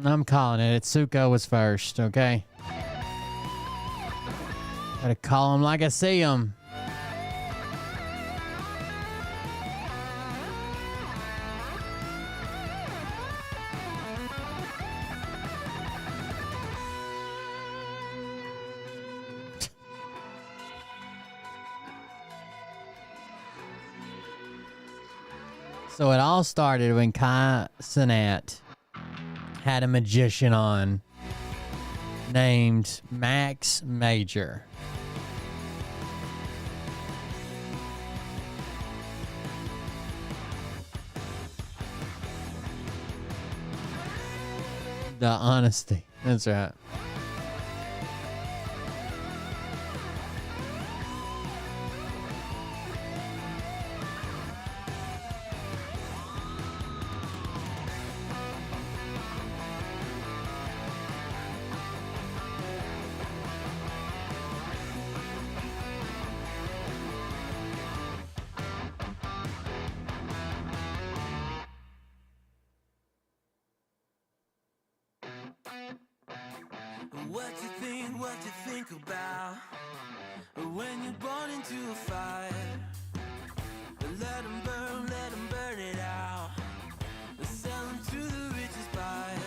I'm calling it. Itsuko was first, okay? Gotta call him like I see him. So it all started when Kai Cenat had a magician on named Max Major. The honesty. That's right. What you think about when you're born into a fire? Let them burn it out. Sell them to the richest buyer.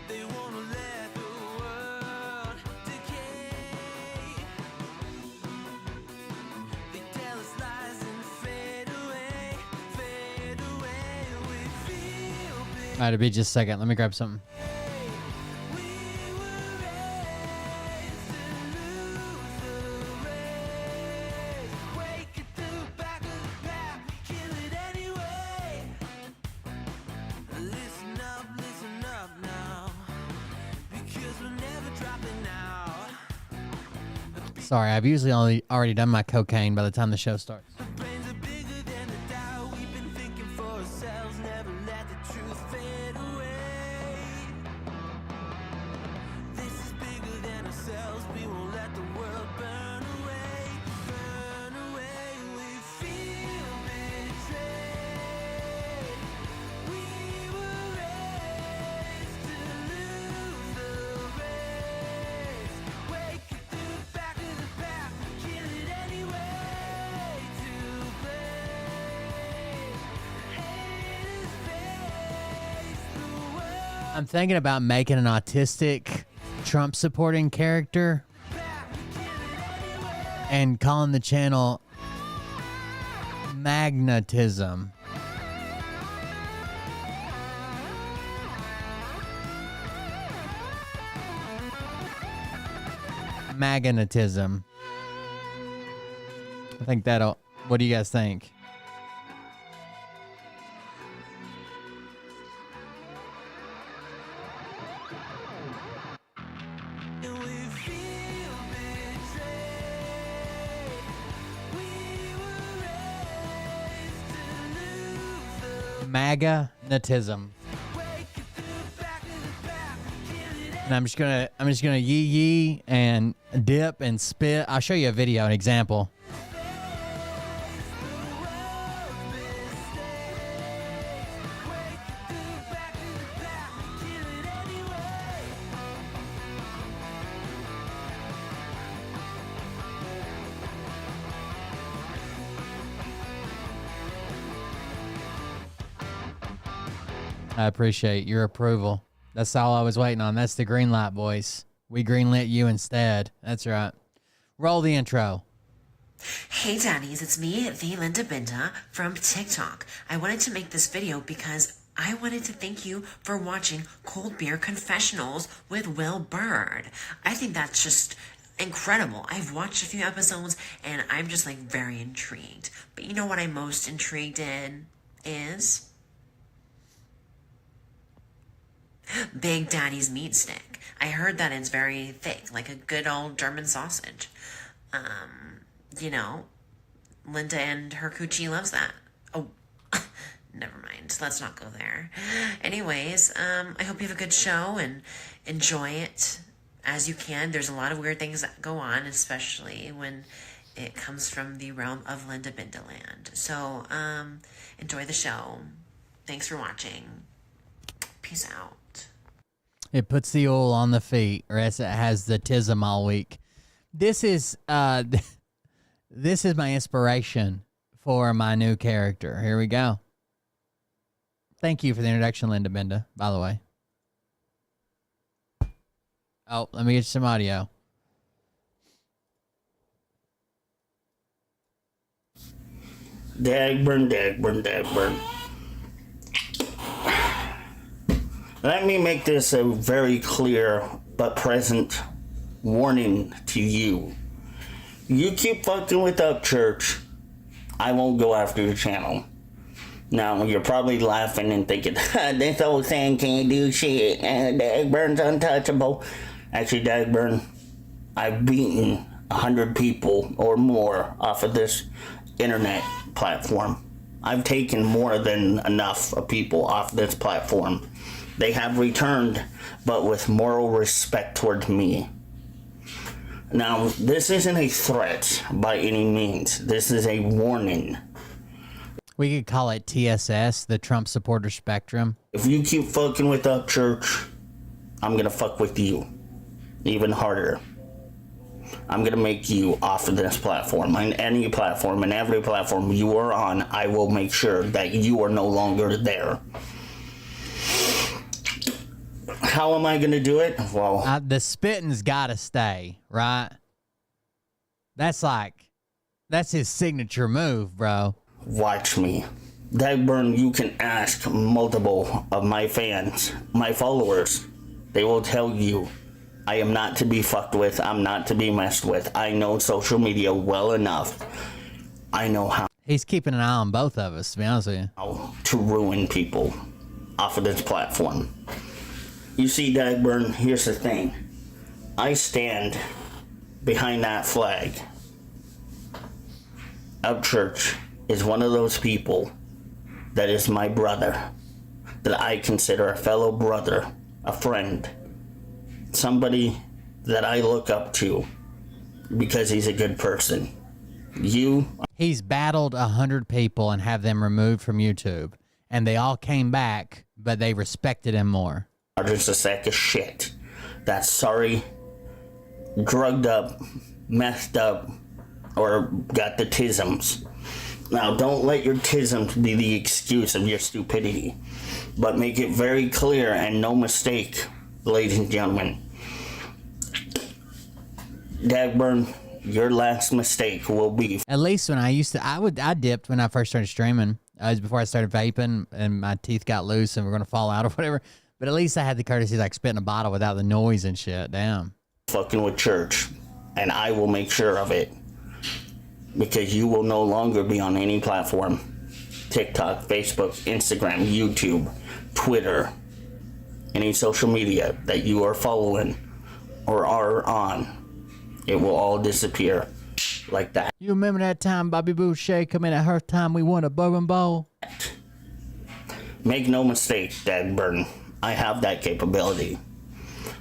They wanna let the world decay. They tell us lies and fade away. We feel big. Alright, it'll be just a second. Let me grab something. Sorry, I've usually already done my cocaine by the time the show starts. I'm thinking about making an autistic Trump supporting character and calling the channel Magnetism. Magnetism. I think that'll... What do you guys think? Magnetism. And I'm just gonna yee and dip and spit. I'll show you a video, an example. I appreciate your approval. That's all I was waiting on. That's the green light, boys. We greenlit you instead. That's right. Roll the intro. Hey daddies, it's me, the Linda Binda from TikTok. I wanted to make this video because I wanted to thank you for watching Cold Beer Confessionals with Will Bird. I think that's just incredible. I've watched a few episodes and I'm just like very intrigued. But you know what I'm most intrigued in is Big Daddy's meat stick. I heard that it's very thick, like a good old German sausage. You know, Linda and her coochie loves that. Oh, never mind. Let's not go there. Anyways, I hope you have a good show and enjoy it as you can. There's a lot of weird things that go on, especially when it comes from the realm of Linda Bindaland. So, enjoy the show. Thanks for watching. Peace out. It puts the oil on the feet, or else it has the tism all week. This is this is my inspiration for my new character. Here we go. Thank you for the introduction, Linda Binda, by the way. Oh, let me get you some audio. Dagburn. Let me make this a very clear but present warning to you. You keep fucking with Upchurch, I won't go after your channel. Now, you're probably laughing and thinking, this old thing can't do shit, and Dagburn's untouchable. Actually, Dagburn, I've beaten 100 people or more off of this internet platform. I've taken more than enough of people off this platform. They have returned, but with moral respect towards me. Now, this isn't a threat by any means. This is a warning. We could call it TSS, the Trump supporter spectrum. If you keep fucking with Upchurch, I'm gonna fuck with you even harder. I'm gonna make you off of this platform, on any platform, and every platform you are on. I will make sure that you are no longer there. How am I gonna do it? Well, The spitting's gotta stay, right? That's his signature move, bro. watch me. Dagburn, you can ask multiple of my fans, my followers. They will tell you I am not to be fucked with. I'm not to be messed with. I know social media well enough. I know how He's keeping an eye on both of us, to be honest with you. to ruin people off of this platform. You see, Dagburn, here's the thing. I stand behind that flag. Upchurch is one of those people that is my brother, that I consider a fellow brother, a friend, somebody that I look up to because he's a good person. He's battled 100 people and have them removed from YouTube, and they all came back, but they respected him more. Are just a sack of shit that's sorry, drugged up, messed up, or got the tisms. Now, don't let your tisms be the excuse of your stupidity, but make it very clear and no mistake, ladies and gentlemen. Dagburn, your last mistake will be. At least when I dipped when I first started streaming. It was before I started vaping and my teeth got loose and were going to fall out or whatever. But at least I had the courtesy to like spit in a bottle without the noise and shit. Damn. Fucking with church, and I will make sure of it, because you will no longer be on any platform. TikTok, Facebook, Instagram, YouTube, Twitter, any social media that you are following or are on, it will all disappear like that. You remember that time Bobby Boucher come in at her time we won a bourbon bowl? Make no mistake, Dagburn, I have that capability.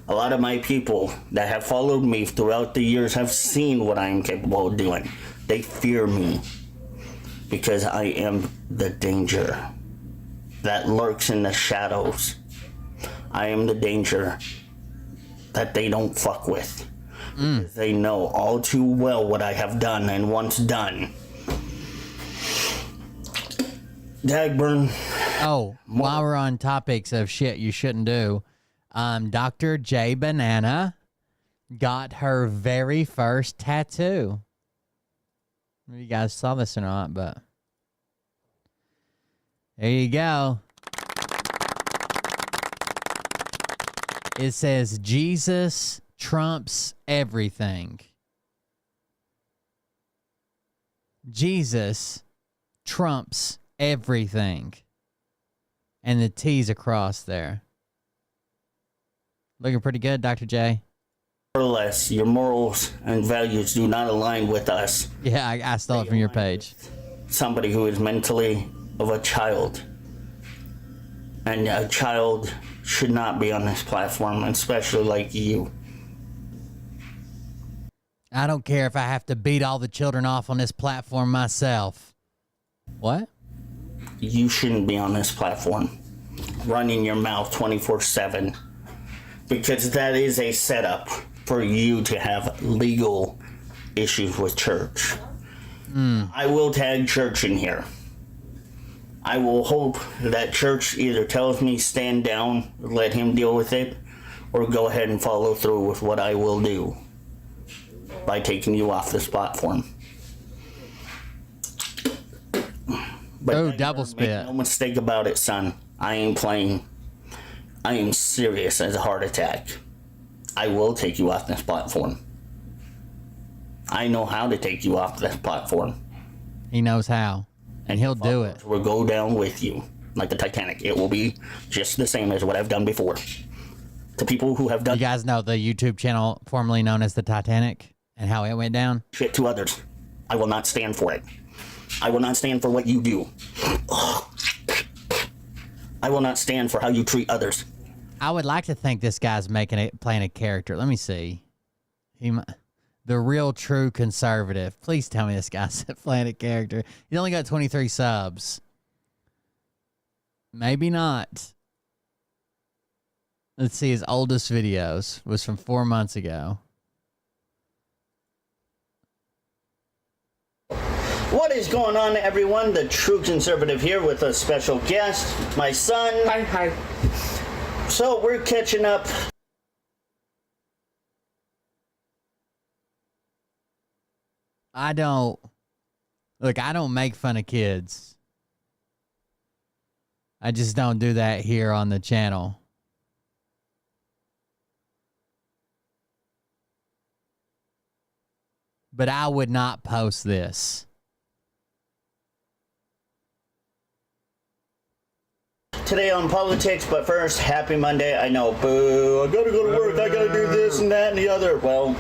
A lot of my people that have followed me throughout the years have seen what I am capable of doing. They fear me because I am the danger that lurks in the shadows. I am the danger that they don't fuck with. Because they know all too well what I have done and once done. Dagburn. Oh, while we're on topics of shit you shouldn't do, Dr. J Banana got her very first tattoo. I don't know if you guys saw this or not, but there you go. It says Jesus trumps everything. Jesus trumps everything. And the T's across there. Looking pretty good, Dr. J. More or less, your morals and values do not align with us. Yeah, I stole it from your page. Somebody who is mentally of a child. And a child should not be on this platform, especially like you. I don't care if I have to beat all the children off on this platform myself. What? You shouldn't be on this platform running your mouth 24/7, because that is a setup for you to have legal issues with church. I will tag church in here. I will hope that church either tells me stand down, let him deal with it, or go ahead and follow through with what I will do by taking you off this platform. But Oh, double spit. Make no mistake about it, son. I ain't playing. I am serious as a heart attack. I will take you off this platform. I know how to take you off this platform. He knows how. And he'll do it. We'll go down with you like the Titanic. It will be just the same as what I've done before. To people who have done You guys know the YouTube channel formerly known as the Titanic and how it went down? shit to others, I will not stand for it. I will not stand for what you do. I will not stand for how you treat others. I would like to think this guy's playing a character. Let me see. The real true conservative. Please tell me this guy's playing a character. He only got 23 subs. Maybe not. Let's see. His oldest videos was from 4 months ago. What is going on, everyone? The True Conservative here with a special guest, my son. Hi. So we're catching up. I don't make fun of kids. I just don't do that here on the channel. But I would not post this. Today on politics, but first, happy Monday. I know, boo, I gotta go to work, I gotta do this and that and the other. Well,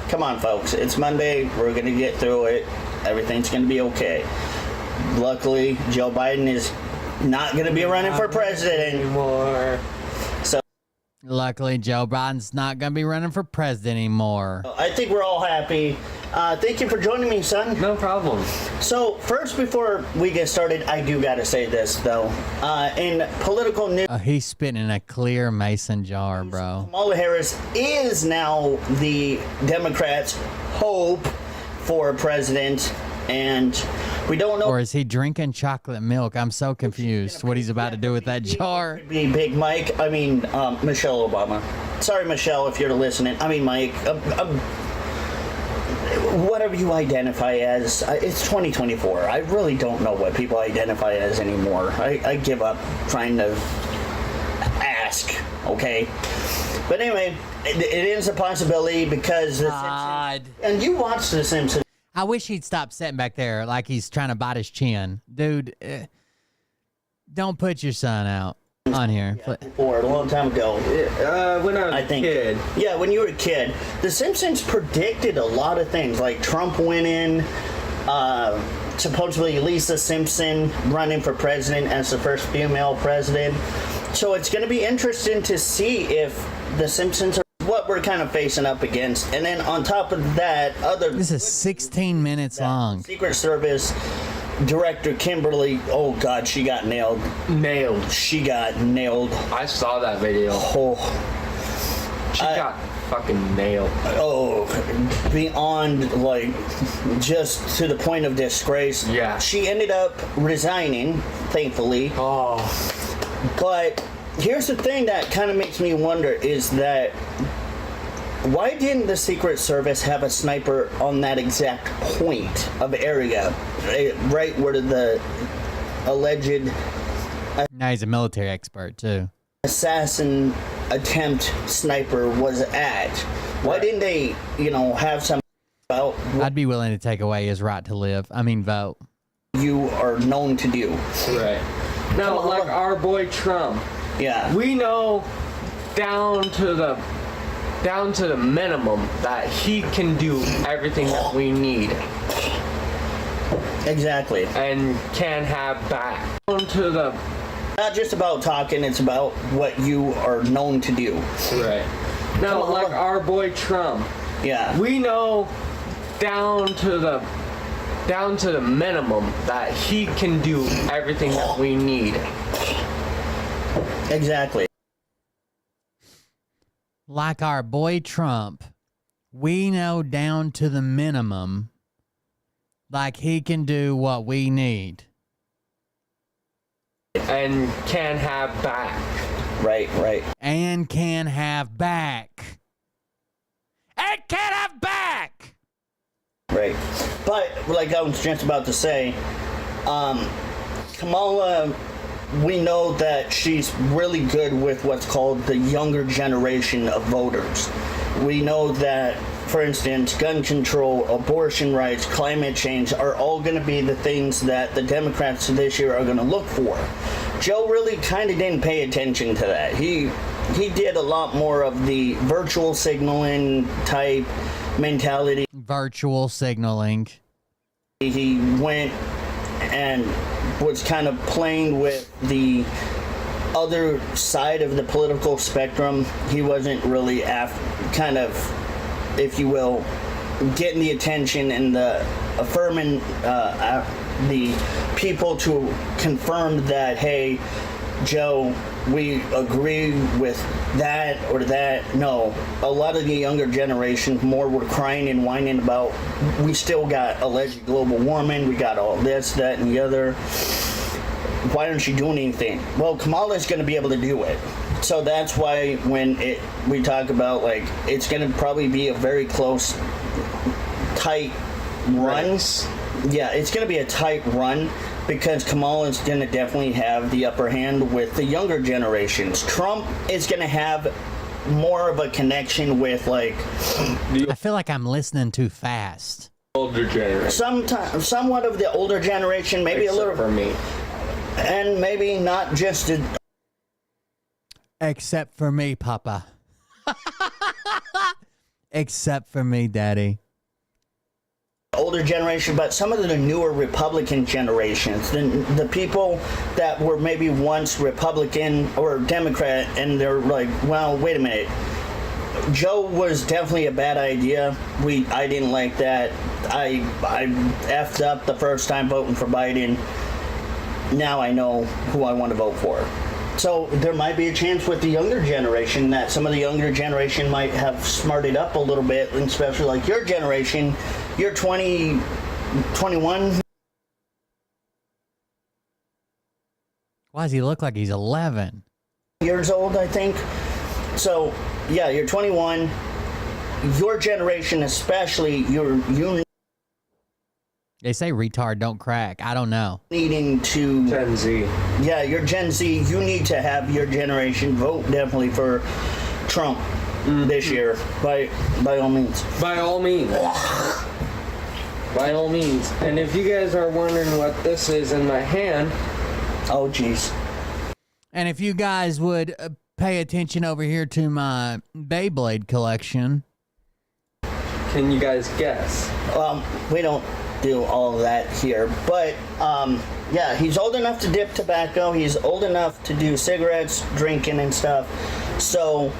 come on, folks. It's Monday. We're gonna get through it. Everything's gonna be okay. Luckily, Joe Biden is not gonna be running for president anymore. So Luckily, Joe Biden's not going to be running for president anymore. I think we're all happy. Thank you for joining me, son. No problem. So first, before we get started, I do gotta say this, though. In political news, He's spitting in a clear mason jar, bro. Kamala Harris is now the Democrats' hope for president, and we don't know. Or is he drinking chocolate milk? I'm so confused what he's about to do with that jar. Could be Big Mike. I mean, Michelle Obama. Sorry, Michelle, if you're listening. I mean, Mike. Whatever you identify as, it's 2024. I really don't know what people identify as anymore. I give up trying to ask, okay? But anyway, it is a possibility because the Simpsons, and you watch The Simpsons. I wish he'd stop sitting back there like he's trying to bite his chin. Dude, don't put your son out on here. Or a long time ago. When I was a kid. Yeah, when you were a kid. The Simpsons predicted a lot of things, like Trump winning, supposedly Lisa Simpson running for president as the first female president. So it's going to be interesting to see if The Simpsons are what we're kind of facing up against. And then on top of that, This is 16 minutes long. Secret Service Director Kimberly, oh God, she got nailed. She got nailed. I saw that video. Oh, She got fucking nailed. oh, beyond, like, just to the point of disgrace. Yeah. She ended up resigning, thankfully. Oh. But here's the thing that kind of makes me wonder is that why didn't the Secret Service have a sniper on that exact point of area, right where the alleged Now he's a military expert, too. assassin attempt sniper was at? Why didn't they, have some about what I'd be willing to take away his right to live. I mean, vote. you are known to do? Right. Now, Come on. like our boy Trump, Yeah. we know down to the minimum that he can do everything that we need Exactly. and can have back. Down to the Not just about talking, it's about what you are known to do. right. Now, Come on. like our boy Trump, Yeah. we know down to the minimum that he can do everything that we need. Exactly. Like our boy Trump, we know down to the minimum, like he can do what we need. And can have back. Right. And can have back. And can have back! Right. But, like I was just about to say, Kamala, we know that she's really good with what's called the younger generation of voters. We know that, for instance, gun control, abortion rights, climate change are all going to be the things that the Democrats this year are going to look for. Joe really kind of didn't pay attention to that. He did a lot more of the virtual signaling type mentality. Virtual signaling. He went and was kind of playing with the other side of the political spectrum. He wasn't really kind of, if you will, getting the attention and the affirming the people to confirm that, hey, Joe, we agree with that or that. No, a lot of the younger generation more were crying and whining about, we still got alleged global warming, we got all this, that, and the other. Why aren't you doing anything? Well, Kamala's going to be able to do it. So that's why when we talk about, like, it's going to probably be a very close, tight run. Yeah, it's going to be a tight run because Kamala's going to definitely have the upper hand with the younger generations. Trump is going to have more of a connection with, like, I feel like I'm listening too fast. Older generation. somewhat of the older generation, maybe Except a little, for me. and maybe not just Except for me, Papa. Except for me, Daddy. older generation, but some of the newer Republican generations, the people that were maybe once Republican or Democrat, and they're like, well, wait a minute, Joe was definitely a bad idea. I didn't like that. I effed up the first time voting for Biden. Now I know who I want to vote for. So there might be a chance with the younger generation that some of the younger generation might have smarted up a little bit, and especially like your generation. You're 20, 21. Why does he look like he's 11? Years old, I think. So, yeah, you're 21. Your generation, especially, you They say retard don't crack. I don't know. needing to. Gen Z. Yeah, you're Gen Z. You need to have your generation vote definitely for Trump this year, by all means. By all means. By all means. And if you guys are wondering what this is in my hand, Oh, jeez. And if you guys would pay attention over here to my Beyblade collection. can you guys guess? We don't do all of that here, but yeah, he's old enough to dip tobacco. He's old enough to do cigarettes, drinking, and stuff. So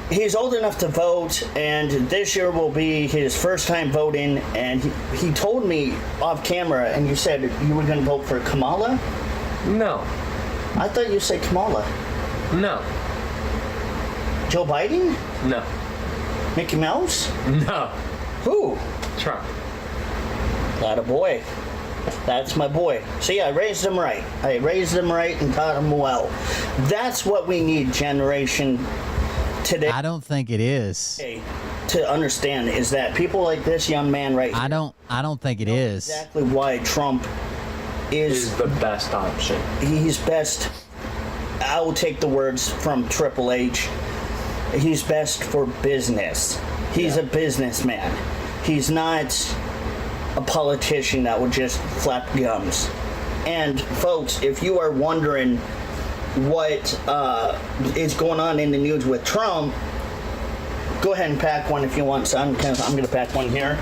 he's old enough to vote, and this year will be his first time voting. And he told me off camera, and you said you were going to vote for Kamala? No. I thought you said Kamala. No. Joe Biden? No. Mickey Mouse? No. Who? Trump. That a boy. That's my boy. See, I raised him right. I raised him right and taught him well. That's what we need, generation today. I don't think it is. To understand is that people like this young man right here, I don't think it is. exactly why Trump Is the best option. he's best. I will take the words from Triple H. He's best for business. He's a businessman. He's not a politician that would just flap gums. And folks, if you are wondering what is going on in the news with Trump, go ahead and pack one if you want, son, because I'm going to pack one here.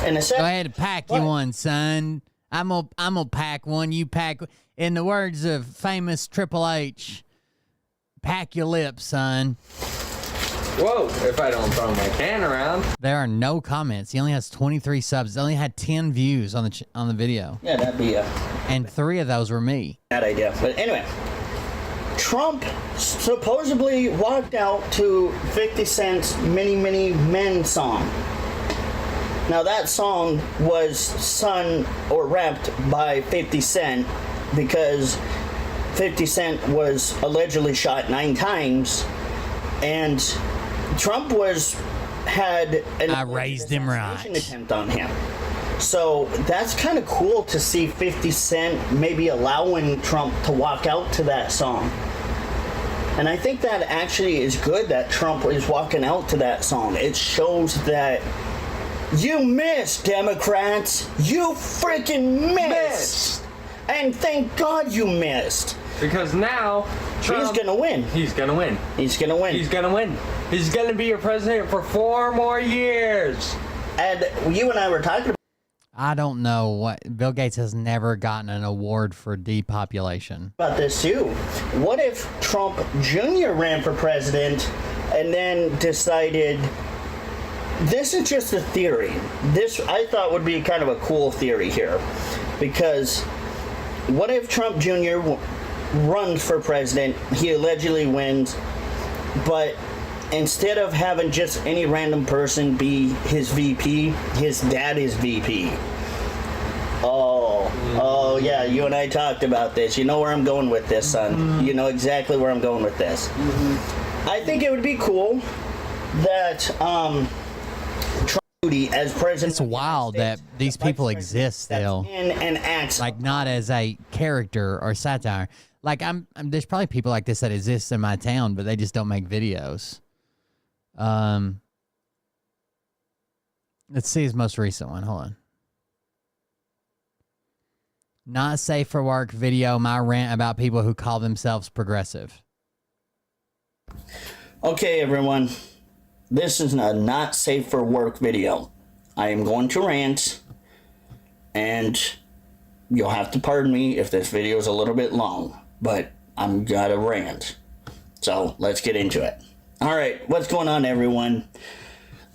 In a second. Go ahead and pack you one, son. I'm gonna pack one. You pack. In the words of famous Triple H, pack your lips, son. Whoa, if I don't throw my can around. There are no comments. He only has 23 subs. He only had 10 views on the video, Yeah, that'd be a and 3 of those were me. bad idea. But anyway, Trump supposedly walked out to 50 Cent's Many Many Men song. Now that song was sung or rapped by 50 Cent because 50 Cent was allegedly shot 9 times, and Trump had an I raised him assassination right. attempt on him. So that's kind of cool to see 50 Cent maybe allowing Trump to walk out to that song. And I think that actually is good that Trump is walking out to that song. It shows that you missed, Democrats. You freaking missed. And thank God you missed. Because now, Trump, He's gonna win. He's gonna win. He's gonna win. He's gonna win. He's gonna be your president for 4 more years. And you and I were talking I don't know what Bill Gates has never gotten an award for depopulation. about this too. What if Trump Jr. ran for president and then decided, this is just a theory. This I thought would be kind of a cool theory here. Because what if Trump Jr. runs for president, he allegedly wins, but instead of having just any random person be his VP, his dad is VP. Oh yeah, you and I talked about this. You know where I'm going with this, son. You know exactly where I'm going with this. I think it would be cool that Trump as president. It's wild that these people exist still. In and acts Like not as a character or satire. Like there's probably people like this that exist in my town, but they just don't make videos. Let's see his most recent one. Hold on. Not safe for work video. My rant about people who call themselves progressive. Okay, everyone. This is a not safe for work video. I am going to rant, and you'll have to pardon me if this video is a little bit long, but I'm gotta rant. So let's get into it. All right, what's going on, everyone?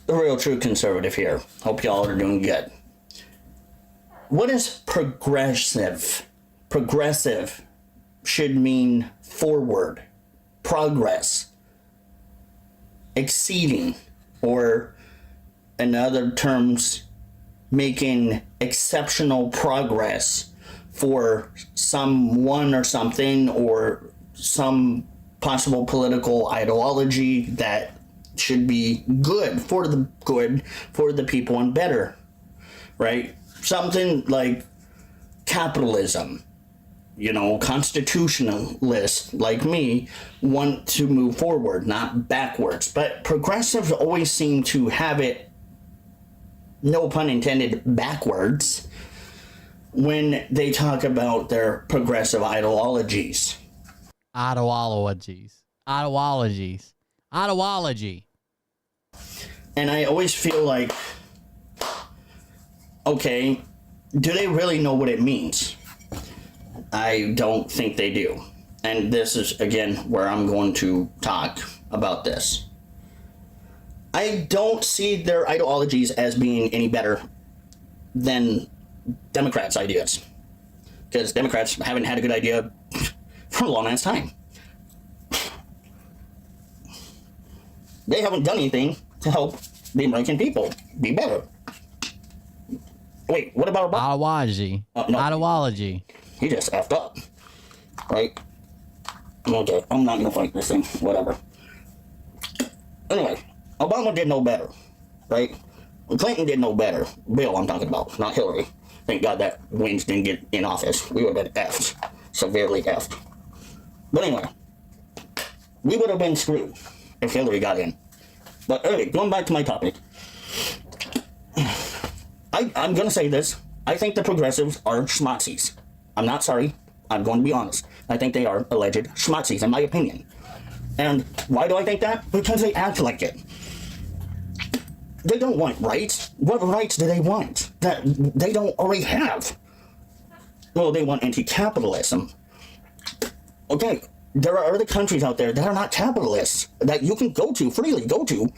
The real true conservative here. Hope y'all are doing good. What is progressive? Progressive should mean forward, progress, exceeding, or in other terms, making exceptional progress for someone or something or some possible political ideology that should be good for the people and better, right? Something like capitalism. You know, constitutionalists like me want to move forward, not backwards. But progressives always seem to have it, no pun intended, backwards when they talk about their progressive ideologies. Ideologies. Ideology. And I always feel like, okay, do they really know what it means? I don't think they do. And this is, again, where I'm going to talk about this. I don't see their ideologies as being any better than Democrats' ideas. Because Democrats haven't had a good idea for a long ass time. They haven't done anything to help the American people be better. Wait, what about Obama? Ideology. No. Ideology. He just effed up. Right? Okay, I'm not gonna fight this thing. Whatever. Anyway, Obama did no better. Right? Clinton did no better. Bill, I'm talking about, not Hillary. Thank God that Waynes didn't get in office. We would have been effed. Severely effed. But anyway, we would have been screwed if Hillary got in. But anyway, going back to my topic. I'm going to say this. I think the progressives are schmazzies. I'm not sorry. I'm going to be honest. I think they are alleged schmazzies, in my opinion. And why do I think that? Because they act like it. They don't want rights. What rights do they want that they don't already have? Well, they want anti-capitalism. Okay, there are other countries out there that are not capitalists that you can go to, freely go to,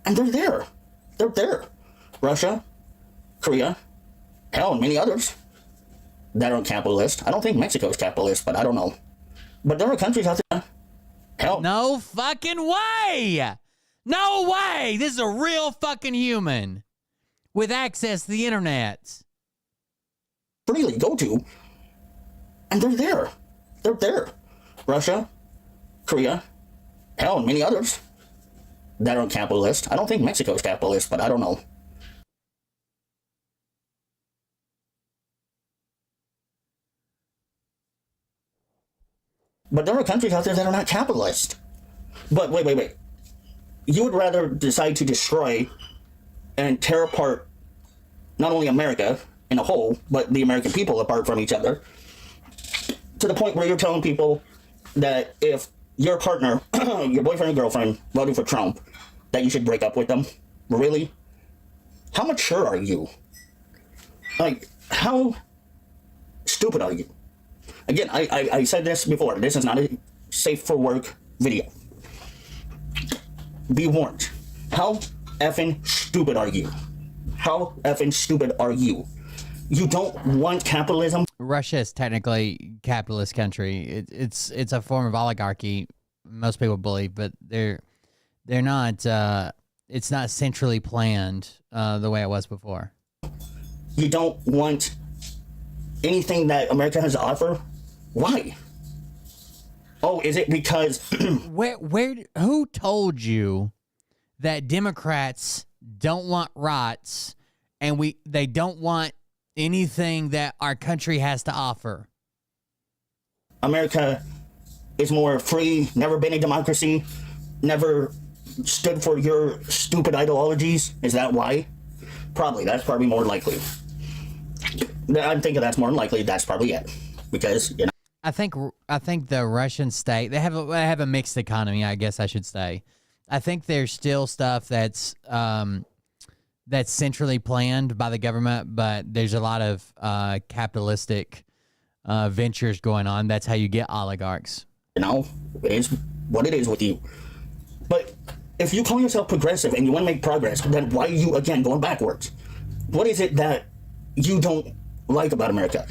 and they're there. They're there. Russia, Korea, hell, and many others that are capitalist. I don't think Mexico's capitalist, but I don't know. But there are countries out there. Hell. No fucking way! No way! This is a real fucking human with access to the internet. Freely go to, and they're there. They're there. Russia, Korea, hell, and many others that are capitalist. I don't think Mexico's capitalist, but I don't know. But there are countries out there that are not capitalist. But wait. You would rather decide to destroy and tear apart not only America in a whole, but the American people apart from each other, to the point where you're telling people that if your partner, your boyfriend or girlfriend, voted for Trump, that you should break up with them? Really? How mature are you? Like, how stupid are you? Again, I said this before. This is not a safe for work video. Be warned. How effing stupid are you? How effing stupid are you? You don't want capitalism? Russia is technically a capitalist country. It's a form of oligarchy. Most people believe, but they're not. It's not centrally planned the way it was before. You don't want anything that America has to offer? Why? Oh, is it because who told you that Democrats don't want rights and they don't want anything that our country has to offer? America is more free, never been a democracy, never stood for your stupid ideologies? Is that why? Probably. That's probably more likely. I'm thinking that's more likely. That's probably it. Because, you know. I think the Russian state, they have a mixed economy, I guess I should say. I think there's still stuff that's centrally planned by the government, but there's a lot of capitalistic ventures going on. That's how you get oligarchs. You know, it is what it is with you. But if you call yourself progressive and you want to make progress, then why are you, again, going backwards? What is it that you don't like about America?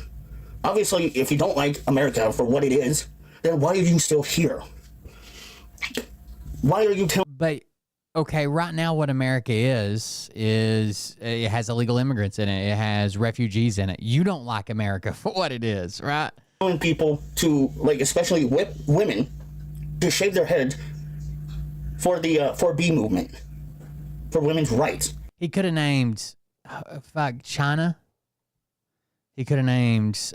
Obviously, if you don't like America for what it is, then why are you still here? Why are you telling... But, okay, right now what America is it has illegal immigrants in it. It has refugees in it. You don't like America for what it is, right? Telling people to, like, especially women, to shave their heads for the 4B movement, for women's rights. He could have named, China. He could have named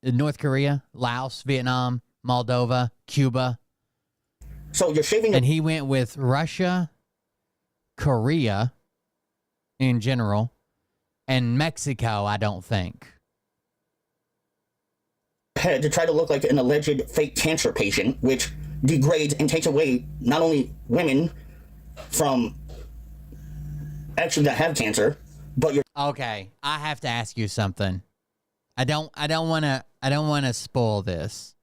North Korea, Laos, Vietnam, Moldova, Cuba. So you're shaving... And he went with Russia, Korea in general, and Mexico, I don't think. Head to try to look like an alleged fake cancer patient, which degrades and takes away not only women from actually that have cancer, but you're... Okay, I have to ask you something. I don't want to spoil this.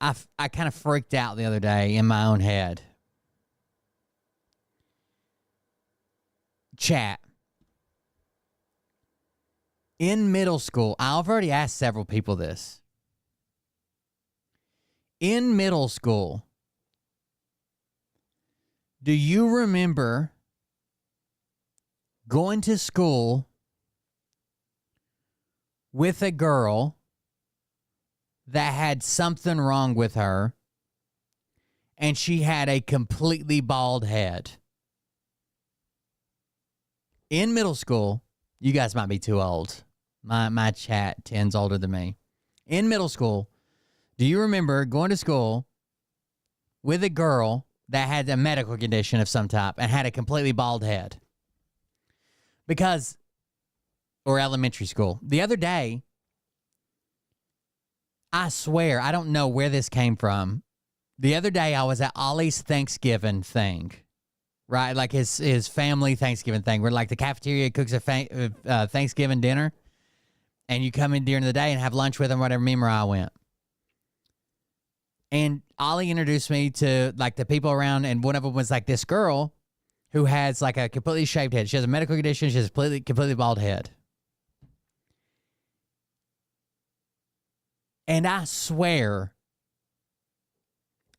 I kind of freaked out the other day in my own head. Chat. In middle school, I've already asked several people this. In middle school, do you remember going to school with a girl that had something wrong with her and she had a completely bald head? In middle school, you guys might be too old. My chat 10's older than me. In middle school, do you remember going to school with a girl that had a medical condition of some type and had a completely bald head? Because, or elementary school. The other day, I swear, I don't know where this came from. The other day, I was at Ollie's Thanksgiving thing. Right, like his family Thanksgiving thing, where like the cafeteria cooks a Thanksgiving dinner, and you come in during the day and have lunch with them, whatever. Me and Mariah went, and Ollie introduced me to like the people around, and one of them was like this girl who has like a completely shaved head. She has a medical condition. She has a completely bald head, and I swear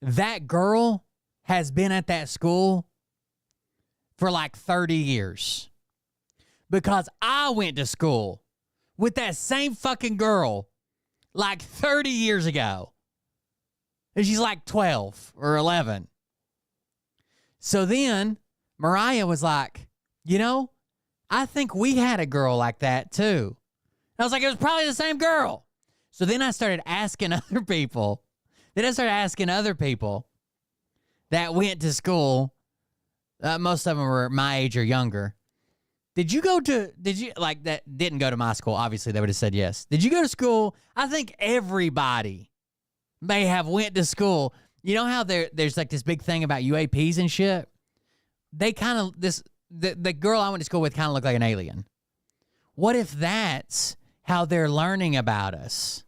that girl has been at that school for like 30 years. Because I went to school with that same fucking girl like 30 years ago. And she's like 12 or 11. So then Mariah was like, you know, I think we had a girl like that too. I was like, it was probably the same girl. So then I started asking other people. That went to school. Most of them were my age or younger. Did you, like, that didn't go to my school? Obviously, they would have said yes. Did you go to school? I think everybody may have went to school. You know how there's like this big thing about UAPs and shit? They kind of, the girl I went to school with kind of looked like an alien. What if that's how they're learning about us?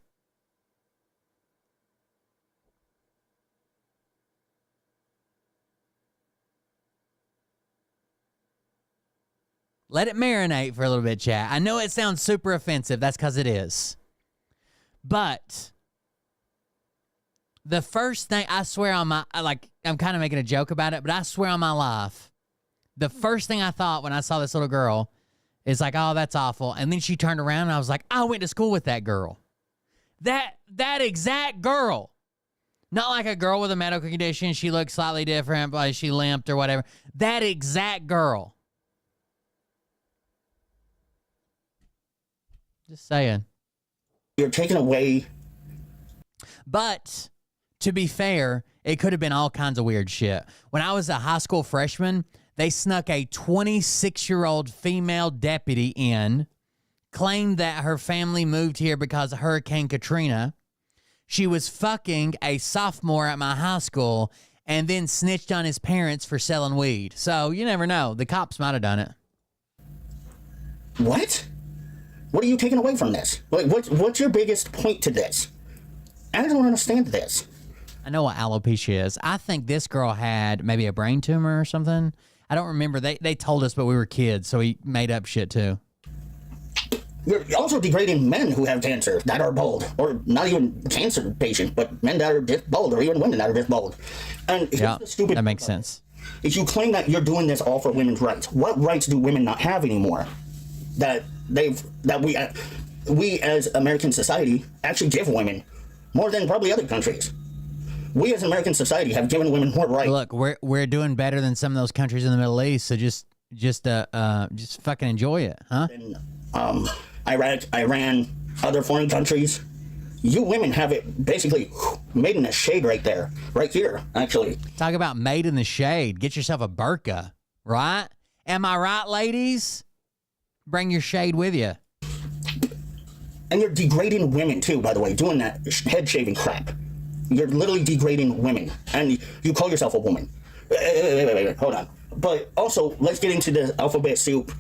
Let it marinate for a little bit, chat. I know it sounds super offensive. That's because it is. But the first thing, I swear on my, like, I'm kind of making a joke about it, but I swear on my life, the first thing I thought when I saw this little girl is like, oh, that's awful. And then she turned around and I was like, I went to school with that girl. That exact girl. Not like a girl with a medical condition. She looked slightly different, like she limped or whatever. That exact girl. Just saying. You're taking away. But to be fair, it could have been all kinds of weird shit. When I was a high school freshman, they snuck a 26-year-old female deputy in, claimed that her family moved here because of Hurricane Katrina. She was fucking a sophomore at my high school and then snitched on his parents for selling weed. So you never know. The cops might have done it. What? What are you taking away from this? Like, what's your biggest point to this? I don't understand this. I know what alopecia is. I think this girl had maybe a brain tumor or something. I don't remember. They told us, but we were kids, so he made up shit too. You're also degrading men who have cancer that are bald, or not even cancer patient, but men that are just bald, or even women that are just bald. And here's the stupid that makes sense. If you claim that you're doing this all for women's rights, what rights do women not have anymore? That we as American society actually give women more than probably other countries. We as American society have given women more rights. Look, we're doing better than some of those countries in the Middle East, so just fucking enjoy it, huh? And, Iraq, Iran, other foreign countries. You women have it basically made in the shade right there, right here, actually. Talk about made in the shade. Get yourself a burqa, right? Am I right, ladies? Bring your shade with you. And you're degrading women too, by the way, doing that head shaving crap. You're literally degrading women, and you call yourself a woman. Wait, hold on. But also, let's get into the alphabet soup.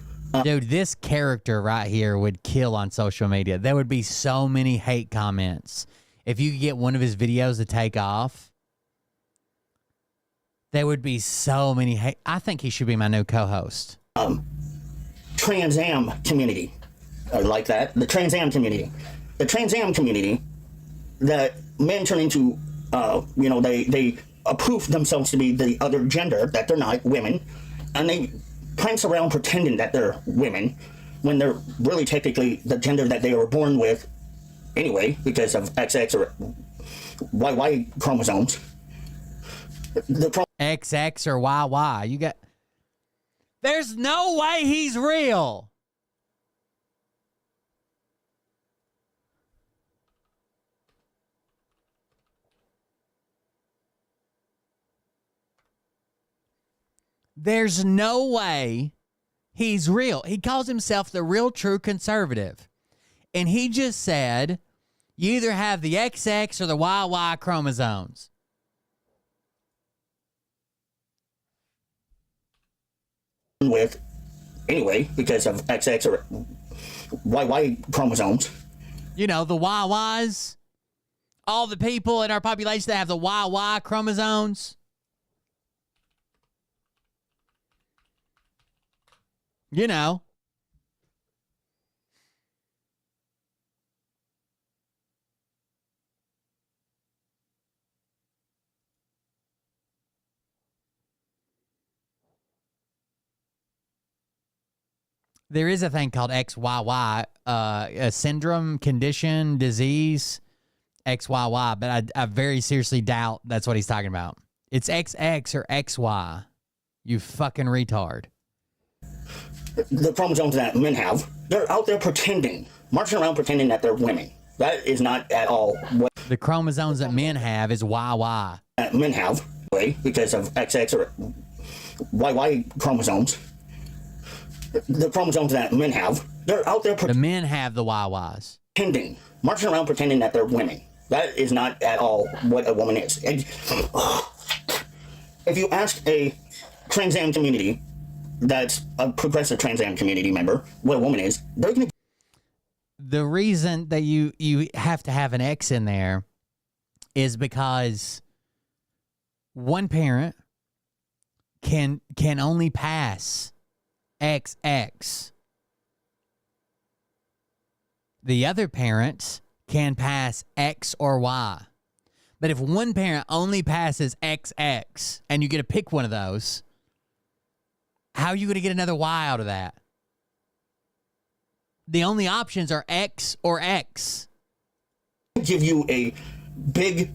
Dude, this character right here would kill on social media. There would be so many hate comments if you could get one of his videos to take off, there would be so many. I think he should be my new co-host. Trans Am community. I like that. The Trans Am community. The Trans Am community that men turn into, they approve themselves to be the other gender, that they're not, women, and they prance around pretending that they're women when they're really technically the gender that they were born with anyway, because of XX or YY chromosomes. XX or YY. You got. There's no way he's real. There's no way he's real. He calls himself the real true conservative. And he just said, you either have the XX or the YY chromosomes. With anyway, because of XX or YY chromosomes. You know, the YYs. All the people in our population that have the YY chromosomes. You know. There is a thing called XYY, a syndrome, condition, disease, XYY, but I very seriously doubt that's what he's talking about. It's XX or XY. You fucking retard. The chromosomes that men have, they're out there pretending, marching around pretending that they're women. That is not at all what the chromosomes that men have is YY. That men have, because of XX or YY chromosomes. The chromosomes that men have, they're out there the men have the YYs. Pretending, marching around pretending that they're women. That is not at all what a woman is. And, if you ask a Trans Am community that's a progressive Trans Am community member what a woman is, they're going to... The reason that you have to have an X in there is because one parent can only pass XX. The other parents can pass X or Y. But if one parent only passes XX and you get to pick one of those, how are you going to get another Y out of that? The only options are X or X. Give you a big,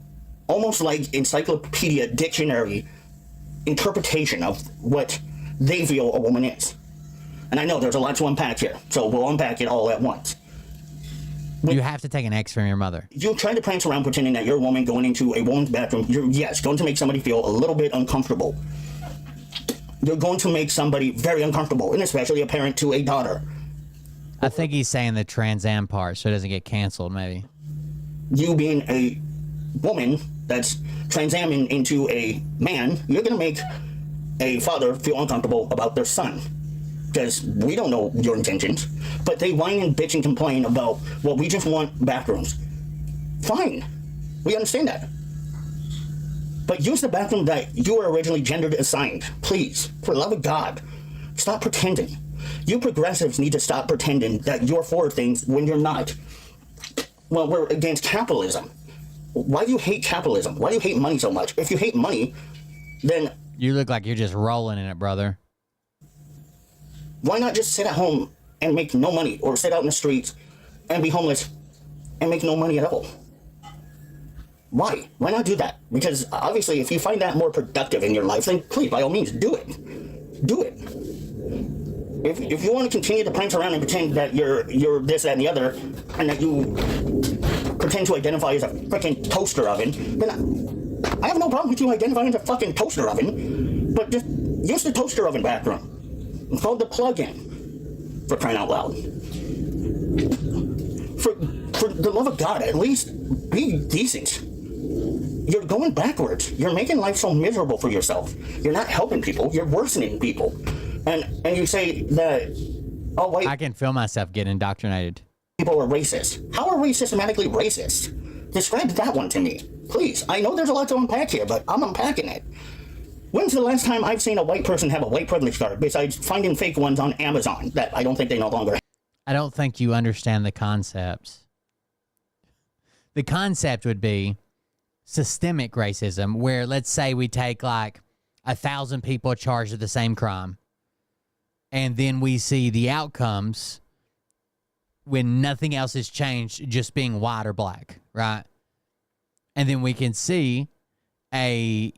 almost like encyclopedia dictionary interpretation of what they feel a woman is. And I know there's a lot to unpack here, so we'll unpack it all at once. You have to take an X from your mother. You're trying to prance around pretending that you're a woman going into a woman's bathroom. You're, yes, going to make somebody feel a little bit uncomfortable. You're going to make somebody very uncomfortable, and especially a parent to a daughter. I think he's saying the Trans Am part so it doesn't get canceled, maybe. You being a woman that's transamming into a man, you're going to make a father feel uncomfortable about their son. Because we don't know your intentions. But they whine and bitch and complain about, well, we just want bathrooms. Fine. We understand that. But use the bathroom that you were originally gendered assigned. Please. For the love of God. Stop pretending. You progressives need to stop pretending that you're for things when you're not. Well, we're against capitalism. Why do you hate capitalism? Why do you hate money so much? If you hate money, then... You look like you're just rolling in it, brother. Why not just sit at home and make no money, or sit out in the streets and be homeless and make no money at all? Why? Why not do that? Because obviously if you find that more productive in your life, then please, by all means, do it. Do it. If you want to continue to prance around and pretend that you're this, that, and the other, and that you pretend to identify as a freaking toaster oven, then I have no problem with you identifying as a fucking toaster oven, but just use the toaster oven bathroom. It's called the plug-in, for crying out loud. For the love of God, at least be decent. You're going backwards. You're making life so miserable for yourself. You're not helping people. You're worsening people. And you say that, oh, wait. I can feel myself getting indoctrinated. People are racist. How are we systematically racist? Describe that one to me, please. I know there's a lot to unpack here, but I'm unpacking it. When's the last time I've seen a white person have a white privilege card besides finding fake ones on Amazon that I don't think they no longer have? I don't think you understand the concepts. The concept would be systemic racism, where let's say we take like 1,000 people charged of the same crime, and then we see the outcomes when nothing else has changed, just being white or black, right? And then we can see a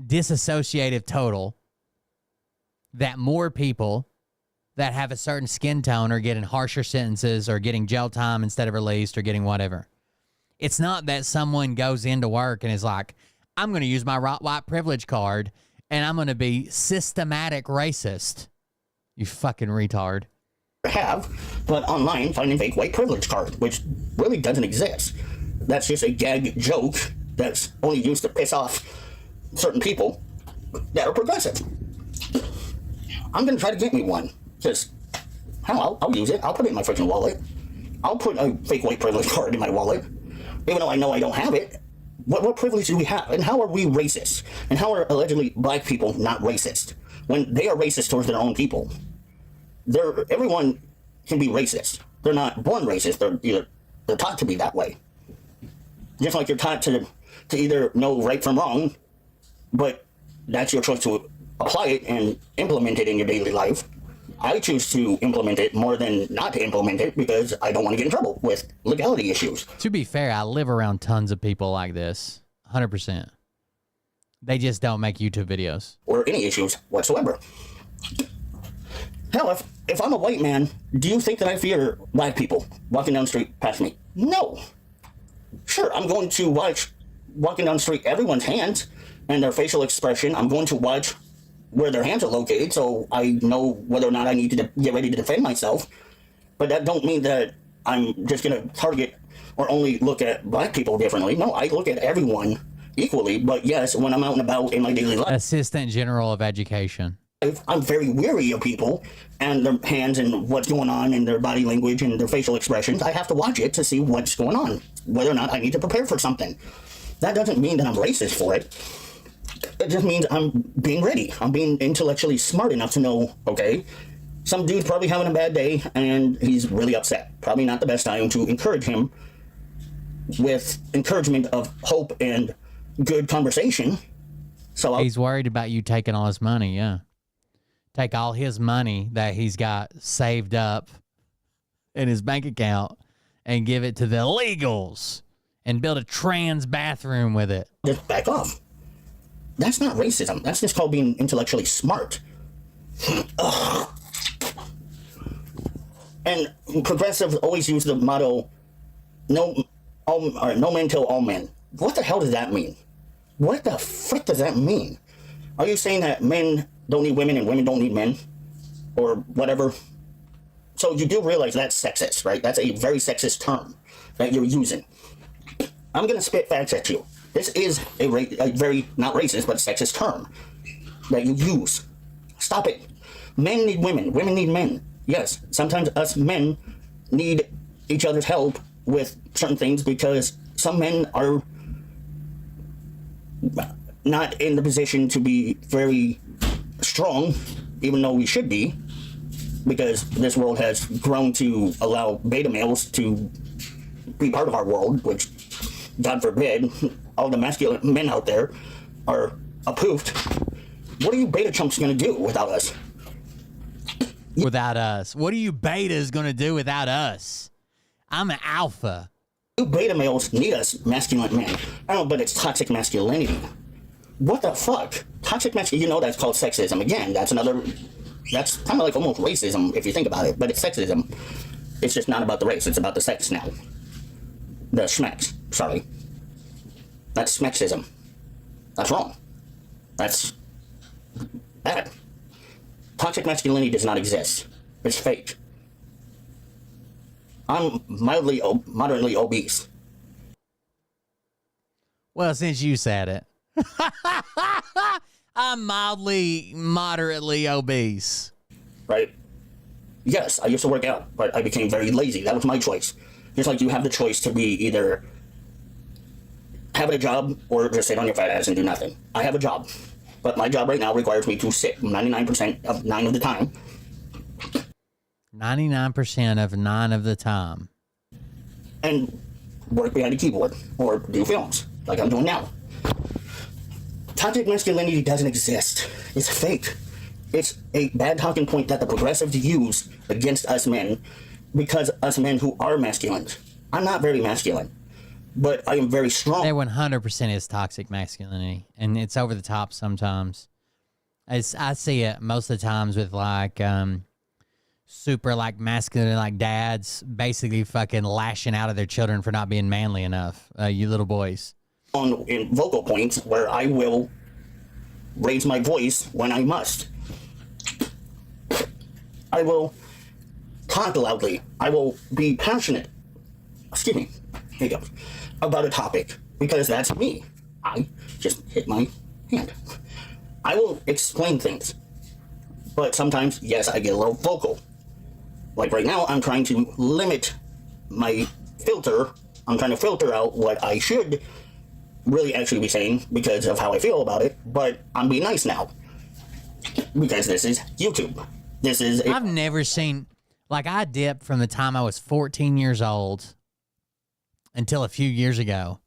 disassociative total that more people that have a certain skin tone are getting harsher sentences or getting jail time instead of released or getting whatever. It's not that someone goes into work and is like, I'm going to use my white privilege card and I'm going to be systematic racist. You fucking retard. Have, but online finding fake white privilege card, which really doesn't exist. That's just a gag joke that's only used to piss off certain people that are progressive. I'm going to try to get me one. Just, hell, I'll use it. I'll put it in my freaking wallet. I'll put a fake white privilege card in my wallet, even though I know I don't have it. What privilege do we have? And how are we racist? And how are allegedly black people not racist? When they are racist towards their own people. Everyone can be racist. They're not born racist. They're taught to be that way. Just like you're taught to either know right from wrong, but that's your choice to apply it and implement it in your daily life. I choose to implement it more than not to implement it because I don't want to get in trouble with legality issues. To be fair, I live around tons of people like this. 100%. They just don't make YouTube videos. Or any issues whatsoever. Hell, if I'm a white man, do you think that I fear black people walking down the street past me? No. Sure, I'm going to watch walking down the street everyone's hands and their facial expression. I'm going to watch where their hands are located so I know whether or not I need to get ready to defend myself. But that don't mean that I'm just going to target or only look at black people differently. No, I look at everyone equally. But yes, when I'm out and about in my daily life, Assistant General of Education. I'm very wary of people and their hands and what's going on and their body language and their facial expressions. I have to watch it to see what's going on, whether or not I need to prepare for something. That doesn't mean that I'm racist for it. It just means I'm being ready. I'm being intellectually smart enough to know, okay, some dude's probably having a bad day and he's really upset. Probably not the best time to encourage him with encouragement of hope and good conversation. So He's worried about you taking all his money, yeah. Take all his money that he's got saved up in his bank account and give it to the illegals and build a trans bathroom with it. just back off. That's not racism. That's just called being intellectually smart. And progressives always use the motto, no men till all men. What the hell does that mean? What the frick does that mean? Are you saying that men don't need women and women don't need men? Or whatever? So you do realize that's sexist, right? That's a very sexist term that you're using. I'm going to spit facts at you. This is a very, not racist, but sexist term that you use. Stop it. Men need women. Women need men. Yes, sometimes us men need each other's help with certain things because some men are not in the position to be very strong, even though we should be, because this world has grown to allow beta males to be part of our world, which, God forbid, all the masculine men out there are approved. What are you beta chumps going to do without us? Without us. What are you betas going to do without us? I'm an alpha. You beta males need us, masculine men. I don't know, but it's toxic masculinity. What the fuck? Toxic masculinity, you know that's called sexism. Again, that's kind of like almost racism if you think about it, but it's sexism. It's just not about the race, it's about the sex now. The schmex, sorry. That's smexism. That's wrong. That's bad. Toxic masculinity does not exist. It's fake. I'm moderately obese. Well, since you said it. I'm moderately obese. Right? Yes, I used to work out, but I became very lazy. That was my choice. Just like you have the choice to be either having a job or just sit on your fat ass and do nothing. I have a job, but my job right now requires me to sit 99% of 9 of the time. 99% of 9 of the time. And work behind a keyboard or do films like I'm doing now. Toxic masculinity doesn't exist. It's fake. It's a bad talking point that the progressives use against us men because us men who are masculine. I'm not very masculine, but I am very strong. There 100% is toxic masculinity, and it's over the top sometimes. I see it most of the times with like super like masculine like dads basically fucking lashing out at their children for not being manly enough. You little boys. In vocal points where I will raise my voice when I must. I will talk loudly. I will be passionate. Excuse me. Here you go. About a topic because that's me. I just hit my hand. I will explain things. But sometimes, yes, I get a little vocal. Like right now, I'm trying to limit my filter. I'm trying to filter out what I should really actually be saying because of how I feel about it. But I'm being nice now. Because this is YouTube. This is I've never seen, like I dipped from the time I was 14 years old until a few years ago.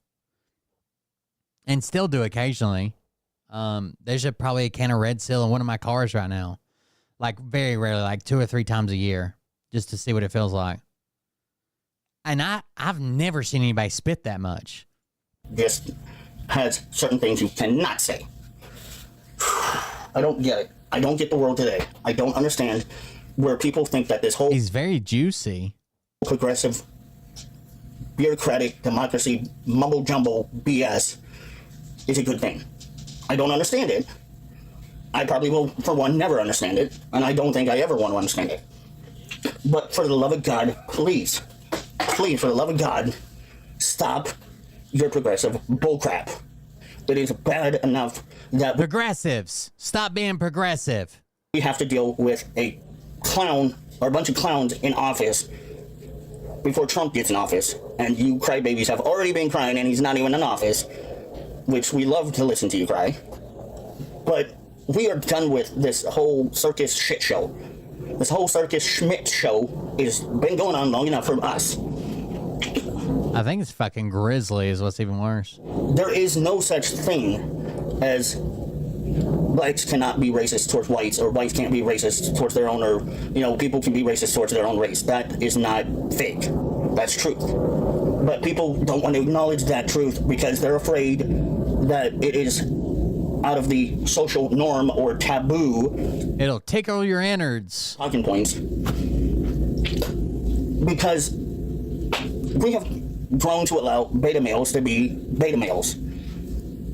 And still do occasionally. There's probably a can of Red Seal in one of my cars right now. Like very rarely, like 2 or 3 times a year, just to see what it feels like. And I've never seen anybody spit that much. just has certain things you cannot say. I don't get it. I don't get the world today. I don't understand where people think that this whole He's very juicy. progressive, bureaucratic, democracy, mumble-jumble BS is a good thing. I don't understand it. I probably will, for one, never understand it, and I don't think I ever want to understand it. But for the love of God, please, please, for the love of God, stop your progressive bullcrap. It is bad enough that Progressives, stop being progressive. we have to deal with a clown or a bunch of clowns in office before Trump gets in office, and you crybabies have already been crying and he's not even in office, which we love to listen to you cry. But we are done with this whole circus shit show. This whole circus Schmidt show has been going on long enough for us. I think it's fucking grizzly is what's even worse. There is no such thing as blacks cannot be racist towards whites, or whites can't be racist towards their own, or, you know, people can be racist towards their own race. That is not fake. That's truth. But people don't want to acknowledge that truth because they're afraid that it is out of the social norm or taboo It'll tickle your innards. talking points. Because we have grown to allow beta males to be beta males.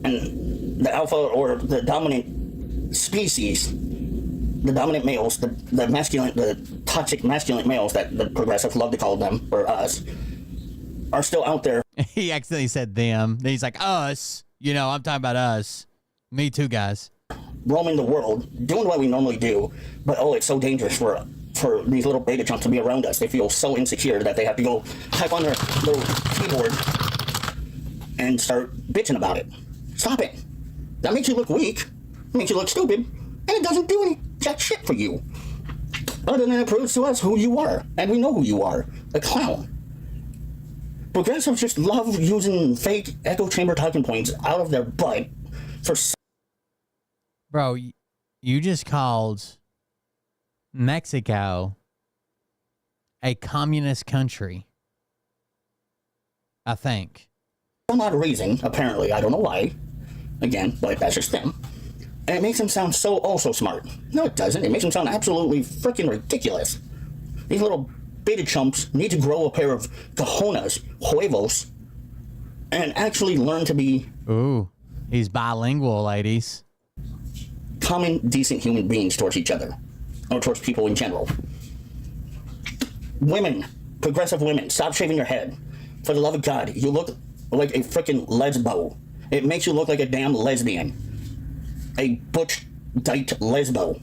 And the alpha or the dominant species, the dominant males, the masculine, the toxic masculine males that the progressives love to call them, or us, are still out there He accidentally said them. Then he's like, us. You know, I'm talking about us. Me too, guys. roaming the world, doing what we normally do, but oh, it's so dangerous for these little beta chunks to be around us. They feel so insecure that they have to go type on their little keyboard and start bitching about it. Stop it. That makes you look weak, makes you look stupid, and it doesn't do any jack shit for you. Other than it proves to us who you are, and we know who you are, a clown. Progressives just love using fake echo chamber talking points out of their butt for Bro, you just called Mexico a communist country. I think. some odd reason, apparently. I don't know why. Again, but that's just them. And it makes them sound so also smart. No, it doesn't. It makes them sound absolutely freaking ridiculous. These little beta chumps need to grow a pair of cojones, huevos, and actually learn to be Ooh, he's bilingual, ladies. common, decent human beings towards each other, or towards people in general. Women, progressive women, stop shaving your head. For the love of God, you look like a freaking lesbo. It makes you look like a damn lesbian. A butch, dyked lesbo.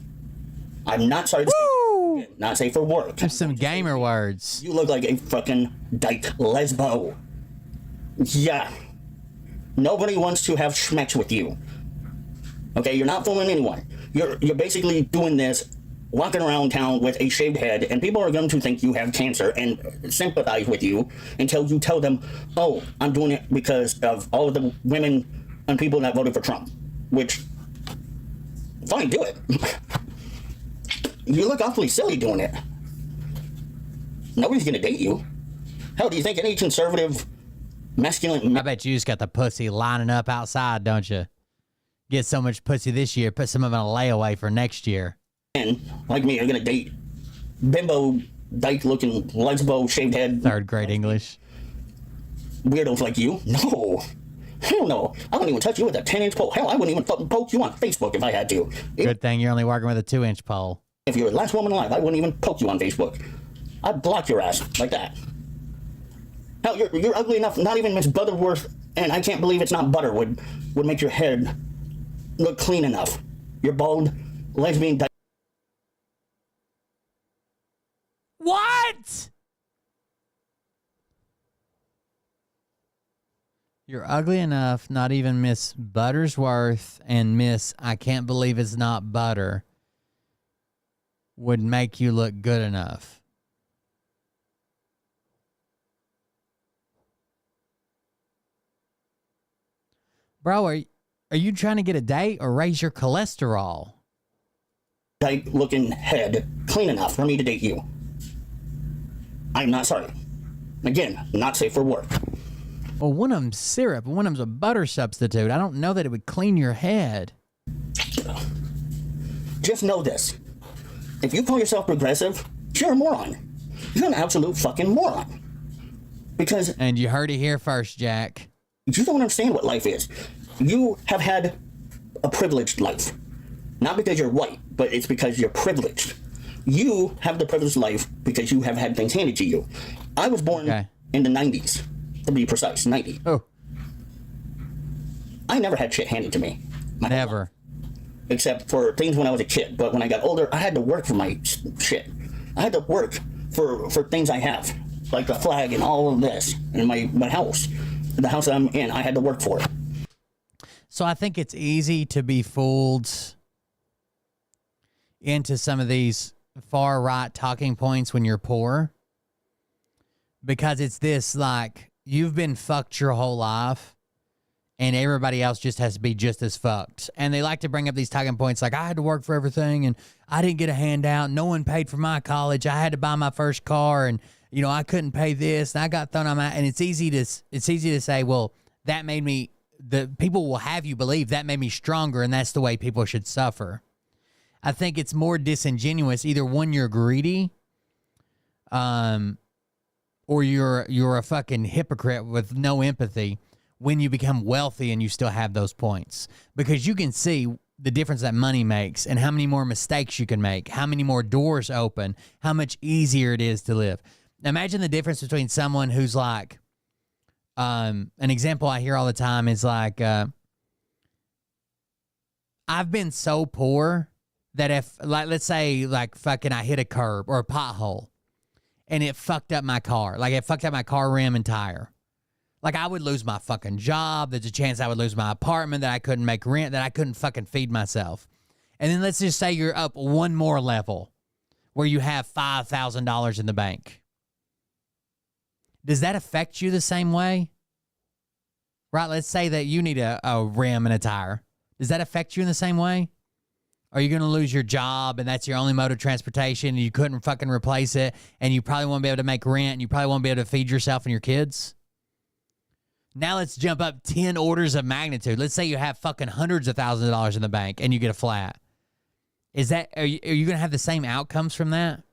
I'm not sorry to say it again. not safe for work. There's some gamer words. You look like a fucking dyke lesbo. Yeah. Nobody wants to have schmecks with you. Okay, you're not fooling anyone. You're basically doing this, walking around town with a shaved head, and people are going to think you have cancer and sympathize with you until you tell them, oh, I'm doing it because of all of the women and people that voted for Trump. Which, fine, do it. You look awfully silly doing it. Nobody's gonna date you. Hell, do you think any conservative, masculine... I bet you just got the pussy lining up outside, don't you? Get so much pussy this year, put some of it on a layaway for next year. And like me are gonna date bimbo, dyke-looking, lesbo, shaved head... Third grade English. Weirdos like you? No. Hell no. I wouldn't even touch you with a 10-inch pole. Hell, I wouldn't even fucking poke you on Facebook if I had to. Good thing you're only working with a 2-inch pole. If you're the last woman alive, I wouldn't even poke you on Facebook. I'd block your ass like that. Hell, you're ugly enough. Not even Miss Butterworth, and I can't believe it's not butter, would make your head look clean enough. You're bald, lesbian. What? You're ugly enough. Not even Miss Buttersworth and Miss I can't believe it's not butter would make you look good enough. Bro, are you trying to get a date or raise your cholesterol? Dyke-looking head clean enough for me to date you. I'm not sorry. Again, not safe for work. Well, one of them's syrup, one of them's a butter substitute. I don't know that it would clean your head. Just know this. If you call yourself progressive, you're a moron. You're an absolute fucking moron. Because... And you heard it here first, Jack. You don't understand what life is. You have had a privileged life. Not because you're white, but it's because you're privileged. You have the privileged life because you have had things handed to you. I was born in the 90s, to be precise, 90. Oh. I never had shit handed to me. Never. Except for things when I was a kid. But when I got older, I had to work for my shit. I had to work for things I have. Like the flag and all of this. And my house. The house that I'm in, I had to work for it. So I think it's easy to be fooled into some of these far right talking points when you're poor. Because it's this, like, you've been fucked your whole life. And everybody else just has to be just as fucked. And they like to bring up these talking points like, I had to work for everything, and I didn't get a handout. No one paid for my college. I had to buy my first car, and, you know, I couldn't pay this, and I got thrown on my... And it's easy to say, well, that made me... The people will have you believe that made me stronger, and that's the way people should suffer. I think it's more disingenuous. Either one, you're greedy, or you're a fucking hypocrite with no empathy when you become wealthy and you still have those points. Because you can see the difference that money makes and how many more mistakes you can make, how many more doors open, how much easier it is to live. Imagine the difference between someone who's like, an example I hear all the time is like, I've been so poor that if, like, let's say, like, fucking I hit a curb or a pothole and it fucked up my car. Like, it fucked up my car rim and tire. Like, I would lose my fucking job. There's a chance I would lose my apartment, that I couldn't make rent, that I couldn't fucking feed myself. And then let's just say you're up one more level where you have $5,000 in the bank. Does that affect you the same way? Right, let's say that you need a rim and a tire. Does that affect you in the same way? Are you going to lose your job and that's your only mode of transportation and you couldn't fucking replace it and you probably won't be able to make rent and you probably won't be able to feed yourself and your kids? Now let's jump up 10 orders of magnitude. Let's say you have fucking hundreds of thousands of dollars in the bank and you get a flat. Are you going to have the same outcomes from that?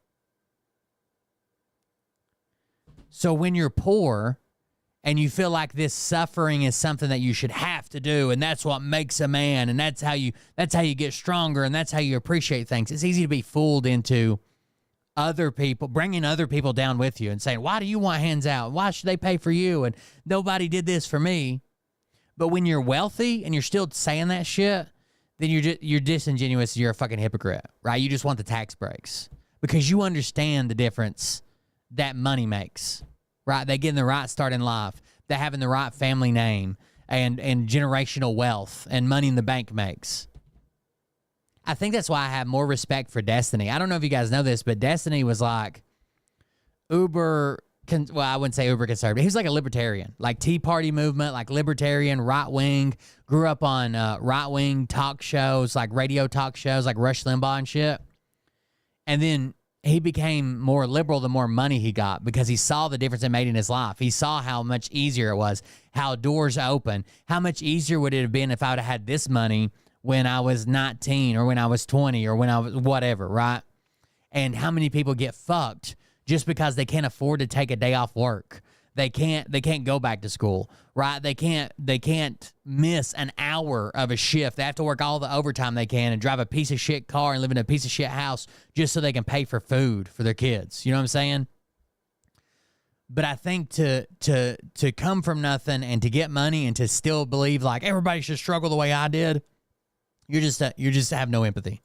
So when you're poor and you feel like this suffering is something that you should have to do, and that's what makes a man, and that's how you get stronger, and that's how you appreciate things, it's easy to be fooled into other people, bringing other people down with you and saying, why do you want hands out? Why should they pay for you? And nobody did this for me. But when you're wealthy and you're still saying that shit, then you're disingenuous. You're a fucking hypocrite, right? You just want the tax breaks. because you understand the difference that money makes, right? They getting the right start in life, they having the right family name and generational wealth and money in the bank makes. I think that's why I have more respect for Destiny. I don't know if you guys know this, but Destiny was like well, I wouldn't say uber conservative. He was like a libertarian, like Tea Party movement, like libertarian, right wing. Grew up on right wing talk shows, like radio talk shows, like Rush Limbaugh and shit. And then he became more liberal the more money he got because he saw the difference it made in his life. He saw how much easier it was, how doors open. How much easier would it have been if I would have had this money when I was 19 or when I was 20 or when I was whatever, right? And how many people get fucked just because they can't afford to take a day off work. They can't go back to school, right? They can't miss an hour of a shift. They have to work all the overtime they can and drive a piece of shit car and live in a piece of shit house just so they can pay for food for their kids. You know what I'm saying? But I think to come from nothing and to get money and to still believe like everybody should struggle the way I did, you just have no empathy.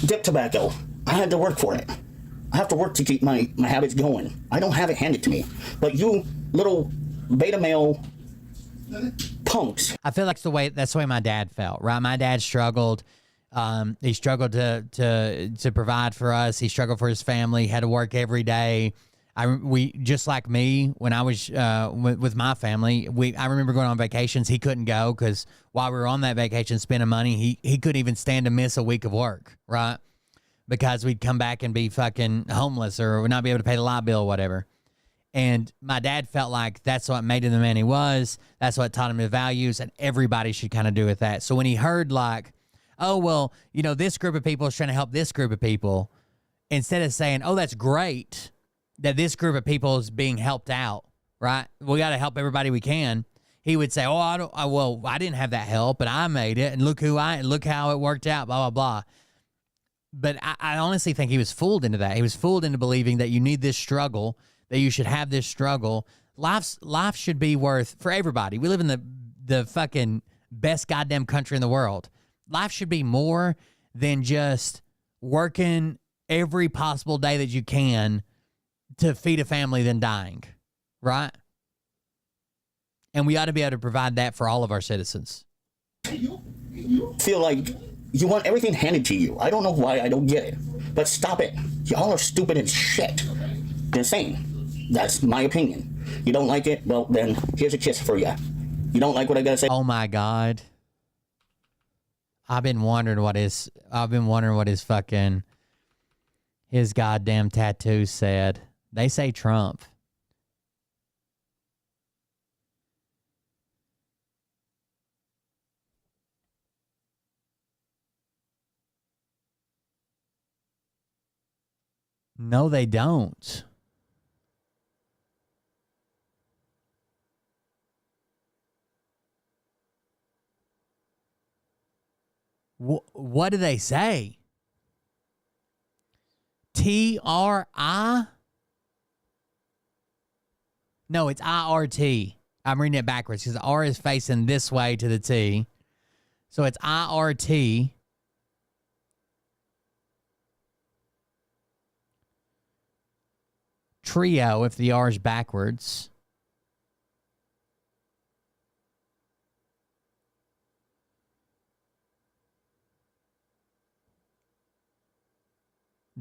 Dip tobacco. I had to work for it. I have to work to keep my habits going. I don't have it handed to me. But you little beta male punks. I feel like that's the way my dad felt, right? My dad struggled. He struggled to provide for us. He struggled for his family. He had to work every day. We just like me when I was with my family. I remember going on vacations. He couldn't go because while we were on that vacation spending money, he couldn't even stand to miss a week of work, right? Because we'd come back and be fucking homeless or not be able to pay the light bill or whatever. And my dad felt like that's what made him the man he was. That's what taught him the values, and everybody should kind of do with that. So when he heard like, oh, well, this group of people is trying to help this group of people, instead of saying, oh, that's great that this group of people is being helped out, right? We got to help everybody we can. He would say, oh, I didn't have that help, but I made it, and look how it worked out, blah, blah, blah. But I honestly think he was fooled into that. He was fooled into believing that you need this struggle, that you should have this struggle. Life should be worth, for everybody. We live in the fucking best goddamn country in the world. Life should be more than just working every possible day that you can to feed a family than dying, right? And we ought to be able to provide that for all of our citizens. Feel like you want everything handed to you. I don't know why. I don't get it. But stop it. Y'all are stupid as shit. Insane. That's my opinion. You don't like it? Well, then here's a kiss for you. You don't like what I gotta say? Oh my God. I've been wondering what his fucking his goddamn tattoo said. They say Trump. No, they don't. What do they say? T-R-I? No, it's I-R-T. I'm reading it backwards because the R is facing this way to the T. So it's I-R-T. Trio if the R is backwards.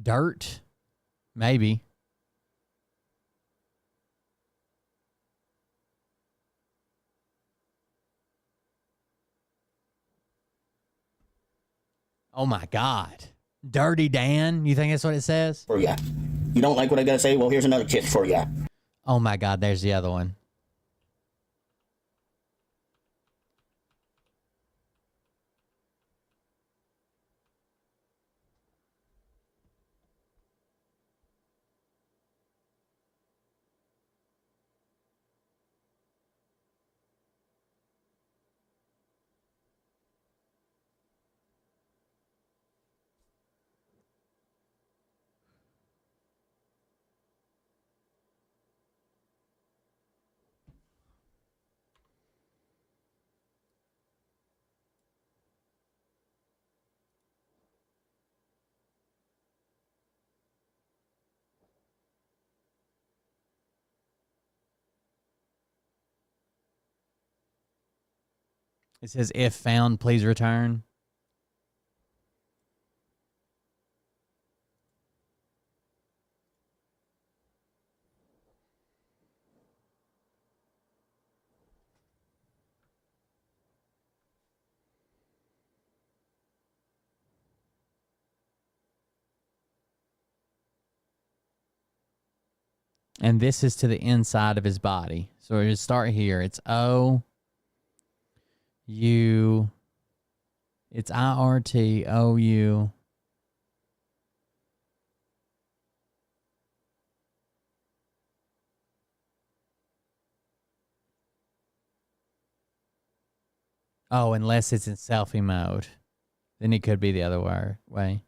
Dirt? Maybe. Oh my God. Dirty Dan? You think that's what it says? For ya. You don't like what I gotta say? Well, here's another kiss for ya. Oh my God, there's the other one. It says, if found, please return. And this is to the inside of his body. So we'll just start here. It's O-U. It's I-R-T-O-U. Oh, unless it's in selfie mode. Then it could be the other way.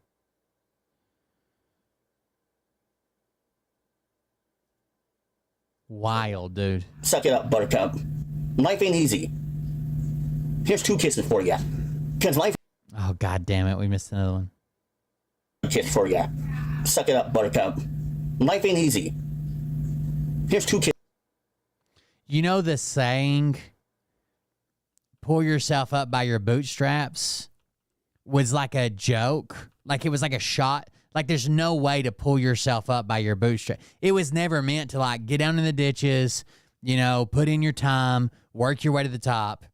Wild, dude. Suck it up, buttercup. Life ain't easy. Here's 2 kisses for ya. Cause life. Oh, God damn it. We missed another one. Kiss for ya. Suck it up, buttercup. Life ain't easy. Here's 2 kisses. You know the saying, pull yourself up by your bootstraps, was like a joke? Like it was like a shot? Like there's no way to pull yourself up by your bootstrap. It was never meant to like get down in the ditches, you know, put in your time, work your way to the top.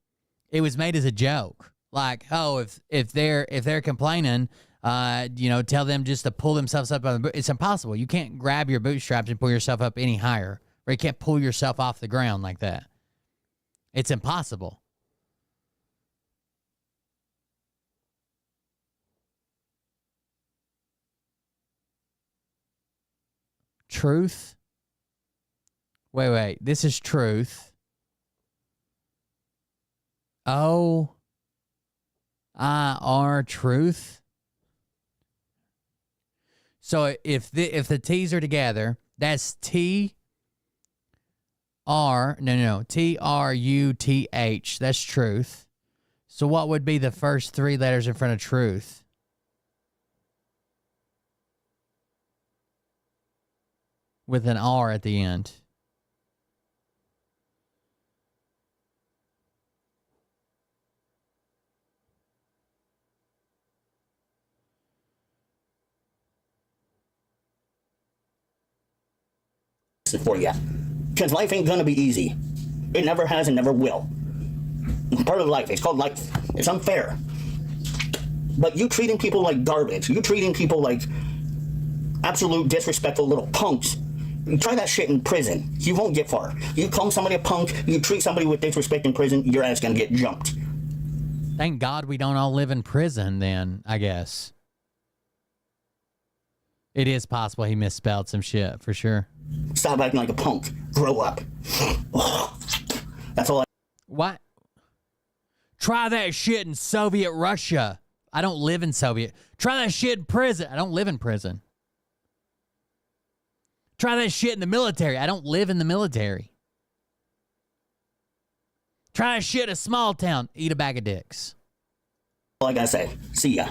It was made as a joke. Like, oh, if they're complaining, you know, tell them just to pull themselves up on the boot. It's impossible. You can't grab your bootstraps and pull yourself up any higher, or you can't pull yourself off the ground like that. It's impossible. Truth. Wait. This is truth. O-I-R truth. So if the T's are together, that's T-R-U-T-H. That's truth. So what would be the first 3 letters in front of truth? With an R at the end. For ya. Cause life ain't gonna be easy. It never has and never will. It's part of life. It's called life. It's unfair. But you treating people like garbage. You treating people like absolute disrespectful little punks. You try that shit in prison. You won't get far. You call somebody a punk, you treat somebody with disrespect in prison, your ass gonna get jumped. Thank God we don't all live in prison then, I guess. It is possible he misspelled some shit, for sure. Stop acting like a punk. Grow up. That's all I... What? Try that shit in Soviet Russia. I don't live in Soviet. Try that shit in prison. I don't live in prison. Try that shit in the military. I don't live in the military. Try that shit in a small town. Eat a bag of dicks. All I gotta say. See ya.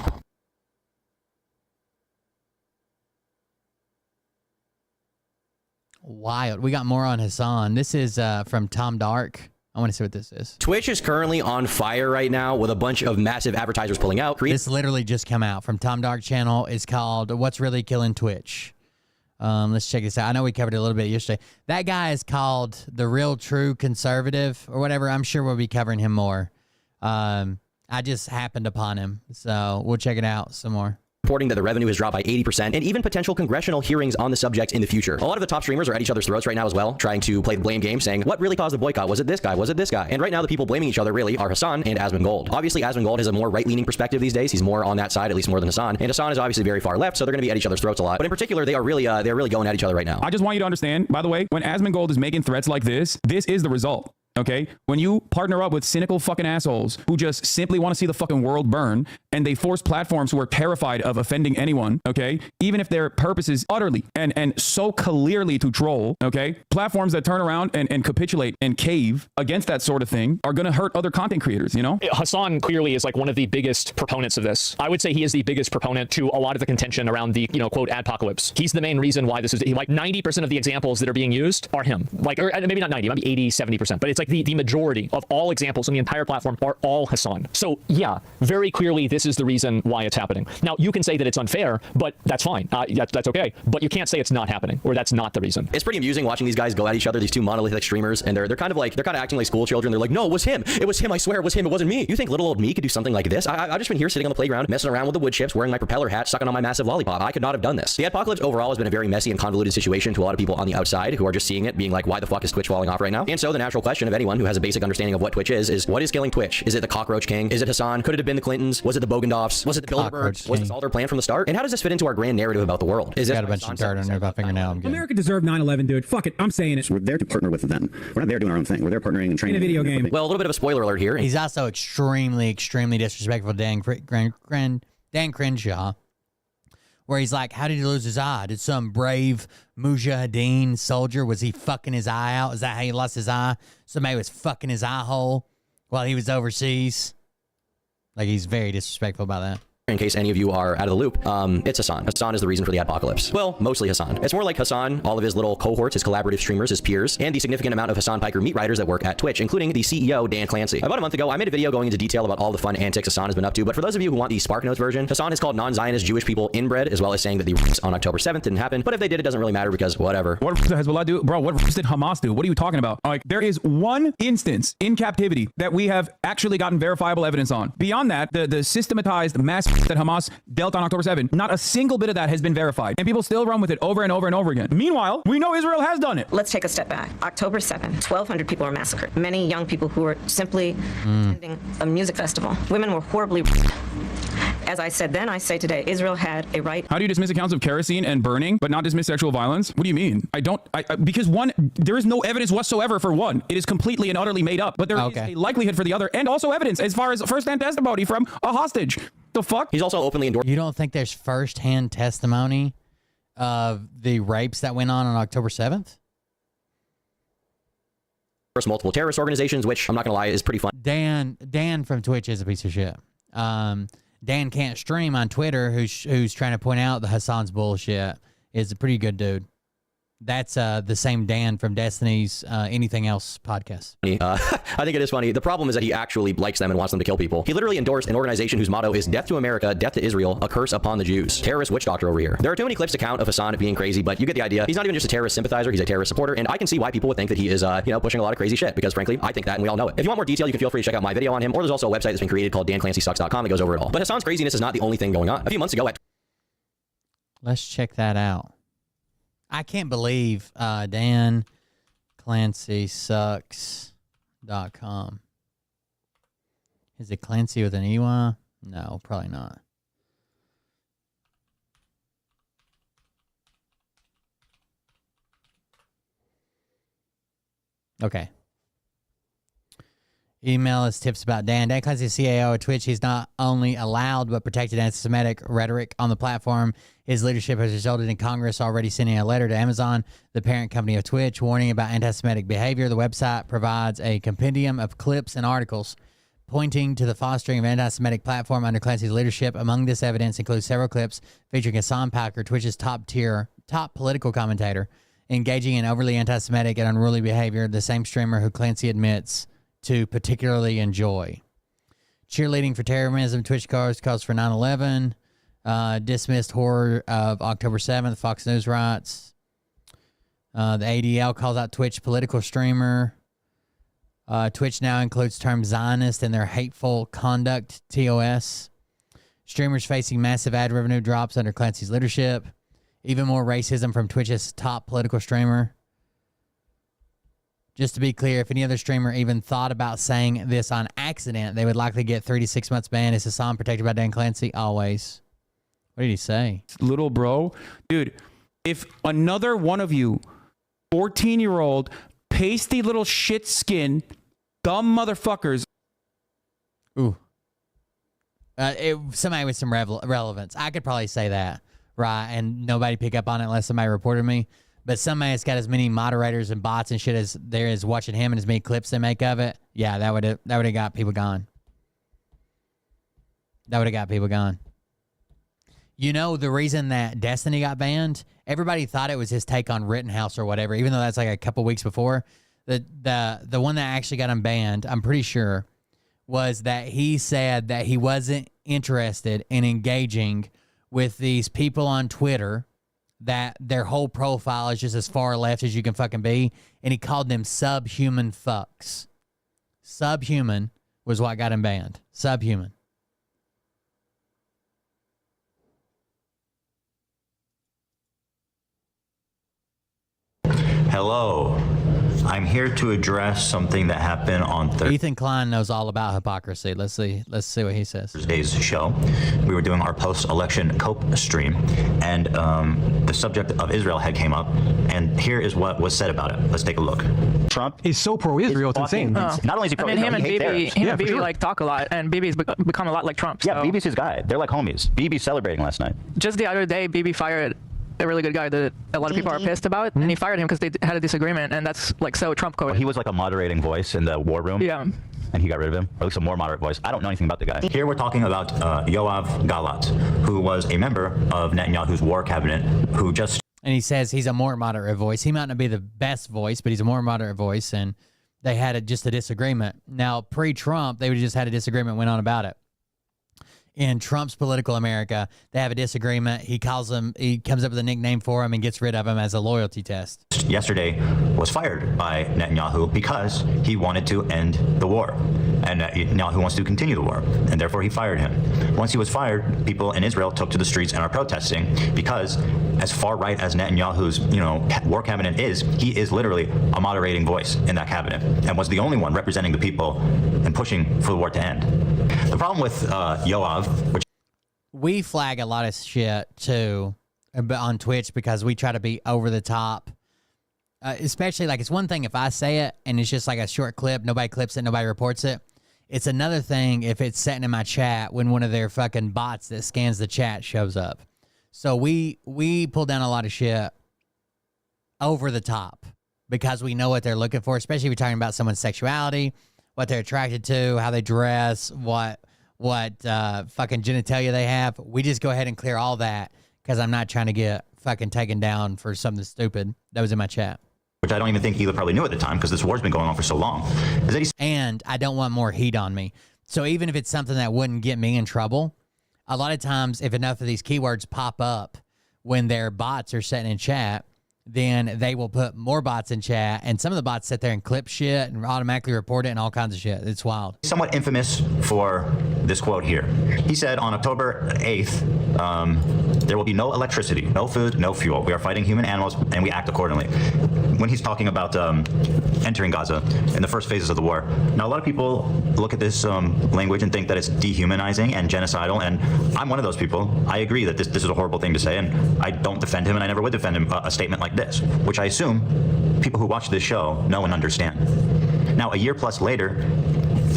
Wild. We got more on Hassan. This is from Tom Dark. I want to see what this is. Twitch is currently on fire right now with a bunch of massive advertisers pulling out. This literally just come out from Tom Dark channel. It's called What's Really Killing Twitch. Let's check this out. I know we covered it a little bit yesterday. That guy is called The Real True Conservative or whatever. I'm sure we'll be covering him more. I just happened upon him, so we'll check it out some more. Reporting that the revenue has dropped by 80% and even potential congressional hearings on the subject in the future. A lot of the top streamers are at each other's throats right now as well, trying to play the blame game, saying, what really caused the boycott? Was it this guy? Was it this guy? And right now the people blaming each other really are Hassan and Asmongold. Obviously, Asmongold has a more right-leaning perspective these days. He's more on that side, at least more than Hassan. And Hassan is obviously very far left, so they're going to be at each other's throats a lot. But in particular, they're really going at each other right now. I just want you to understand, by the way, when Asmongold is making threats like this is the result. Okay, when you partner up with cynical fucking assholes who just simply want to see the fucking world burn, and they force platforms who are terrified of offending anyone, okay, even if their purpose is utterly and so clearly to troll, okay, platforms that turn around and capitulate and cave against that sort of thing are going to hurt other content creators, you know? Hassan clearly is like one of the biggest proponents of this. I would say he is the biggest proponent to a lot of the contention around the, you know, quote, adpocalypse. He's the main reason why this is, like 90% of the examples that are being used are him. Like, or maybe not 90, maybe 80, 70%, but it's like Like the majority of all examples on the entire platform are all Hassan. So yeah, very clearly this is the reason why it's happening. Now you can say that it's unfair, but that's fine. That's okay. But you can't say it's not happening or that's not the reason. It's pretty amusing watching these guys go at each other, these two monolithic streamers, and they're kind of acting like school children. They're like, no, it was him. It was him. I swear it was him. It wasn't me. You think little old me could do something like this? I've just been here sitting on the playground, messing around with the wood chips, wearing my propeller hat, sucking on my massive lollipop. I could not have done this. The apocalypse overall has been a very messy and convoluted situation to a lot of people on the outside who are just seeing it, being like, why the fuck is Twitch falling off right now? And so the natural question of anyone who has a basic understanding of what Twitch is what is killing Twitch? Is it the Cockroach King? Is it Hassan? Could it have been the Clintons? Was it the Bogendoffs? Was it the Bilderbergs? Was this all their plan from the start? And how does this fit into our grand narrative about the world? Is got a bunch of dirt under my fingernail. America deserved 9/11, dude. Fuck it. I'm saying it. So we're there to partner with them. We're not there doing our own thing. We're there partnering and training. In a video game. Well, a little bit of a spoiler alert here. He's also extremely disrespectful to Dan Crenshaw, where he's like, how did he lose his eye? Did some brave Mujahideen soldier, was he fucking his eye out? Is that how he lost his eye? Somebody was fucking his eye hole while he was overseas? Like, he's very disrespectful about that. In case any of you are out of the loop, it's Hassan. Hassan is the reason for the apocalypse. Well, mostly Hassan. It's more like Hassan, all of his little cohorts, his collaborative streamers, his peers, and the significant amount of Hassan Piker meat riders that work at Twitch, including the CEO, Dan Clancy. About a month ago, I made a video going into detail about all the fun antics Hassan has been up to, but for those of you who want the Spark Notes version, Hassan has called non-Zionist Jewish people inbred, as well as saying that the riots on October 7th didn't happen, but if they did, it doesn't really matter because whatever. What did Hezbollah do? Bro, what did Hamas do? What are you talking about? Like, there is one instance in captivity that we have actually gotten verifiable evidence on. Beyond that, the systematized mass that Hamas dealt on October 7th, not a single bit of that has been verified. And people still run with it over and over and over again. Meanwhile, we know Israel has done it. Let's take a step back. October 7th, 1,200 people were massacred. Many young people who were simply attending a music festival. Women were horribly raped. As I said then, I say today, Israel had a right. How do you dismiss accounts of kerosene and burning, but not dismiss sexual violence? What do you mean? Because one, there is no evidence whatsoever for one. It is completely and utterly made up, but there is a likelihood for the other, and also evidence as far as first-hand testimony from a hostage. The fuck? He's also openly endorsed. You don't think there's first-hand testimony of the rapes that went on October 7th? Multiple terrorist organizations, which I'm not gonna lie is pretty fun. Dan from Twitch is a piece of shit. Dan can't stream on Twitter, who's trying to point out the Hassan's bullshit, is a pretty good dude. That's the same Dan from Destiny's Anything Else podcast. I think it is funny. The problem is that he actually likes them and wants them to kill people. He literally endorsed an organization whose motto is death to America, death to Israel, a curse upon the Jews. Terrorist witch doctor over here. There are too many clips to count of Hassan being crazy, but you get the idea. He's not even just a terrorist sympathizer, he's a terrorist supporter, and I can see why people would think that he is, pushing a lot of crazy shit, because frankly, I think that and we all know it. If you want more detail, you can feel free to check out my video on him, or there's also a website that's been created called danclancysucks.com that goes over it all. But Hassan's craziness is not the only thing going on. A few months ago Let's check that out. I can't believe danclancysucks.com. Is it Clancy with an EY? No, probably not. Okay. Email us tips about Dan. Dan Clancy, CAO at Twitch. He's not only allowed but protected anti-Semitic rhetoric on the platform. His leadership has resulted in Congress already sending a letter to Amazon, the parent company of Twitch, warning about anti-Semitic behavior. The website provides a compendium of clips and articles pointing to the fostering of anti-Semitic platform under Clancy's leadership. Among this evidence includes several clips featuring Hassan Piker, Twitch's top political commentator, engaging in overly anti-Semitic and unruly behavior, the same streamer who Clancy admits to particularly enjoy. Cheerleading for terrorism, Twitch calls for 9/11, dismissed horror of October 7th, Fox News writes. The ADL calls out Twitch political streamer. Twitch now includes term Zionist in their hateful conduct, TOS. Streamers facing massive ad revenue drops under Clancy's leadership. Even more racism from Twitch's top political streamer. Just to be clear, if any other streamer even thought about saying this on accident, they would likely get 3 to 6 months ban. Is Hassan protected by Dan Clancy? Always. What did he say? Little bro. Dude, if another one of you 14-year-old pasty little shit skin dumb motherfuckers. Ooh. Somebody with some relevance. I could probably say that, right? And nobody pick up on it unless somebody reported me. But somebody that's got as many moderators and bots and shit as there is watching him and as many clips they make of it, yeah, that would have got people gone. That would have got people gone. You know, the reason that Destiny got banned, everybody thought it was his take on Rittenhouse or whatever, even though that's like a couple weeks before. The one that actually got him banned, I'm pretty sure, was that he said that he wasn't interested in engaging with these people on Twitter that their whole profile is just as far left as you can fucking be, and he called them subhuman fucks. Subhuman was what got him banned. Subhuman. Hello. I'm here to address something that happened on Ethan Klein knows all about hypocrisy. Let's see what he says. Thursday's show. We were doing our post-election cope stream, and the subject of Israel had came up, and here is what was said about it. Let's take a look. Trump is so pro-Israel, it's insane. Not only is he pro-Israel, he hates Arabs. Him and Bibi like talk a lot, and Bibi's become a lot like Trump. Yeah, Bibi's his guy. They're like homies. Bibi's celebrating last night. Just the other day, Bibi fired a really good guy that a lot of people are pissed about, and he fired him because they had a disagreement, and that's like so Trump coded. He was like a moderating voice in the war room. Yeah. And he got rid of him, or at least a more moderate voice. I don't know anything about the guy. Here we're talking about Yoav Galat, who was a member of Netanyahu's war cabinet, who just... And he says he's a more moderate voice. He might not be the best voice, but he's a more moderate voice, and they had just a disagreement. Now, pre-Trump, they would have just had a disagreement, went on about it. In Trump's political America, they have a disagreement. He comes up with a nickname for him and gets rid of him as a loyalty test. Yesterday was fired by Netanyahu because he wanted to end the war. And Netanyahu wants to continue the war, and therefore he fired him. Once he was fired, people in Israel took to the streets and are protesting because as far right as Netanyahu's war cabinet is, he is literally a moderating voice in that cabinet and was the only one representing the people and pushing for the war to end. The problem with Yoav, which we flag a lot of shit too on Twitch because we try to be over the top. Especially like it's one thing if I say it and it's just like a short clip, nobody clips it, nobody reports it. It's another thing if it's sitting in my chat when one of their fucking bots that scans the chat shows up. So we pull down a lot of shit over the top because we know what they're looking for, especially if you're talking about someone's sexuality, what they're attracted to, how they dress, what fucking genitalia they have. We just go ahead and clear all that because I'm not trying to get fucking taken down for something stupid that was in my chat. Which I don't even think Hila probably knew at the time because this war's been going on for so long. Is that and I don't want more heat on me. So even if it's something that wouldn't get me in trouble, a lot of times if enough of these keywords pop up when their bots are sitting in chat, then they will put more bots in chat, and some of the bots sit there and clip shit and automatically report it and all kinds of shit. It's wild. Somewhat infamous for this quote here. He said on October 8th, there will be no electricity, no food, no fuel. We are fighting human animals, and we act accordingly. When he's talking about entering Gaza in the first phases of the war. Now, a lot of people look at this language and think that it's dehumanizing and genocidal, and I'm one of those people. I agree that this is a horrible thing to say, and I don't defend him, and I never would defend him, a statement like this, which I assume people who watch this show know and understand. Now, a year plus later,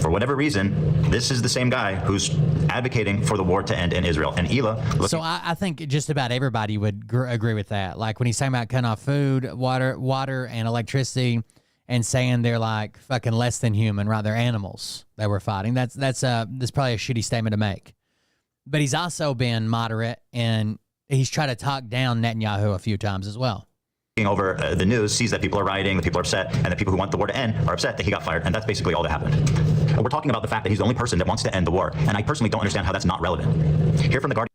for whatever reason, this is the same guy who's advocating for the war to end in Israel. And Hila... So I think just about everybody would agree with that. Like when he's talking about cutting off food, water, and electricity, and saying they're like fucking less than human, right? They're animals that we're fighting. That's probably a shitty statement to make. But he's also been moderate, and he's tried to talk down Netanyahu a few times as well. Over the news, sees that people are rioting, that people are upset, and that people who want the war to end are upset that he got fired, and that's basically all that happened. We're talking about the fact that he's the only person that wants to end the war, and I personally don't understand how that's not relevant. Here from the Guardian.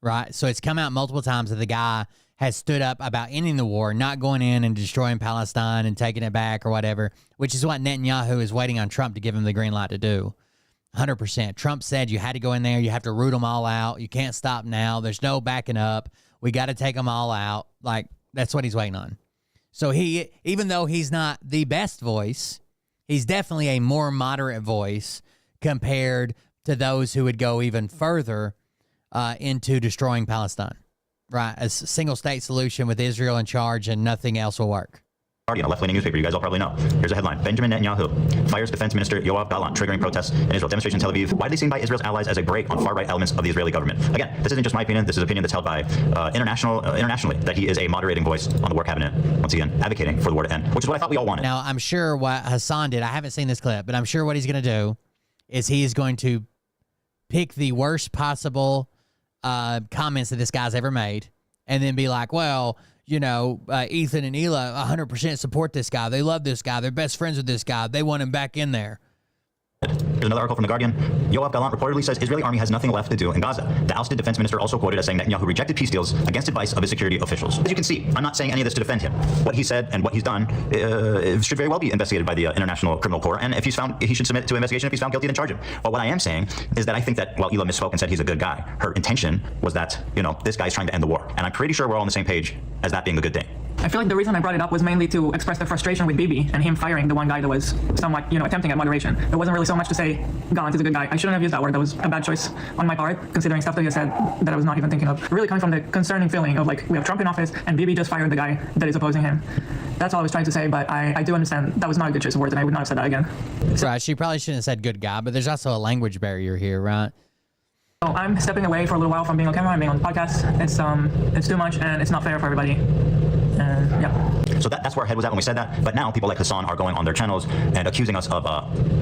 Right, so it's come out multiple times that the guy has stood up about ending the war, not going in and destroying Palestine and taking it back or whatever, which is what Netanyahu is waiting on Trump to give him the green light to do. 100%. Trump said you had to go in there, you have to root them all out, you can't stop now, there's no backing up, we got to take them all out. Like, that's what he's waiting on. So he, even though he's not the best voice, he's definitely a more moderate voice compared to those who would go even further into destroying Palestine. Right, a single state solution with Israel in charge and nothing else will work. Guardian, a left-leaning newspaper, you guys all probably know. Here's a headline. Benjamin Netanyahu fires Defense Minister Yoav Gallant, triggering protests in Israel. Demonstrations in Tel Aviv, widely seen by Israel's allies as a break on far-right elements of the Israeli government. Again, this isn't just my opinion. This is an opinion that's held by internationally, that he is a moderating voice on the war cabinet, once again, advocating for the war to end, which is what I thought we all wanted. Now, I'm sure what Hassan did, I haven't seen this clip, but I'm sure what he's going to do is he is going to pick the worst possible comments that this guy's ever made and then be like, well, you know, Ethan and Hila 100% support this guy. They love this guy. They're best friends with this guy. They want him back in there. There's another article from The Guardian. Yoav Gallant reportedly says Israeli army has nothing left to do in Gaza. The ousted defense minister also quoted as saying Netanyahu rejected peace deals against advice of his security officials. As you can see, I'm not saying any of this to defend him. What he said and what he's done should very well be investigated by the International Criminal Court, and if he's found, he should submit to investigation. If he's found guilty, then charge him. But what I am saying is that I think that while Hila misspoke and said he's a good guy, her intention was that, you know, this guy's trying to end the war. And I'm pretty sure we're all on the same page as that being a good thing. I feel like the reason I brought it up was mainly to express the frustration with Bibi and him firing the one guy that was somewhat, you know, attempting at moderation. There wasn't really so much to say, Gallant is a good guy. I shouldn't have used that word. That was a bad choice on my part, considering stuff that he said that I was not even thinking of. Really coming from the concerning feeling of, like, we have Trump in office and Bibi just fired the guy that is opposing him. That's all I was trying to say, but I do understand that was not a good choice of words, and I would not have said that again. Right, she probably shouldn't have said good guy, but there's also a language barrier here, right? So I'm stepping away for a little while from being on camera and being on the podcast. It's too much, and it's not fair for everybody. Yeah. So that's where our head was at when we said that. But now people like Hassan are going on their channels and accusing us of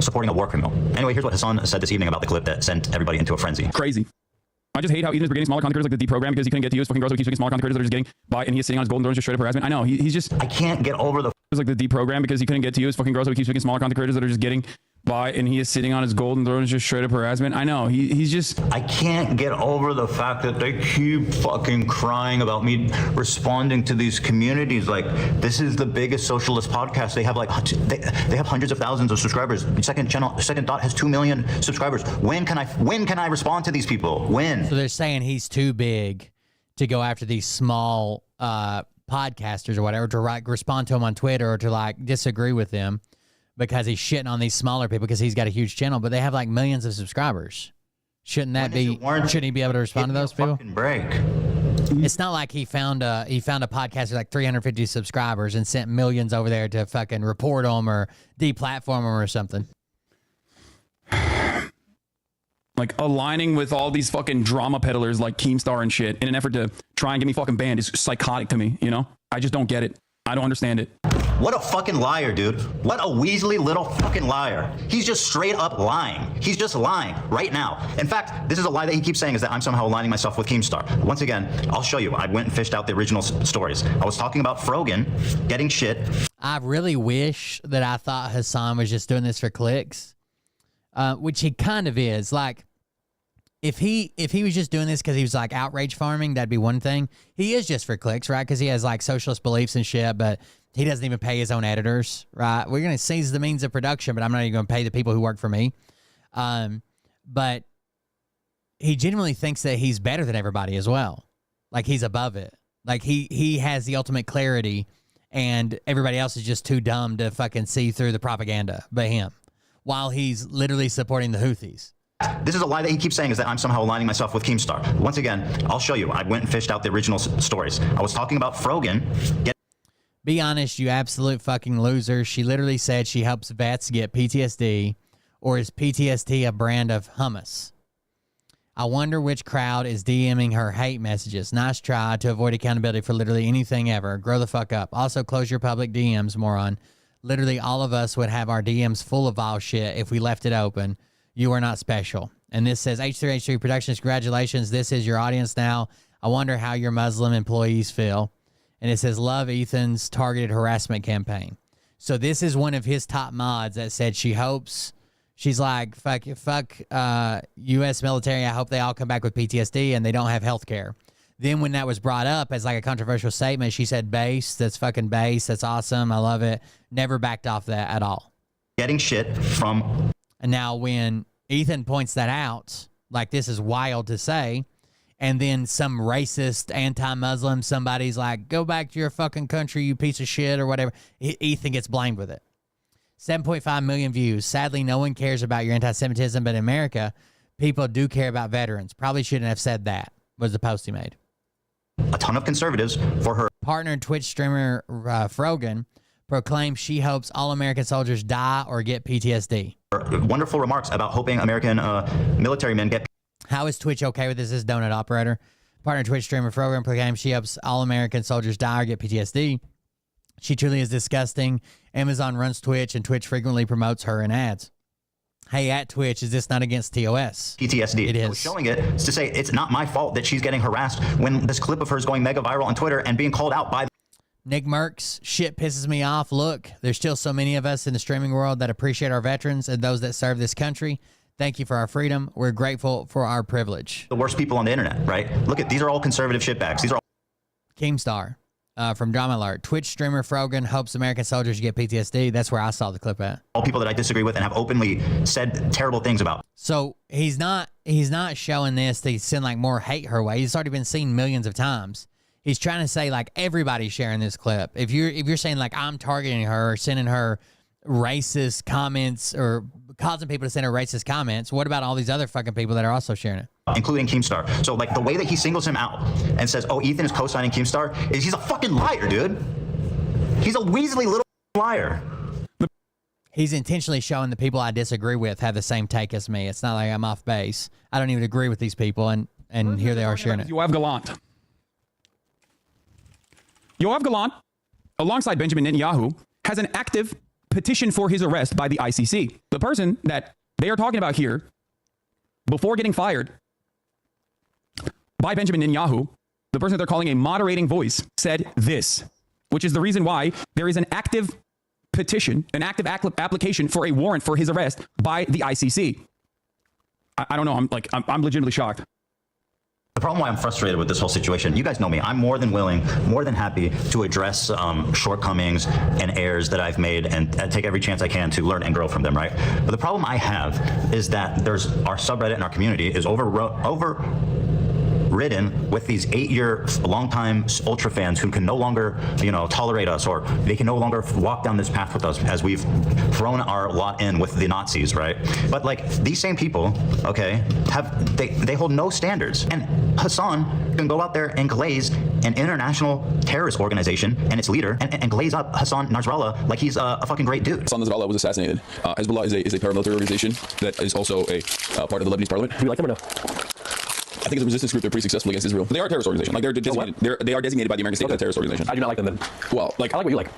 supporting a war criminal. Anyway, here's what Hassan said this evening about the clip that sent everybody into a frenzy. Crazy. I just hate how Ethan's getting smaller content creators like the deprogram because he couldn't get to you. It's fucking gross. He keeps making smaller content creators that are just getting by, and he's sitting on his golden throne just straight up harassment. I know. He's just. I can't get over the. It's like the deprogram because he couldn't get to you. It's fucking gross. He keeps making smaller content creators that are just getting by, and he is sitting on his golden throne just straight up harassment. I know. He's just. I can't get over the fact that they keep fucking crying about me responding to these communities. Like, this is the biggest socialist podcast. They have like they have hundreds of thousands of subscribers. Second Dot has 2 million subscribers. When can I respond to these people? When? So they're saying he's too big to go after these small podcasters or whatever, to respond to them on Twitter or to like disagree with them because he's shitting on these smaller people because he's got a huge channel, but they have like millions of subscribers. Shouldn't that be? Shouldn't he be able to respond to those people? Break. It's not like he found a podcast with like 350 subscribers and sent millions over there to fucking report them or deplatform them or something. Like aligning with all these fucking drama peddlers like Keemstar and shit in an effort to try and get me fucking banned is psychotic to me, you know? I just don't get it. I don't understand it. What a fucking liar, dude. What a Weasley little fucking liar. He's just straight up lying. He's just lying right now. In fact, this is a lie that he keeps saying, is that I'm somehow aligning myself with Keemstar. Once again, I'll show you. I went and fished out the original stories. I was talking about Frogan getting shit. I really wish that I thought Hassan was just doing this for clicks, which he kind of is. Like, if he was just doing this because he was like outrage farming, that'd be one thing. He is just for clicks, right? Because he has like socialist beliefs and shit, but he doesn't even pay his own editors, right? We're going to seize the means of production, but I'm not even going to pay the people who work for me. But he genuinely thinks that he's better than everybody as well. Like he's above it. Like he has the ultimate clarity and everybody else is just too dumb to fucking see through the propaganda but him, while he's literally supporting the Houthis. This is a lie that he keeps saying, is that I'm somehow aligning myself with Keemstar. Once again, I'll show you. I went and fished out the original stories. I was talking about Frogan. Be honest, you absolute fucking loser. She literally said she helps vets get PTSD, or is PTSD a brand of hummus? I wonder which crowd is DMing her hate messages. Nice try to avoid accountability for literally anything ever. Grow the fuck up. Also, close your public DMs, moron. Literally, all of us would have our DMs full of vile shit if we left it open. You are not special. And this says, H3H3 Productions, congratulations. This is your audience now. I wonder how your Muslim employees feel. And it says, love Ethan's targeted harassment campaign. So this is one of his top mods that said she hopes, she's like, fuck U.S. military. I hope they all come back with PTSD and they don't have health care. Then when that was brought up as like a controversial statement, she said, base, that's fucking base. That's awesome. I love it. Never backed off that at all. Getting shit from... And now when Ethan points that out, like this is wild to say, and then some racist anti-Muslim, somebody's like, go back to your fucking country, you piece of shit, or whatever, Ethan gets blamed with it. 7.5 million views. Sadly, no one cares about your anti-Semitism, but in America, people do care about veterans. Probably shouldn't have said that, was the post he made. A ton of conservatives for her. Partner Twitch streamer Frogan proclaims she hopes all American soldiers die or get PTSD. Wonderful remarks about hoping American military men get... How is Twitch okay with this? This donut operator. Partner Twitch streamer Frogan proclaims she hopes all American soldiers die or get PTSD. She truly is disgusting. Amazon runs Twitch, and Twitch frequently promotes her in ads. Hey, at Twitch, is this not against TOS? PTSD. It is. I was showing it to say it's not my fault that she's getting harassed when this clip of her is going mega viral on Twitter and being called out by... Nick Merckx, shit pisses me off. Look, there's still so many of us in the streaming world that appreciate our veterans and those that serve this country. Thank you for our freedom. We're grateful for our privilege. The worst people on the internet, right? Look at, these are all conservative shitbags. These are all Keemstar from Drama Alert. Twitch streamer Frogan hopes American soldiers get PTSD. That's where I saw the clip at. all people that I disagree with and have openly said terrible things about. So he's not showing this to send like more hate her way. It's already been seen millions of times. He's trying to say like everybody's sharing this clip. If you're saying like I'm targeting her or sending her racist comments or causing people to send her racist comments, what about all these other fucking people that are also sharing it? Including Keemstar. So like the way that he singles him out and says, oh, Ethan is co-signing Keemstar, is he's a fucking liar, dude. He's a weaselly little liar. He's intentionally showing the people I disagree with have the same take as me. It's not like I'm off base. I don't even agree with these people, and here they are sharing it. Yoav Gallant. Yoav Gallant, alongside Benjamin Netanyahu, has an active petition for his arrest by the ICC. The person that they are talking about here, before getting fired by Benjamin Netanyahu, the person that they're calling a moderating voice, said this, which is the reason why there is an active petition, an active application for a warrant for his arrest by the ICC. I don't know. I'm legitimately shocked. The problem why I'm frustrated with this whole situation, you guys know me, I'm more than willing, more than happy to address shortcomings and errors that I've made and take every chance I can to learn and grow from them, right? But the problem I have is that there's our subreddit and our community is overridden with these 8-year long-time ultra fans who can no longer, tolerate us, or they can no longer walk down this path with us as we've thrown our lot in with the Nazis, right? But like these same people, okay, they hold no standards. And Hassan can go out there and glaze an international terrorist organization and its leader and glaze up Hassan Nasrallah like he's a fucking great dude. Hassan Nasrallah was assassinated. Hezbollah is a paramilitary organization that is also a part of the Lebanese parliament. Do you like them or no? I think it's a resistance group. They're pretty successful against Israel. They are a terrorist organization. Like they're designated. They are designated by the American state as a terrorist organization. I do not like them then. Well, like I like what you like.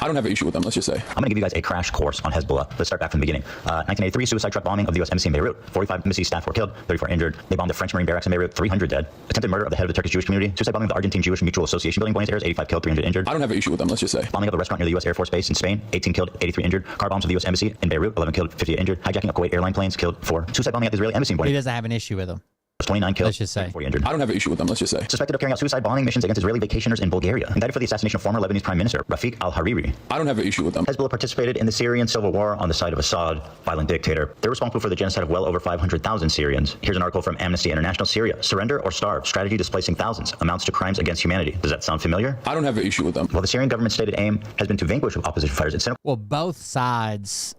I don't have an issue with them. Let's just say. I'm going to give you guys a crash course on Hezbollah. Let's start back from the beginning. 1983 suicide truck bombing of the U.S. embassy in Beirut. 45 embassy staff were killed. 34 injured. They bombed the French Marine barracks in Beirut. 300 dead. Attempted murder of the head of the Turkish Jewish community. Suicide bombing of the Argentine Jewish Mutual Association building. Buenos Aires. 85 killed. 300 injured. I don't have an issue with them. Let's just say. Bombing of the restaurant near the U.S. Air Force Base in Spain. 18 killed. 83 injured. Car bombs of the U.S. embassy in Beirut. 11 killed. 58 injured. Hijacking of Kuwait airline planes. Killed 4. Suicide bombing at the Israeli embassy in Buenos He Aires. doesn't have an issue with them. 29 killed, let's just say. 40 injured. I don't have an issue with them. Let's just say. Suspected of carrying out suicide bombing missions against Israeli vacationers in Bulgaria. Indicted for the assassination of former Lebanese Prime Minister Rafik al-Hariri. I don't have an issue with them. Hezbollah participated in the Syrian civil war on the side of Assad, violent dictator. They're responsible for the genocide of well over 500,000 Syrians. Here's an article from Amnesty International. Syria, surrender or starve, strategy displacing thousands, amounts to crimes against humanity. Does that sound familiar? I don't have an issue with them. Well, the Syrian government's stated aim has been to vanquish opposition fighters. Well, both sides,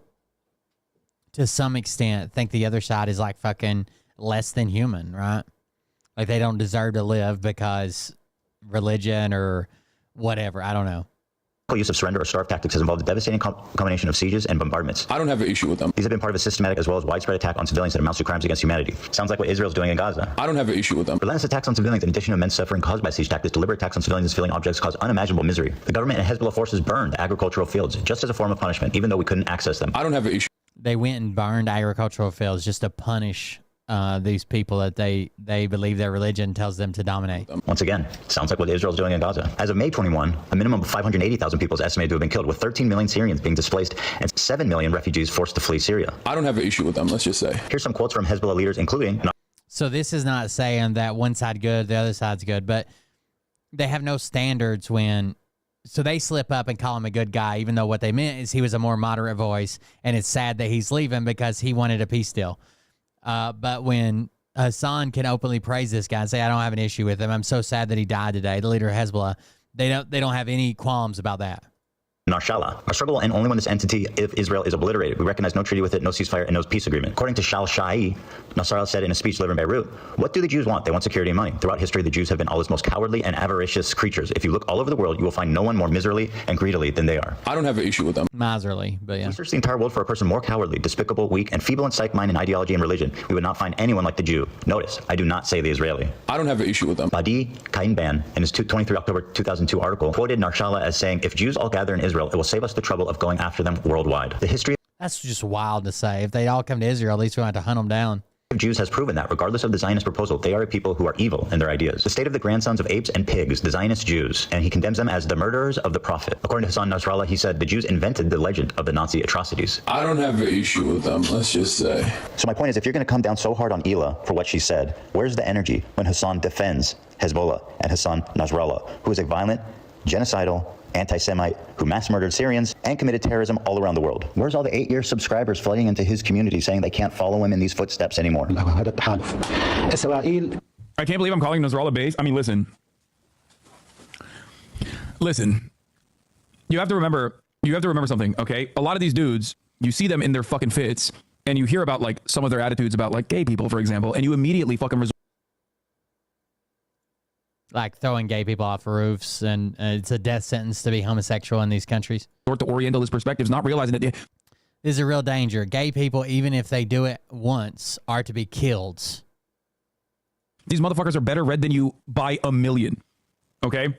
to some extent, think the other side is like fucking less than human, right? Like they don't deserve to live because religion or whatever. I don't know. Use of surrender or starve tactics has involved a devastating combination of sieges and bombardments. I don't have an issue with them. These have been part of a systematic as well as widespread attack on civilians that amounts to crimes against humanity. Sounds like what Israel's doing in Gaza. I don't have an issue with them. Relentless attacks on civilians, in addition to immense suffering caused by siege tactics, deliberate attacks on civilians and civilian objects cause unimaginable misery. The government and Hezbollah forces burned agricultural fields just as a form of punishment, even though we couldn't access them. I don't have an issue. They went and burned agricultural fields just to punish these people that they believe their religion tells them to dominate. Once again, sounds like what Israel's doing in Gaza. As of May 21, a minimum of 580,000 people is estimated to have been killed, with 13 million Syrians being displaced and 7 million refugees forced to flee Syria. I don't have an issue with them. Let's just say. Here's some quotes from Hezbollah leaders, including... So this is not saying that one side good, the other side's good, but they have no standards when... So they slip up and call him a good guy, even though what they meant is he was a more moderate voice, and it's sad that he's leaving because he wanted a peace deal. But when Hassan can openly praise this guy and say, I don't have an issue with him, I'm so sad that he died today, the leader of Hezbollah, they don't have any qualms about that. Nasrallah. Our struggle will end only when this entity, if Israel, is obliterated. We recognize no treaty with it, no ceasefire, and no peace agreement. According to Shal-Shai, Nasrallah said in a speech delivered in Beirut, what do the Jews want? They want security and money. Throughout history, the Jews have been Allah's most cowardly and avaricious creatures. If you look all over the world, you will find no one more miserly and greedily than they are. I don't have an issue with them. Miserly, but yeah. We search the entire world for a person more cowardly, despicable, weak, and feeble in psych, mind, and ideology and religion. We would not find anyone like the Jew. Notice, I do not say the Israeli. I don't have an issue with them. Badi Kainban, in his 23 October 2002 article, quoted Nasrallah as saying, if Jews all gather in Israel, it will save us the trouble of going after them worldwide. The history... That's just wild to say. If they all come to Israel, at least we don't have to hunt them down. Jews has proven that, regardless of the Zionist proposal, they are a people who are evil in their ideas. The state of the grandsons of apes and pigs, the Zionist Jews, and he condemns them as the murderers of the prophet. According to Hassan Nasrallah, he said the Jews invented the legend of the Nazi atrocities. I don't have an issue with them, let's just say. So my point is, if you're going to come down so hard on Ela for what she said, where's the energy when Hassan defends Hezbollah and Hassan Nasrallah, who is a violent, genocidal, anti-Semite who mass murdered Syrians and committed terrorism all around the world? Where's all the 8-year subscribers flooding into his community saying they can't follow him in these footsteps anymore? I can't believe I'm calling Nasrallah base. I mean, listen. You have to remember something, okay? A lot of these dudes, you see them in their fucking fits, and you hear about like some of their attitudes about like gay people, for example, and you immediately fucking like throwing gay people off roofs, and it's a death sentence to be homosexual in these countries. Resort to Orientalist perspectives, not realizing that this is a real danger. Gay people, even if they do it once, are to be killed. These motherfuckers are better read than you by a million. Okay?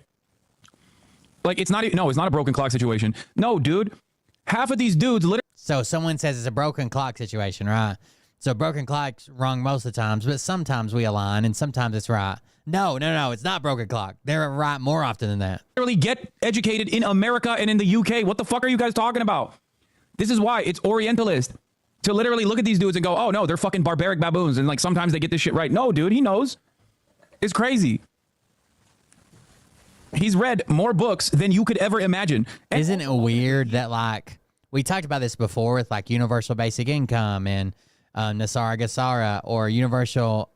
Like, it's not a broken clock situation. No, dude. Half of these dudes literally. So someone says it's a broken clock situation, right? So broken clock's wrong most of the times, but sometimes we align and sometimes it's right. No, it's not broken clock. They're right more often than that. Literally get educated in America and in the UK. What the fuck are you guys talking about? This is why it's Orientalist to literally look at these dudes and go, oh no, they're fucking barbaric baboons. And like sometimes they get this shit right. No, dude, he knows. It's crazy. He's read more books than you could ever imagine. Isn't it weird that like we talked about this before with like universal basic income and Nasara Gasara or universal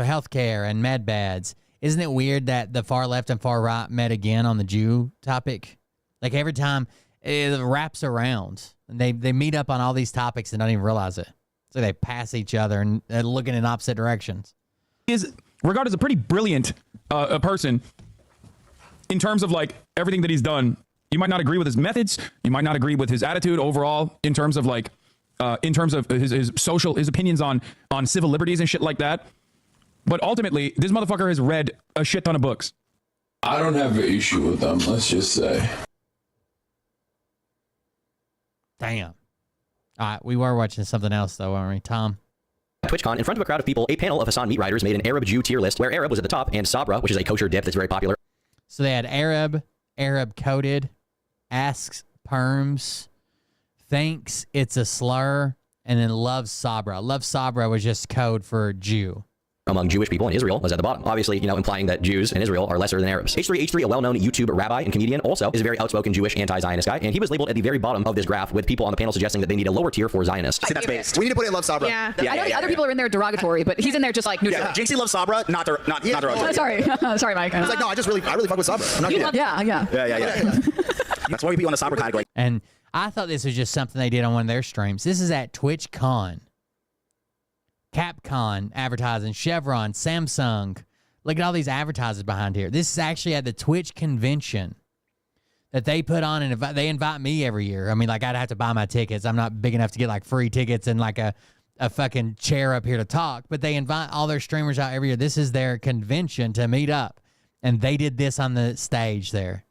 health care and med beds? Isn't it weird that the far left and far right met again on the Jew topic? Like every time it wraps around and they meet up on all these topics and don't even realize it. So they pass each other and looking in opposite directions. Is regarded as a pretty brilliant a person in terms of like everything that he's done. You might not agree with his methods. You might not agree with his attitude overall in terms of like his opinions on civil liberties and shit like that. But ultimately, this motherfucker has read a shit ton of books. I don't have an issue with them, let's just say. Damn. All right, we were watching something else though, weren't we, Tom? TwitchCon, in front of a crowd of people, a panel of Hassan meat riders made an Arab Jew tier list where Arab was at the top and Sabra, which is a kosher dip that's very popular. So they had Arab coded, asks perms, thinks it's a slur, and then loves Sabra. Love Sabra was just code for Jew. Among Jewish people in Israel was at the bottom. Obviously, implying that Jews in Israel are lesser than Arabs. H3H3, a well-known YouTube rabbi and comedian, also is a very outspoken Jewish anti-Zionist guy, and he was labeled at the very bottom of this graph with people on the panel suggesting that they need a lower tier for Zionists. See, that's based. We need to put in Love Sabra. Yeah. I know the other people are in there derogatory, but he's in there just like neutral. Yeah, Jinxie loves Sabra, not derogatory. Oh, sorry. Sorry, Mike. It's like, no, I really fuck with Sabra. I'm not kidding. Yeah. That's why we be on the Sabra category. And I thought this was just something they did on one of their streams. This is at TwitchCon. Capcom advertising, Chevron, Samsung. Look at all these advertisers behind here. This is actually at the Twitch convention that they put on, and they invite me every year. I mean, like, I'd have to buy my tickets. I'm not big enough to get like free tickets and like a fucking chair up here to talk, but they invite all their streamers out every year. This is their convention to meet up, and they did this on the stage there.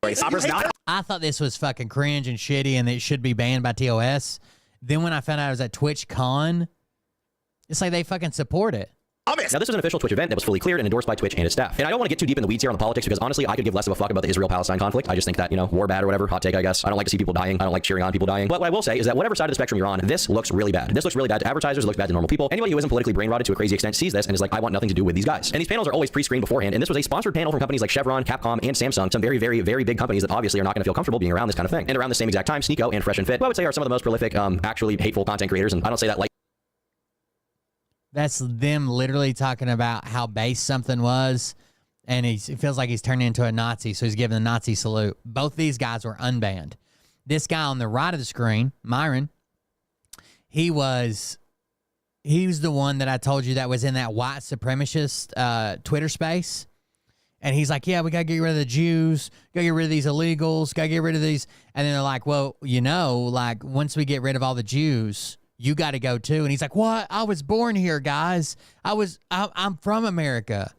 I thought this was fucking cringe and shitty and it should be banned by TOS. Then when I found out it was at TwitchCon, it's like they fucking support it. Now, this was an official Twitch event that was fully cleared and endorsed by Twitch and its staff. And I don't want to get too deep in the weeds here on the politics because honestly, I could give less of a fuck about the Israel-Palestine conflict. I just think that, war bad or whatever, hot take, I guess. I don't like to see people dying. I don't like cheering on people dying. But what I will say is that whatever side of the spectrum you're on, this looks really bad. This looks really bad to advertisers, it looks bad to normal people. Anybody who isn't politically brain-rotted to a crazy extent sees this and is like, I want nothing to do with these guys. And these panels are always pre-screened beforehand. And this was a sponsored panel from companies like Chevron, Capcom, and Samsung, some very, very, very big companies that obviously are not going to feel comfortable being around this kind of thing. And around the same exact time, Sneeko and Fresh and Fit, who I would say are some of the most prolific, actually hateful content creators. And I don't say that like that's them literally talking about how base something was, and it feels like he's turning into a Nazi, so he's giving the Nazi salute. Both these guys were unbanned. This guy on the right of the screen, Myron, he was the one that I told you that was in that white supremacist Twitter space. And he's like, yeah, we got to get rid of the Jews, got to get rid of these illegals, got to get rid of these. And then they're like, well, like once we get rid of all the Jews, you got to go too. And he's like, what? I was born here, guys. I'm from America.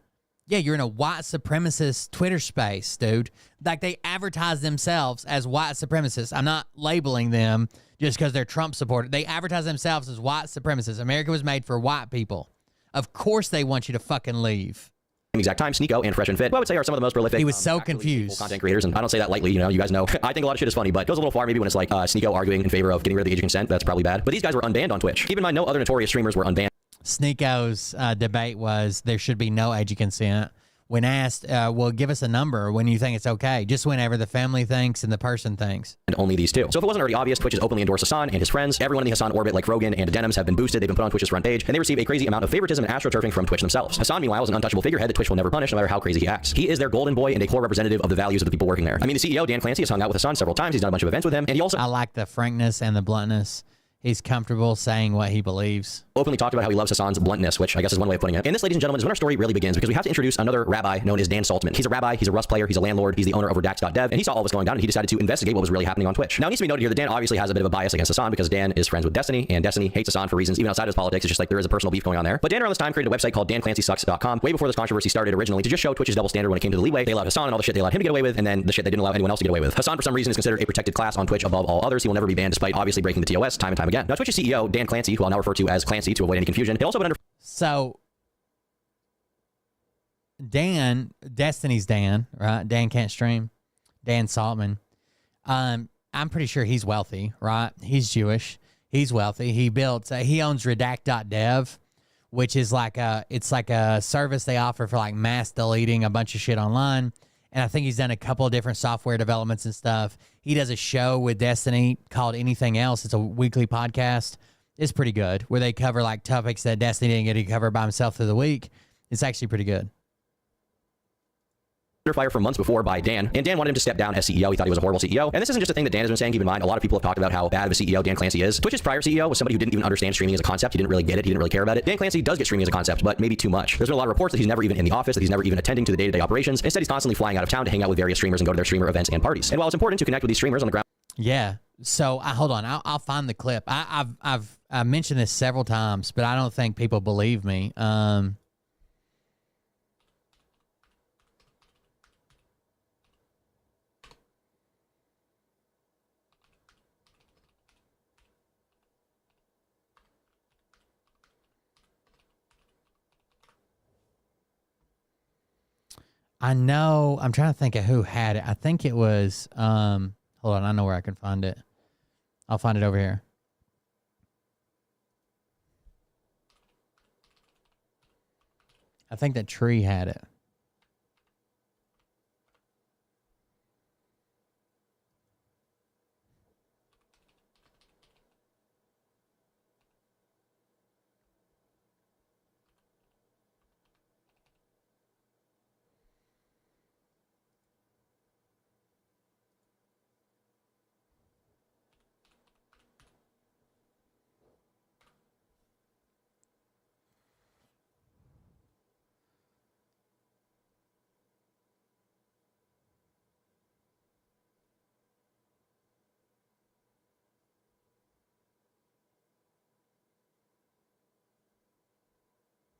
Yeah, you're in a white supremacist Twitter space, dude. Like, they advertise themselves as white supremacists. I'm not labeling them just because they're Trump supporters. They advertise themselves as white supremacists. America was made for white people. Of course they want you to fucking leave. Exact time, Sneeko and Fresh and Fit, who I would say are some of the most prolific. He was so confused. Content creators, and I don't say that lightly. You know, you guys know. I think a lot of shit is funny, but it goes a little far maybe when it's like Sneeko arguing in favor of getting rid of the age of consent. That's probably bad. But these guys were unbanned on Twitch. Keep in mind, no other notorious streamers were unbanned. Sneeko's debate was there should be no age of consent. When asked, well, give us a number when you think it's okay. Just whenever the family thinks and the person thinks. And only these two. So if it wasn't already obvious, Twitch has openly endorsed Hassan and his friends. Everyone in the Hassan orbit, like Rogan and Denims, have been boosted. They've been put on Twitch's front page, and they receive a crazy amount of favoritism and astroturfing from Twitch themselves. Hassan, meanwhile, is an untouchable figurehead that Twitch will never punish, no matter how crazy he acts. He is their golden boy and a core representative of the values of the people working there. I mean, the CEO, Dan Clancy, has hung out with Hassan several times. He's done a bunch of events with him, and he also... I like the frankness and the bluntness. He's comfortable saying what he believes. Openly talked about how he loves Hassan's bluntness, which I guess is one way of putting it. And this, ladies and gentlemen, is when our story really begins, because we have to introduce another rabbi known as Dan Saltzman. He's a rabbi, he's a Rust player, he's a landlord, he's the owner of Redax.dev, and he saw all this going down, and he decided to investigate what was really happening on Twitch. Now, it needs to be noted here that Dan obviously has a bit of a bias against Hassan, because Dan is friends with Destiny, and Destiny hates Hassan for reasons even outside of his politics. It's just like there is a personal beef going on there. But Dan around this time created a website called DanClancySucks.com way before this controversy started originally, to just show Twitch's double standard when it came to the leeway. They allowed Hassan and all the shit they allowed him to get away with, and then the shit they didn't allow anyone else to get away with. Hassan, for some reason, is considered a protected class on Twitch above all others. He will never be banned, despite obviously breaking the TOS time and time again. Now, Twitch's CEO, Dan Clancy, who I'll now refer to as Clancy to avoid any confusion, had also been under... So, Dan, Destiny's Dan, right? Dan can't stream. Dan Saltman. I'm pretty sure he's wealthy, right? He's Jewish. He's wealthy. He built, he owns Redact.dev, which is like it's like a service they offer for like mass deleting a bunch of shit online. And I think he's done a couple of different software developments and stuff. He does a show with Destiny called Anything Else. It's a weekly podcast. It's pretty good, where they cover like topics that Destiny didn't get to cover by himself through the week. It's actually pretty good. Under fire for months before by Dan, and Dan wanted him to step down as CEO. He thought he was a horrible CEO. And this isn't just a thing that Dan has been saying. Keep in mind, a lot of people have talked about how bad of a CEO Dan Clancy is. Twitch's prior CEO was somebody who didn't even understand streaming as a concept. He didn't really get it. He didn't really care about it. Dan Clancy does get streaming as a concept, but maybe too much. There's been a lot of reports that he's never even in the office, that he's never even attending to the day-to-day operations. Instead, he's constantly flying out of town to hang out with various streamers and go to their streamer events and parties. And while it's important to connect with these streamers on the ground... Yeah. So hold on, I'll find the clip. I've mentioned this several times, but I don't think people believe me. I know. I'm trying to think of who had it. I think it was. Hold on, I know where I can find it. I'll find it over here. I think that Tree had it.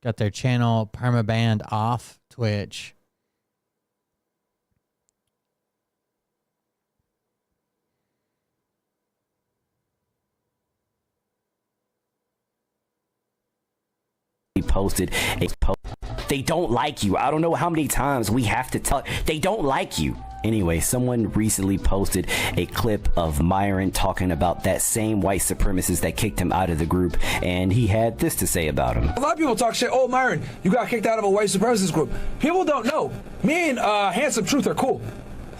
Got their channel permabanned off Twitch. He posted a post. They don't like you. I don't know how many times we have to tell. They don't like you. Anyway, someone recently posted a clip of Myron talking about that same white supremacist that kicked him out of the group, and he had this to say about him. A lot of people talk shit. Oh, Myron, you got kicked out of a white supremacist group. People don't know. Me and Handsome Truth are cool.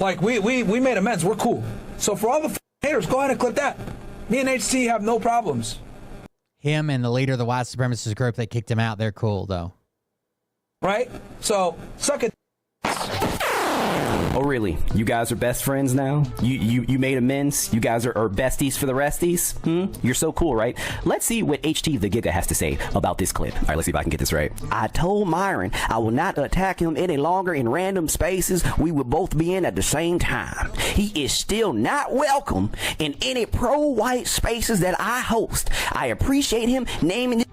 Like, we made amends. We're cool. So for all the haters, go ahead and clip that. Me and HT have no problems. Him and the leader of the white supremacist group that kicked him out, they're cool, though. Right? So, suck it. Oh, really? You guys are best friends now? You made amends? You guys are besties for the resties? You're so cool, right? Let's see what HT the Giga has to say about this clip. All right, let's see if I can get this right. I told Myron I will not attack him any longer in random spaces we will both be in at the same time. He is still not welcome in any pro-white spaces that I host. I appreciate him naming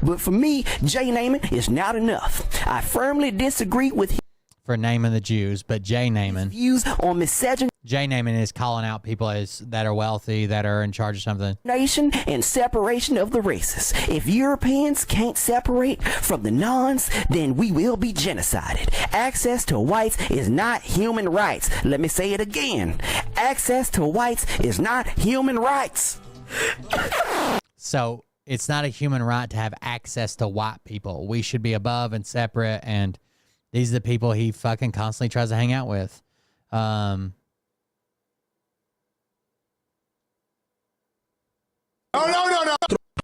But for me, Jay naming is not enough. I firmly disagree with his for naming the Jews, but Jay naming views on miscegenation. Jay naming is calling out people as that are wealthy, that are in charge of something. Nation and separation of the races. If Europeans can't separate from the nons, then we will be genocided. Access to whites is not human rights. Let me say it again. Access to whites is not human rights. So it's not a human right to have access to white people. We should be above and separate, and these are the people he fucking constantly tries to hang out with. No.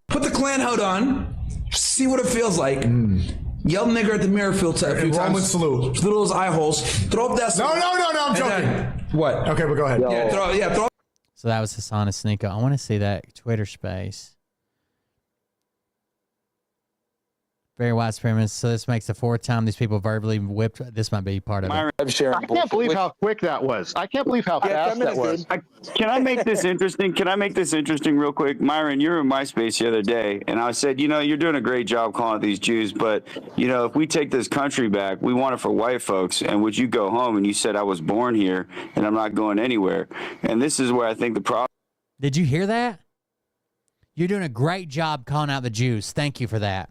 Put the clan hood on. See what it feels like. Yell nigger at the mirror filter a few times. Roman salute. Through those eye holes. Throw up that. No, I'm joking. What? Okay, but go ahead. Throw. So that was Hassan Sneeko. I want to see that Twitter space. Very white supremacist. So this makes the fourth time these people verbally whipped. This might be part of it. I can't believe how quick that was. I can't believe how fast that was. Can I make this interesting? Can I make this interesting real quick? Myron, you were in MySpace the other day, and I said, you're doing a great job calling it these Jews, but, if we take this country back, we want it for white folks, and would you go home? And you said, I was born here, and I'm not going anywhere. And this is where I think the problem... Did you hear that? You're doing a great job calling out the Jews. Thank you for that.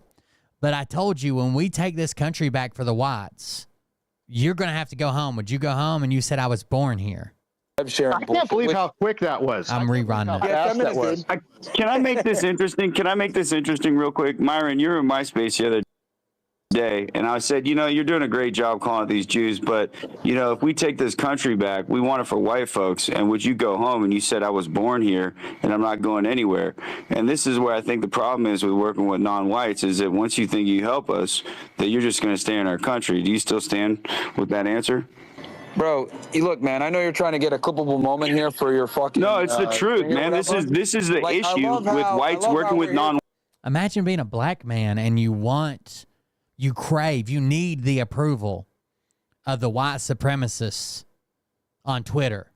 But I told you, when we take this country back for the whites, you're going to have to go home. Would you go home? And you said, I was born here. I can't believe how quick that was. I'm rerunning it. Can I make this interesting? Can I make this interesting real quick? Myron, you were in MySpace the other day, and I said, you're doing a great job calling it these Jews, but, if we take this country back, we want it for white folks, and would you go home? And you said, I was born here, and I'm not going anywhere. And this is where I think the problem is with working with non-whites, is that once you think you help us, that you're just going to stay in our country. Do you still stand with that answer? Bro, look, man, I know you're trying to get a clippable moment here for your fucking... No, it's the truth, man. This is the issue with whites working with non-whites. Imagine being a black man and you need the approval of the white supremacists on Twitter.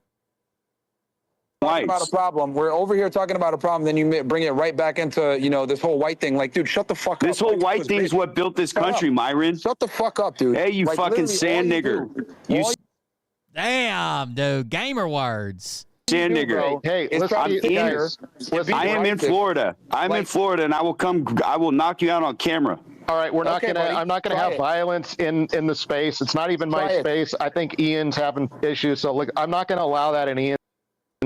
Talking about a problem. We're over here talking about a problem, then you bring it right back into, this whole white thing. Like, dude, shut the fuck up. This whole white thing is what built this country, Myron. Shut the fuck up, dude. Hey, you fucking sand nigger. Damn, dude. Gamer words. Sand nigger. Hey, I am in Florida. I'm in Florida, and I will knock you out on camera. All right, I'm not gonna have violence in the space. It's not even my space. I think Ian's having issues, so look, I'm not gonna allow that in Ian's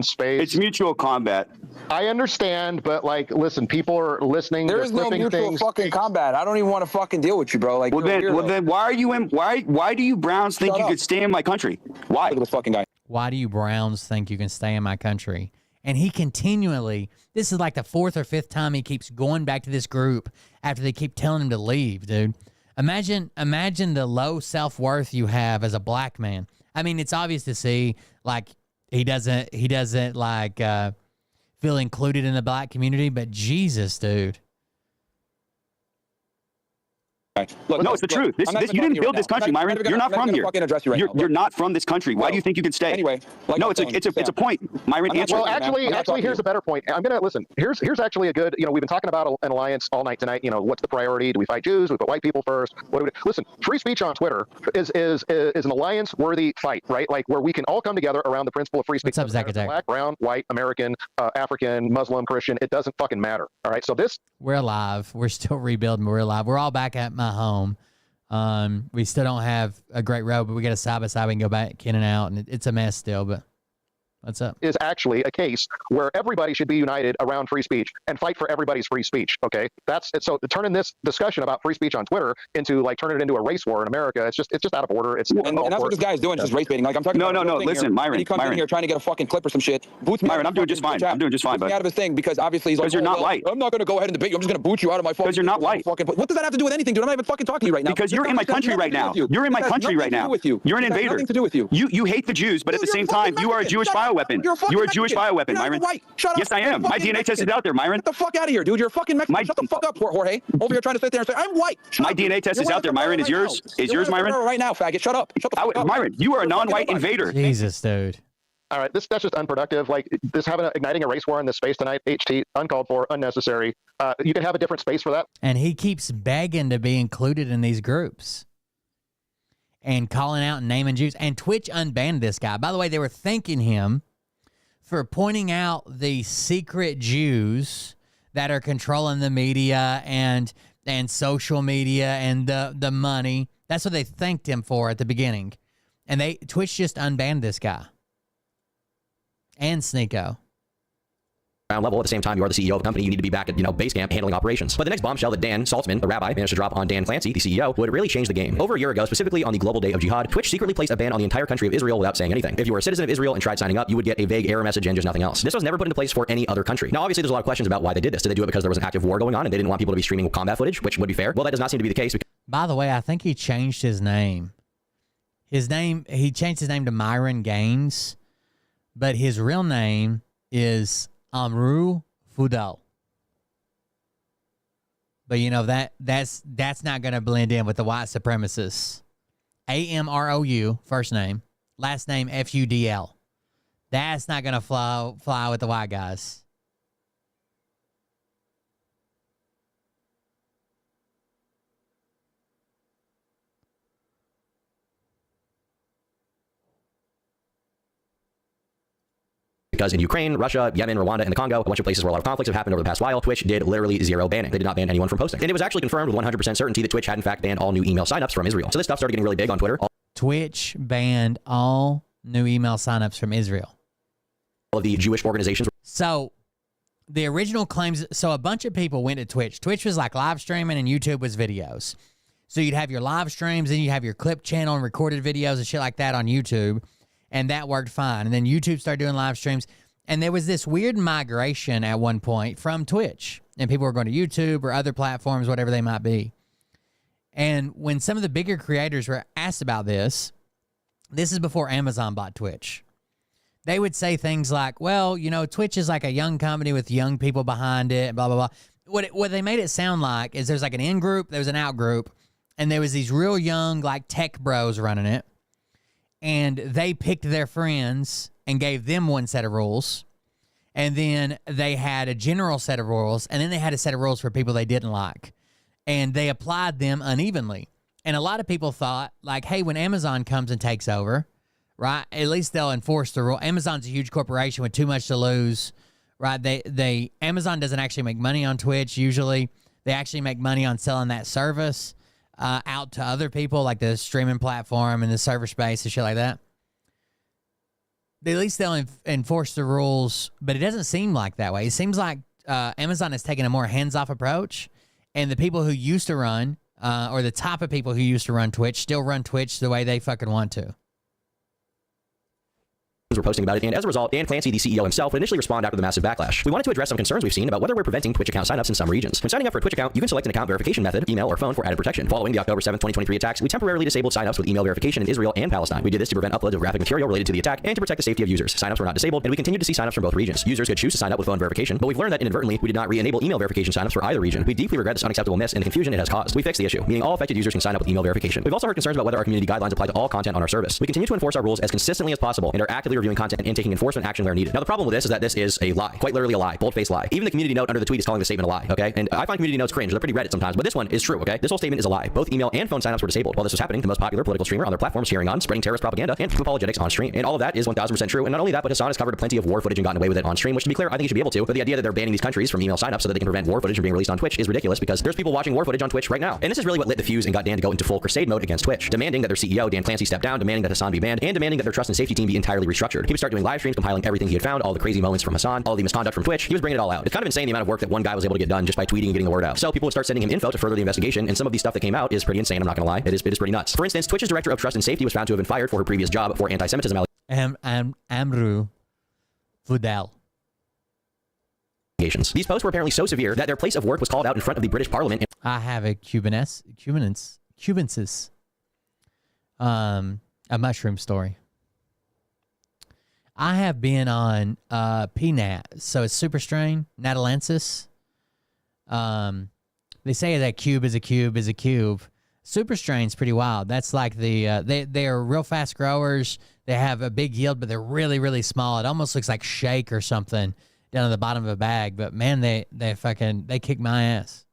space. It's mutual combat. I understand, but listen, people are listening. There is no mutual fucking combat. I don't even want to fucking deal with you, bro. Like, well then, why are you in? Why do you Browns think you could stay in my country? Why? Look at this fucking guy. Why do you Browns think you can stay in my country? And he continually, this is like the fourth or fifth time he keeps going back to this group after they keep telling him to leave, dude. Imagine the low self-worth you have as a black man. I mean, it's obvious to see, he doesn't feel included in the black community, but Jesus, dude. Look, no, it's the truth. You didn't build this country, Myron. You're not from here. You're not from this country. Why do you think you can stay? Anyway, no, it's a point, Myron. Answer. Well, actually, here's a better point. I'm gonna listen. Here's actually a good. We've been talking about an alliance all night tonight. What's the priority? Do we fight Jews? Do we put white people first? What do we do? Listen, free speech on Twitter is an alliance-worthy fight, right? Like where we can all come together around the principle of free speech. What's up, Zach? Black, brown, white, American, African, Muslim, Christian. It doesn't fucking matter. All right. So we're alive. We're still rebuilding. We're alive. We're all back at my home. We still don't have a great road, but we got a side by side. We can go back in and out, and it's a mess still, but what's up? Is actually a case where everybody should be united around free speech and fight for everybody's free speech. Okay, that's it. So turning this discussion about free speech on Twitter into turning it into a race war in America, it's just out of order. It's and that's what this guy's doing, just race baiting. Like I'm talking. No. Listen, Myron. He comes in here trying to get a fucking clip or some shit. Boots Myron, I'm doing just fine. I'm doing just fine, but out of his thing because obviously he's like, you're not white. I'm not going to go ahead and debate you. I'm just going to boot you out of my phone. Because you're not white. What does that have to do with anything, dude? I'm not even fucking talking to you right now. Because you're in my country right now. You're in my country right now. You're an invader. Nothing to do with you. You hate the Jews, but at the same time, you are a Jewish bioweapon. You are a Jewish bioweapon, Myron. Shut up. Yes, I am. My DNA test is out there, Myron. Get the fuck out of here, dude. You're a fucking Mexican. Shut the fuck up, Jorge. Over here trying to sit there and say, I'm white. My DNA test is out there, Myron. Is yours? Is yours, Myron? Right now, faggot. Shut up. Shut the fuck up. Myron, you are a non-white invader. Jesus, dude. All right, that's just unproductive. Like this igniting a race war in this space tonight, HT, uncalled for, unnecessary. You can have a different space for that. And he keeps begging to be included in these groups and calling out and naming Jews. And Twitch unbanned this guy. By the way, they were thanking him for pointing out the secret Jews that are controlling the media and social media and the money. That's what they thanked him for at the beginning. And Twitch just unbanned this guy. And Sneeko. Level at the same time you are the CEO of a company, you need to be back at base camp handling operations. But the next bombshell that Dan Saltzman, a rabbi, managed to drop on Dan Clancy, the CEO, would really change the game. Over a year ago, specifically on the global day of jihad, Twitch secretly placed a ban on the entire country of Israel without saying anything. If you were a citizen of Israel and tried signing up, you would get a vague error message and just nothing else. This was never put into place for any other country. Now obviously there's a lot of questions about why they did this. Did they do it because there was an active war going on and they didn't want people to be streaming combat footage, which would be fair? Well, that does not seem to be the case. By the way, I think he changed his name. He changed his name to Myron Gaines, but his real name is Amru Fudal. But that's not going to blend in with the white supremacists. Amrou, first name, last name Fudl. That's not going to fly with the white guys. Because in Ukraine, Russia, Yemen, Rwanda, and the Congo, a bunch of places where a lot of conflicts have happened over the past while, Twitch did literally zero banning. They did not ban anyone from posting. And it was actually confirmed with 100% certainty that Twitch had in fact banned all new email signups from Israel. So this stuff started getting really big on Twitter. Twitch banned all new email signups from Israel. All of the Jewish organizations. So the original claims, so a bunch of people went to Twitch. Twitch was like live streaming and YouTube was videos. So you'd have your live streams and you have your clip channel and recorded videos and shit like that on YouTube. And that worked fine. And then YouTube started doing live streams. And there was this weird migration at one point from Twitch. And people were going to YouTube or other platforms, whatever they might be. And when some of the bigger creators were asked about this is before Amazon bought Twitch. They would say things like, well, Twitch is like a young company with young people behind it, blah, blah, blah. What they made it sound like is there's like an in group, there was an out group, and there was these real young like tech bros running it. And they picked their friends and gave them one set of rules. And then they had a general set of rules. And then they had a set of rules for people they didn't like. And they applied them unevenly. And a lot of people thought, like, hey, when Amazon comes and takes over, right, at least they'll enforce the rule. Amazon's a huge corporation with too much to lose, right? Amazon doesn't actually make money on Twitch usually. They actually make money on selling that service out to other people, like the streaming platform and the server space and shit like that. At least they'll enforce the rules, but it doesn't seem like that way. It seems like Amazon has taken a more hands-off approach, and the people who used to run, or the type of people who used to run Twitch, still run Twitch the way they fucking want to. Were posting about it, and as a result, Dan Clancy, the CEO himself, would initially respond after the massive backlash. We wanted to address some concerns we've seen about whether we're preventing Twitch account signups in some regions. When signing up for a Twitch account, you can select an account verification method, email or phone, for added protection. Following the October 7th, 2023 attacks, we temporarily disabled signups with email verification in Israel and Palestine. We did this to prevent uploads of graphic material related to the attack and to protect the safety of users. Signups were not disabled, and we continued to see signups from both regions. Users could choose to sign up with phone verification, but we've learned that inadvertently we did not re-enable email verification signups for either region. We deeply regret this unacceptable miss and the confusion it has caused. We fixed the issue, meaning all affected users can sign up with email verification. We've also heard concerns about whether our community guidelines apply to all content on our service. We continue to enforce our rules as consistently as possible and are actively reviewing content and taking enforcement action where needed. Now, the problem with this is that this is a lie. Quite literally a lie. Bold-faced lie. Even the community note under the tweet is calling the statement a lie, okay? And I find community notes cringe. They're pretty Reddit sometimes, but this one is true, okay? This whole statement is a lie. Both email and phone signups were disabled. While this was happening, the most popular political streamer on their platforms cheering on, spreading terrorist propaganda, and apologetics on stream. And all of that is 1000% true. And not only that, but Hassan has covered plenty of war footage and gotten away with it on stream, which, to be clear, I think he should be able to. But the idea that they're banning these countries from email signups so that they can prevent war footage from being released on Twitch is ridiculous, because there's people watching war footage on Twitch right now. And this is really what lit the fuse and got Dan to go into full crusade mode against Twitch, demanding that their CEO, Dan Clancy, step down, demanding that Hassan be banned, and demanding that their trust and safety team be entirely restructured. He would start doing live streams, compiling everything he had found, all the crazy moments from Hassan, all the misconduct from Twitch. He was bringing it all out. It's kind of insane the amount of work that one guy was able to get done just by tweeting and getting the word out. So people would start sending him info to further the investigation, and some of the stuff that came out is pretty insane. I'm not gonna lie. It is pretty nuts. For instance, Twitch's director of trust and safety was found to have been fired for her previous job for anti-Semitism Amru Fudal. These posts were apparently so severe that their place of work was called out in front of the British Parliament. I have a Cubanensis, a mushroom story. I have been on PNAT, so it's super strain, Natalensis. They say that cube is a cube is a cube, Super strain's pretty wild. That's like the they are real fast growers. They have a big yield, but they're really, really small. It almost looks like shake or something down at the bottom of a bag. But man, they kick my ass.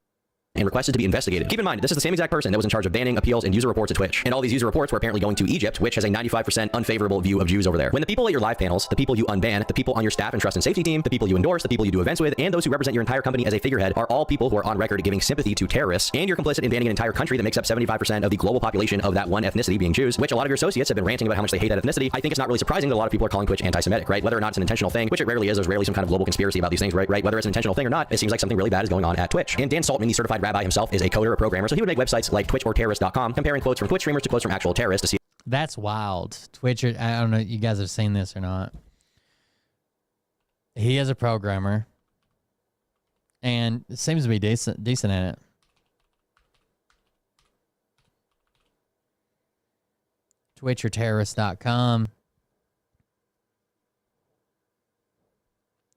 And requested to be investigated. Keep in mind, this is the same exact person that was in charge of banning appeals and user reports at Twitch. And all these user reports were apparently going to Egypt, which has a 95% unfavorable view of Jews over there. When the people at your live panels, the people you unban, the people on your staff and trust and safety team, the people you endorse, the people you do events with, and those who represent your entire company as a figurehead are all people who are on record giving sympathy to terrorists, and you're complicit in banning an entire country that makes up 75% of the global population of that one ethnicity being Jews, which a lot of your associates have been ranting about how much they hate that ethnicity, I think it's not really surprising that a lot of people are calling Twitch anti-Semitic, right? Whether or not it's an intentional thing, which it rarely is, there's rarely some kind of global conspiracy about these things, right? Whether it's an intentional thing or not, it seems like something really bad is going on at Twitch. And Dan Saltman, the certified rabbi himself, is a coder, a programmer, so he would make websites like twitchorterrorist.com, comparing quotes from Twitch streamers to quotes from actual terrorists to see. That's wild. Twitch, I don't know if you guys have seen this or not. He is a programmer and seems to be decent at it. twitchorterrorist.com,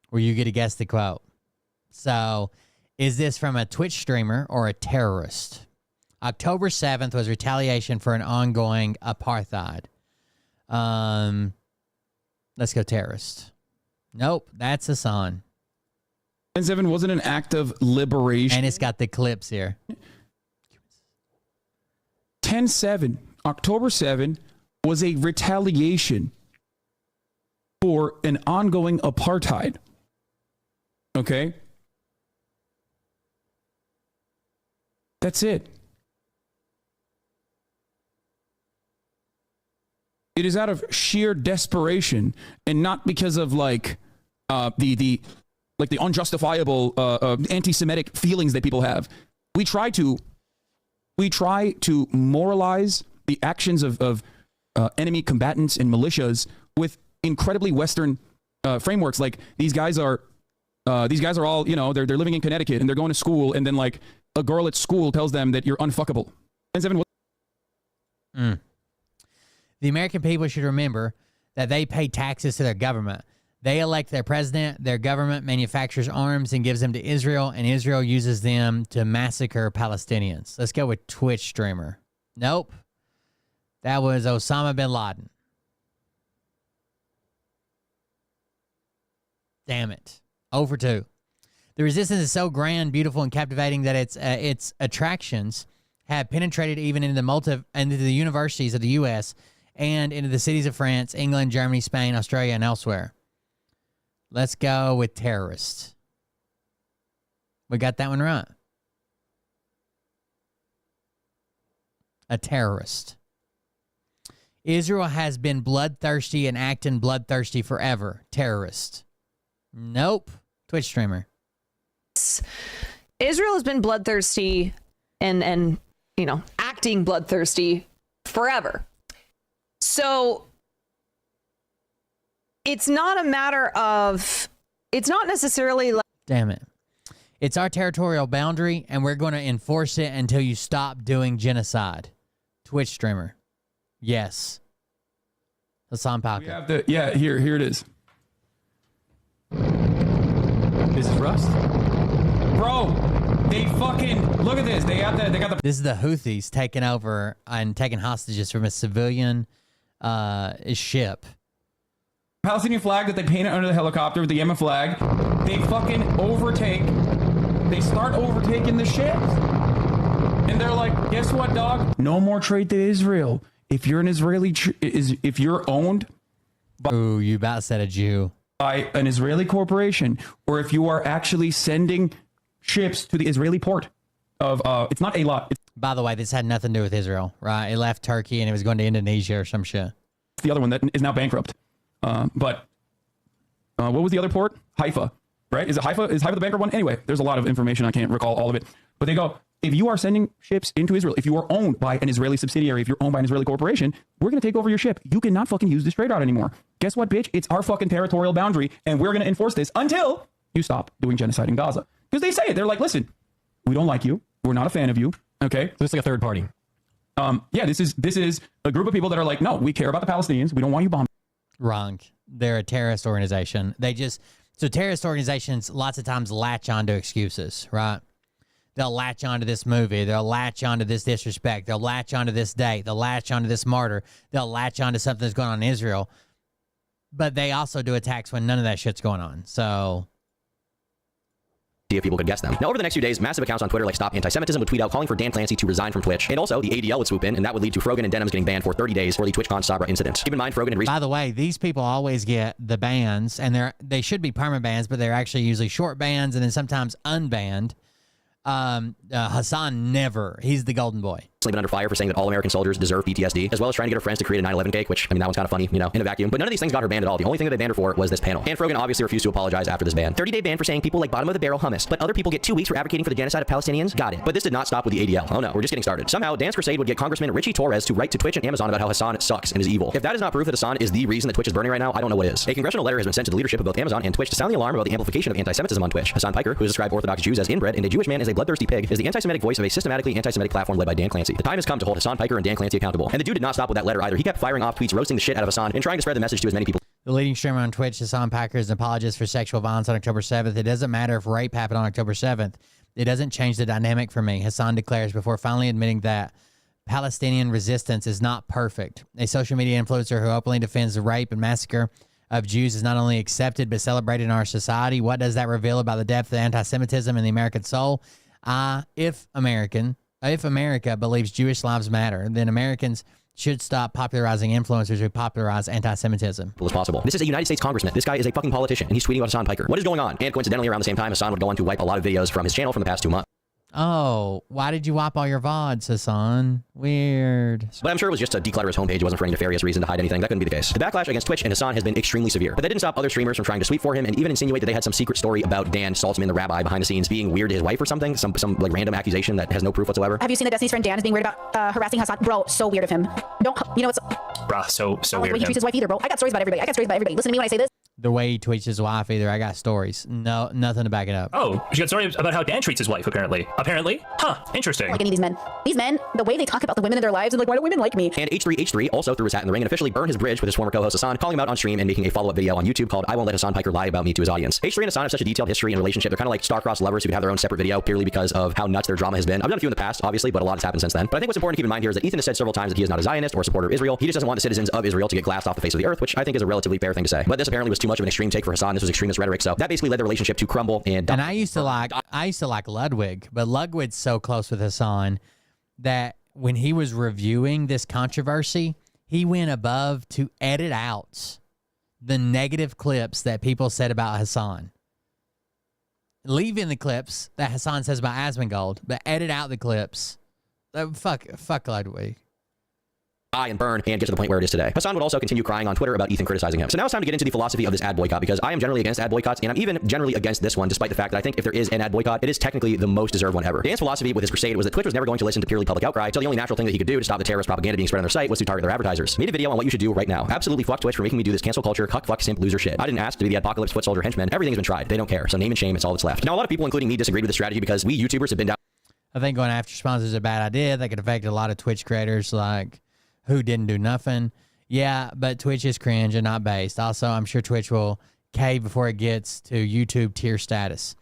where you get to guess the quote. So, is this from a Twitch streamer or a terrorist? October 7th was retaliation for an ongoing apartheid. Let's go terrorist. Nope, that's Hassan. 10-7 wasn't an act of liberation. And it's got the clips here. 10-7, October 7 was a retaliation for an ongoing apartheid. Okay? That's it. It is out of sheer desperation and not because of like the unjustifiable anti-Semitic feelings that people have. We try to moralize the actions of enemy combatants and militias with incredibly Western frameworks. Like these guys are all, you know, they're living in Connecticut and they're going to school, and then like a girl at school tells them that you're unfuckable. The American people should remember that they pay taxes to their government. They elect their president, their government manufactures arms and gives them to Israel, and Israel uses them to massacre Palestinians. Let's go with Twitch streamer. Nope. That was Osama bin Laden. Damn it. 0 for 2. The resistance is so grand, beautiful, and captivating that its attractions have penetrated even into the universities of the U.S., and into the cities of France, England, Germany, Spain, Australia, and elsewhere. Let's go with terrorists. We got that one right. A terrorist. Israel has been bloodthirsty and acting bloodthirsty forever. Terrorist. Nope. Twitch streamer. Israel has been bloodthirsty and you know, acting bloodthirsty forever. So it's not a matter of, it's not necessarily like, damn it. It's our territorial boundary, and we're going to enforce it until you stop doing genocide. Twitch streamer. Yes. Hassan Palka. Yeah, here it is. This is Rust. Bro, they fucking look at this. They got the. This is the Houthis taking over and taking hostages from a civilian ship. Palestinian flag that they painted under the helicopter with the Yemen flag. They fucking overtake. They start overtaking the ships. And they're like, guess what, dog? No more trade to Israel. If you're an Israeli, if you're owned by, ooh, you about said a Jew, by an Israeli corporation, or if you are actually sending ships to the Israeli port of, it's not a lot. By the way, this had nothing to do with Israel, right? It left Turkey and it was going to Indonesia or some shit. It's the other one that is now bankrupt. But what was the other port? Haifa, right? Is it Haifa? Is Haifa the bankrupt one? Anyway, there's a lot of information. I can't recall all of it. But they go, if you are sending ships into Israel, if you are owned by an Israeli subsidiary, if you're owned by an Israeli corporation, we're going to take over your ship. You cannot fucking use this trade route anymore. Guess what, bitch? It's our fucking territorial boundary, and we're going to enforce this until you stop doing genocide in Gaza. Because they say it. They're like, listen, we don't like you. We're not a fan of you. Okay? So it's like a third party. Yeah, this is a group of people that are like, no, we care about the Palestinians. We don't want you bombing. Wrong. They're a terrorist organization. So terrorist organizations lots of times latch onto excuses, right? they'll latch onto this movie. They'll latch onto this disrespect. They'll latch onto this date. They'll latch onto this martyr. They'll latch onto something that's going on in Israel. But they also do attacks when none of that shit's going on. So see if people could guess them. Now, over the next few days, massive accounts on Twitter like Stop Anti-Semitism would tweet out calling for Dan Clancy to resign from Twitch. And also, the ADL would swoop in, and that would lead to Frogan and Denham's getting banned for 30 days for the TwitchCon Sabra incident. Keep in mind, Frogan and by the way, these people always get the bans, and they should be permanent bans, but they're actually usually short bans and then sometimes unbanned. Hassan never. He's the golden boy. Been under fire for saying that all American soldiers deserve PTSD, as well as trying to get her friends to create a 9/11 cake, which, I mean, that one's kind of funny, you know, in a vacuum. But none of these things got her banned at all. The only thing that they banned her for was this panel. And Frogan obviously refused to apologize after this ban. 30-day ban for saying people like bottom of the barrel hummus, but other people get 2 weeks for advocating for the genocide of Palestinians. Got it. But this did not stop with the ADL. Oh no, we're just getting started. Somehow, Dan's crusade would get Congressman Richie Torres to write to Twitch and Amazon about how Hassan sucks and is evil. If that is not proof that Hassan is the reason that Twitch is burning right now, I don't know what is. A congressional letter has been sent to the leadership of both Amazon and Twitch to sound the alarm about the amplification of anti-Semitism on Twitch. Hassan Piker, who has described Orthodox Jews as inbred and a Jewish man as a bloodthirsty pig, is the anti-Semitic voice of a systematically anti-Semitic platform led by Dan Clancy. The time has come to hold Hassan Piker and Dan Clancy accountable. And the dude did not stop with that letter either. He kept firing off tweets roasting the shit out of Hassan and trying to spread the message to as many people. The leading streamer on Twitch, Hassan Piker, is an apologist for sexual violence on October 7th. It doesn't matter if rape happened on October 7th. It doesn't change the dynamic for me, Hassan declares before finally admitting that Palestinian resistance is not perfect. A social media influencer who openly defends the rape and massacre of Jews is not only accepted but celebrated in our society. What does that reveal about the depth of anti-Semitism in the American soul? If America believes Jewish lives matter, then Americans should stop popularizing influencers who popularize anti-Semitism. As possible. This is a United States congressman. This guy is a fucking politician, and he's tweeting about Hassan Piker. What is going on? And coincidentally, around the same time, Hassan would go on to wipe a lot of videos from his channel from the past 2 months. Oh, why did you wipe all your VODs, Hassan? Weird. But I'm sure it was just to declutter his homepage. It wasn't for any nefarious reason to hide anything. That couldn't be the case. The backlash against Twitch and Hassan has been extremely severe. But that didn't stop other streamers from trying to sweep for him and even insinuate that they had some secret story about Dan Saltzman, the rabbi behind the scenes, being weird to his wife or something. Some like random accusation that has no proof whatsoever. Have you seen that Destiny's friend Dan is being weird about harassing Hassan? Bro, so weird of him. You know what's... Bruh, so weird. He treats his wife either, bro. I got stories about everybody. Listen to me when I say this. The way he tweets his wife either. I got stories. No, nothing to back it up. Oh, she got stories about how Dan treats his wife, apparently. Huh, interesting. Like any of these men. These men, the way they talk about the women in their lives and like, why do women like me? And H3H3 also threw his hat in the ring and officially burned his bridge with his former co-host Hassan, calling him out on stream and making a follow-up video on YouTube called I Won't Let Hassan Piker Lie About Me to his audience. H3 and Hassan have such a detailed history and relationship. They're kind of like star-crossed lovers who have their own separate video purely because of how nuts their drama has been. I've done a few in the past, obviously, but a lot has happened since then. But I think what's important to keep in mind here is that Ethan has said several times that he is not a Zionist or a supporter of Israel. He just doesn't want the citizens of Israel to get glassed off the face of the earth, which I think is a relatively fair thing to say. But this apparently was too much of an extreme take for Hassan. This was extremist rhetoric, so that basically led the relationship to crumble and I used to like Ludwig, but Ludwig's so close with Hassan that when he was reviewing this controversy, he went above to edit out the negative clips that people said about Hassan. Leave in the clips that Hassan says about Asmongold, but edit out the clips. Fuck Ludwig. And burn and get to the point where it is today. Hassan would also continue crying on Twitter about Ethan criticizing him. So now it's time to get into the philosophy of this ad boycott, because I am generally against ad boycotts, and I'm even generally against this one, despite the fact that I think if there is an ad boycott, it is technically the most deserved one ever. Dan's philosophy with his crusade was that Twitch was never going to listen to purely public outcry, so the only natural thing that he could do to stop the terrorist propaganda being spread on their site was to target their advertisers. Made a video on what you should do right now. Absolutely fuck Twitch for making me do this cancel culture, cuck, fuck, simp, loser shit. I didn't ask to be the apocalypse foot soldier henchman. Everything's been tried. They don't care. So name and shame, it's all that's left. Now, a lot of people, including me, disagreed with the strategy because we YouTubers have been down. I think going after sponsors is a bad idea. That could affect a lot of Twitch creators like who didn't do nothing. Yeah, but Twitch is cringe and not based. Also, I'm sure Twitch will cave before it gets to YouTube tier status.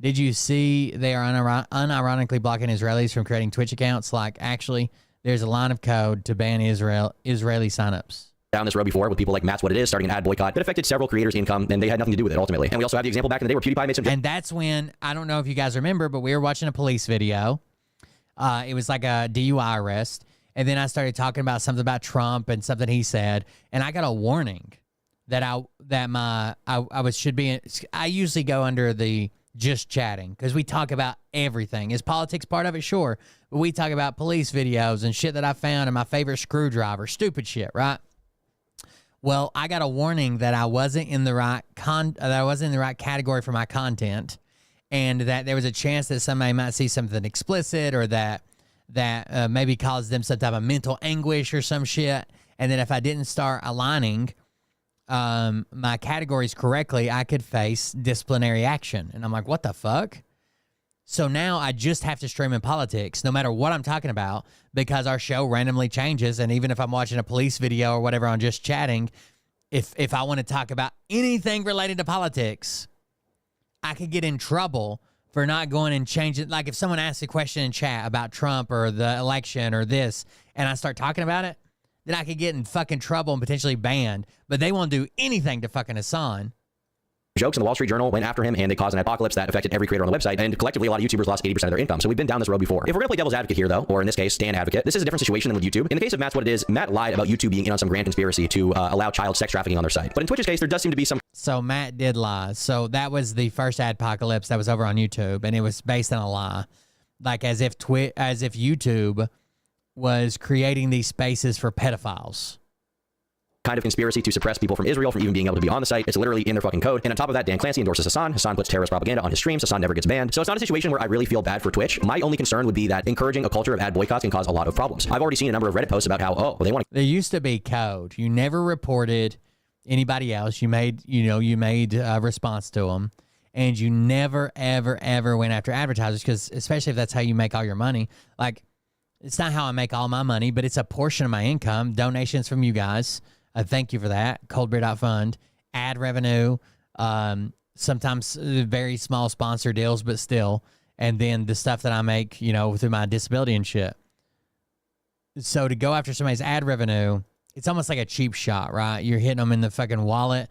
Did you see they are unironically blocking Israelis from creating Twitch accounts? Like, actually, there's a line of code to ban Israeli signups. Down this road before with people like Matt's What It Is starting an ad boycott that affected several creators' income, and they had nothing to do with it ultimately. And we also have the example back in the day where PewDiePie made some. And that's when, I don't know if you guys remember, but we were watching a police video. It was like a DUI arrest. And then I started talking about something about Trump and something he said, and I got a warning that I usually go under the just chatting because we talk about everything. Is politics part of it? Sure, but we talk about police videos and shit that I found and my favorite screwdriver, stupid shit, right? Well, I got a warning that I wasn't in the right category for my content, and that there was a chance that somebody might see something explicit or that maybe caused them some type of mental anguish or some shit. And then if I didn't start aligning my categories correctly, I could face disciplinary action. And I'm like, what the fuck? So now I just have to stream in politics, no matter what I'm talking about, because our show randomly changes. And even if I'm watching a police video or whatever on just chatting, if I want to talk about anything related to politics, I could get in trouble for not going and changing. Like if someone asks a question in chat about Trump or the election or this, and I start talking about it, then I could get in fucking trouble and potentially banned. But they won't do anything to fucking Hassan. Jokes in the Wall Street Journal went after him, and they caused an apocalypse that affected every creator on the website, and collectively a lot of YouTubers lost 80% of their income. So we've been down this road before. If we're gonna play devil's advocate here though, or in this case, stand advocate, this is a different situation than with YouTube. In the case of Matt's what it is, Matt lied about YouTube being in on some grand conspiracy to allow child sex trafficking on their site. But in Twitch's case, there does seem to be some... So Matt did lie. So that was the first adpocalypse that was over on YouTube, and it was based on a lie. Like as if YouTube was creating these spaces for pedophiles. Kind of conspiracy to suppress people from Israel from even being able to be on the site. It's literally in their fucking code. And on top of that, Dan Clancy endorses Hassan. Hassan puts terrorist propaganda on his streams. Hassan never gets banned. So it's not a situation where I really feel bad for Twitch. My only concern would be that encouraging a culture of ad boycotts can cause a lot of problems. I've already seen a number of Reddit posts about how, oh, well, they want to... There used to be code. You never reported anybody else. You made a response to them. And you never, ever, ever went after advertisers, because especially if that's how you make all your money. Like, it's not how I make all my money, but it's a portion of my income. Donations from you guys. Thank you for that. Coldbeer.fund. Ad revenue. Sometimes very small sponsor deals, but still. And then the stuff that I make, through my disability and shit. So to go after somebody's ad revenue, it's almost like a cheap shot, right? You're hitting them in the fucking wallet,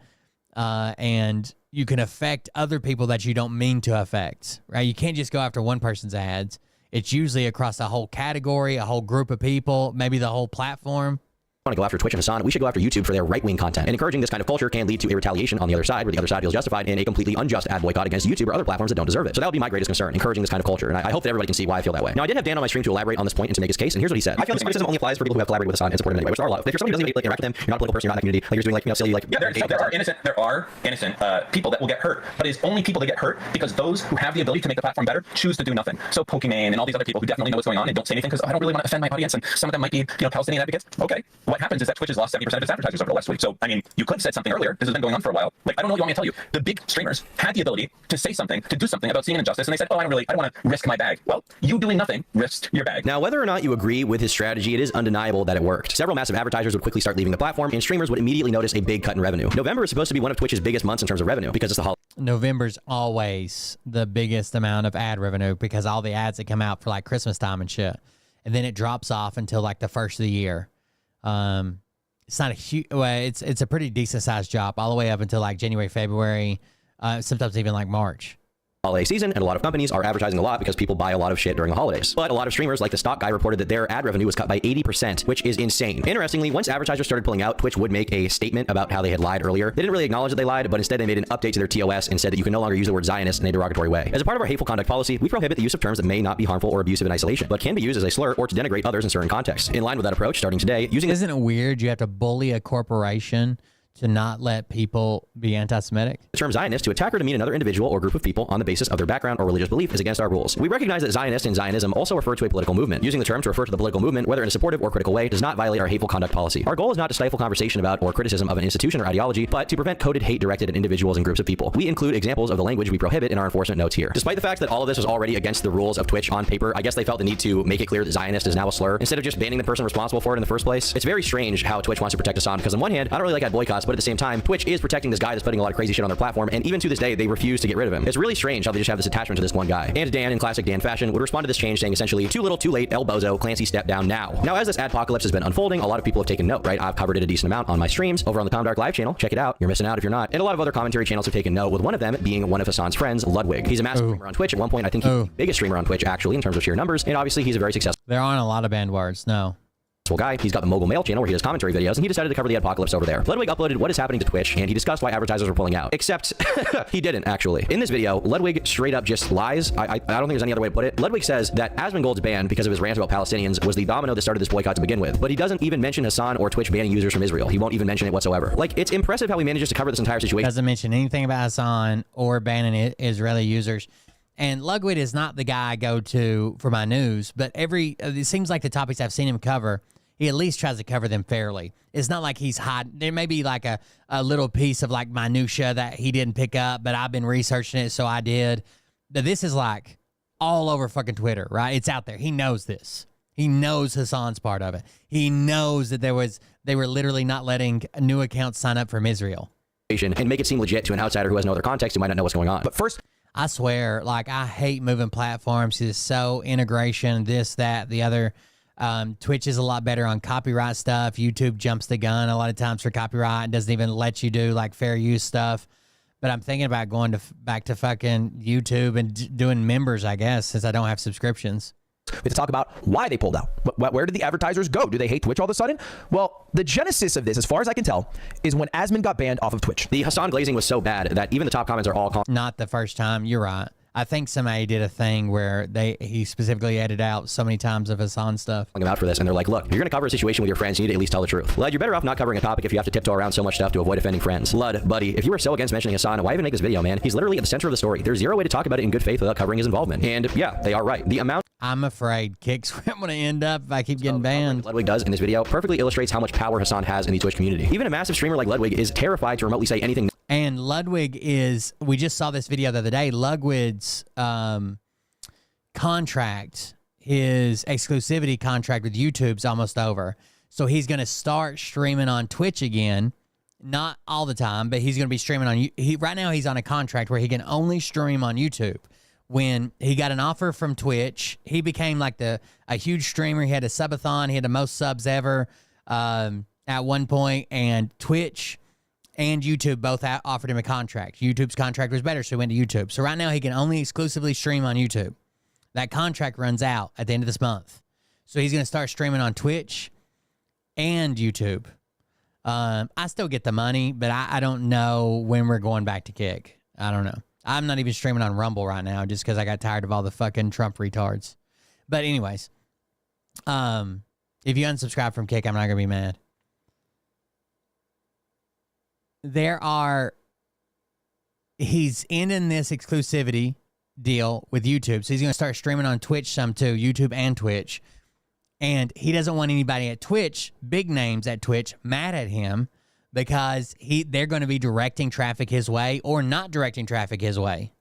and you can affect other people that you don't mean to affect, right? You can't just go after one person's ads. It's usually across a whole category, a whole group of people, maybe the whole platform. Want to go after Twitch and Hassan, we should go after YouTube for their right-wing content. And encouraging this kind of culture can lead to a retaliation on the other side, where the other side feels justified in a completely unjust ad boycott against YouTube or other platforms that don't deserve it. So that would be my greatest concern, encouraging this kind of culture. And I hope that everybody can see why I feel that way. Now, I did have Dan on my stream to elaborate on this point and to make his case, and here's what he said. I feel this criticism only applies for people who have collaborated with Hassan and supported him anyway, which there are a lot of. If you're somebody who doesn't interact with them, you're not a political person, you're not in that community, like you're doing silly, yeah, there are innocent people that will get hurt, but it's only people that get hurt because those who have the ability to make the platform better choose to do nothing. So Pokemon and all these other people who definitely know what's going on and don't say anything because I don't really want to offend my audience, and some of them might be Palestinian advocates. Okay, what happens is that Twitch has lost 70% of its advertisers over the last week. So I mean, you could have said something earlier. This has been going on for a while. Like, I don't know what you want me to tell you. The big streamers had the ability to say something, to do something about seeing an injustice, and they said, oh, I don't want to risk my bag. Well, you doing nothing risked your bag. Now, whether or not you agree with his strategy, it is undeniable that it worked. Several massive advertisers would quickly start leaving the platform, and streamers would immediately notice a big cut in revenue. November is supposed to be one of Twitch's biggest months in terms of revenue because it's the holiday. November's always the biggest amount of ad revenue because all the ads that come out for like Christmas time and shit. And then it drops off until like the first of the year. It's not a huge, well, it's a pretty decent sized drop all the way up until like January, February, sometimes even like March. Holiday season, and a lot of companies are advertising a lot because people buy a lot of shit during the holidays. But a lot of streamers, like the stock guy, reported that their ad revenue was cut by 80%, which is insane. Interestingly, once advertisers started pulling out, Twitch would make a statement about how they had lied earlier. They didn't really acknowledge that they lied, but instead they made an update to their TOS and said that you can no longer use the word Zionist in a derogatory way. As a part of our hateful conduct policy, we prohibit the use of terms that may not be harmful or abusive in isolation, but can be used as a slur or to denigrate others in certain contexts. In line with that approach, starting today, Isn't it weird you have to bully a corporation to not let people be anti-Semitic? The term Zionist to attack or demean another individual or group of people on the basis of their background or religious belief is against our rules. We recognize that Zionist and Zionism also refer to a political movement. Using the term to refer to the political movement, whether in a supportive or critical way, does not violate our hateful conduct policy. Our goal is not to stifle conversation about or criticism of an institution or ideology, but to prevent coded hate directed at individuals and groups of people. We include examples of the language we prohibit in our enforcement notes here. Despite the fact that all of this was already against the rules of Twitch on paper, I guess they felt the need to make it clear that Zionist is now a slur, instead of just banning the person responsible for it in the first place. It's very strange how Twitch wants to protect Hassan, because on one hand, I don't really like ad boycotts, but at the same time, Twitch is protecting this guy that's putting a lot of crazy shit on their platform, and even to this day, they refuse to get rid of him. It's really strange how they just have this attachment to this one guy. And Dan, in classic Dan fashion, would respond to this change saying essentially, too little, too late, El Bozo, Clancy step down now. Now, as this adpocalypse has been unfolding, a lot of people have taken note, right? I've covered it a decent amount on my streams over on the Dark Live channel. Check it out. You're missing out if you're not. And a lot of other commentary channels have taken note, with one of them being one of Hassan's friends, Ludwig. He's a massive streamer on Twitch. At one point, I think he's the biggest streamer on Twitch, actually, in terms of sheer numbers, and obviously he's a very successful. There aren't a lot of banned words, no. Guy. He's got the Mogul Mail channel where he does commentary videos, and he decided to cover the apocalypse over there. Ludwig uploaded what is happening to Twitch, and he discussed why advertisers were pulling out. Except he didn't, actually. In this video, Ludwig straight up just lies. I don't think there's any other way to put it. Ludwig says that Asmongold's ban because of his rant about Palestinians was the domino that started this boycott to begin with, but he doesn't even mention Hassan or Twitch banning users from Israel. He won't even mention it whatsoever. Like, it's impressive how he manages to cover this entire situation. Doesn't mention anything about Hassan or banning Israeli users. And Ludwig is not the guy I go to for my news, but it seems like the topics I've seen him cover, he at least tries to cover them fairly. It's not like he's hiding. There may be like a little piece of like minutia that he didn't pick up, but I've been researching it, so I did. But this is like all over fucking Twitter, right? It's out there. He knows this. He knows Hassan's part of it. He knows that they were literally not letting new accounts sign up from Israel. And make it seem legit to an outsider who has no other context who might not know what's going on. But first, I swear, like, I hate moving platforms. It's so integration, this, that, the other. Twitch is a lot better on copyright stuff. YouTube jumps the gun a lot of times for copyright and doesn't even let you do like fair use stuff. But I'm thinking about going back to fucking YouTube and doing members, I guess, since I don't have subscriptions. We have to talk about why they pulled out. Where did the advertisers go? Do they hate Twitch all of a sudden? Well, the genesis of this, as far as I can tell, is when Asmon got banned off of Twitch. The Hassan glazing was so bad that even the top comments are all... Not the first time. You're right. I think somebody did a thing where he specifically edited out so many times of Hassan stuff. ...out for this, and they're like, look, if you're going to cover a situation with your friends, you need to at least tell the truth. Lud, you're better off not covering a topic if you have to tiptoe around so much stuff to avoid offending friends. Lud, buddy, if you were so against mentioning Hassan, why even make this video, man? He's literally at the center of the story. There's zero way to talk about it in good faith without covering his involvement. And yeah, they are right. The amount... I'm afraid Kick's where I'm going to end up if I keep getting banned. Ludwig does in this video perfectly illustrates how much power Hassan has in the Twitch community. Even a massive streamer like Ludwig is terrified to remotely say anything. And Ludwig is, we just saw this video the other day, Ludwig's contract, his exclusivity contract with YouTube's almost over. So he's going to start streaming on Twitch again. Not all the time, but he's going to be streaming on, right now he's on a contract where he can only stream on YouTube. When he got an offer from Twitch, he became like a huge streamer. He had a subathon. He had the most subs ever at one point, and Twitch and YouTube both offered him a contract. YouTube's contract was better, so he went to YouTube. So right now he can only exclusively stream on YouTube. That contract runs out at the end of this month. So he's going to start streaming on Twitch and YouTube. I still get the money, but I don't know when we're going back to Kick. I don't know. I'm not even streaming on Rumble right now just because I got tired of all the fucking Trump retards. But anyways, if you unsubscribe from Kick, I'm not going to be mad. He's ending this exclusivity deal with YouTube. So he's going to start streaming on Twitch some too, YouTube and Twitch. And he doesn't want anybody at Twitch, big names at Twitch, mad at him because they're going to be directing traffic his way or not directing traffic his way.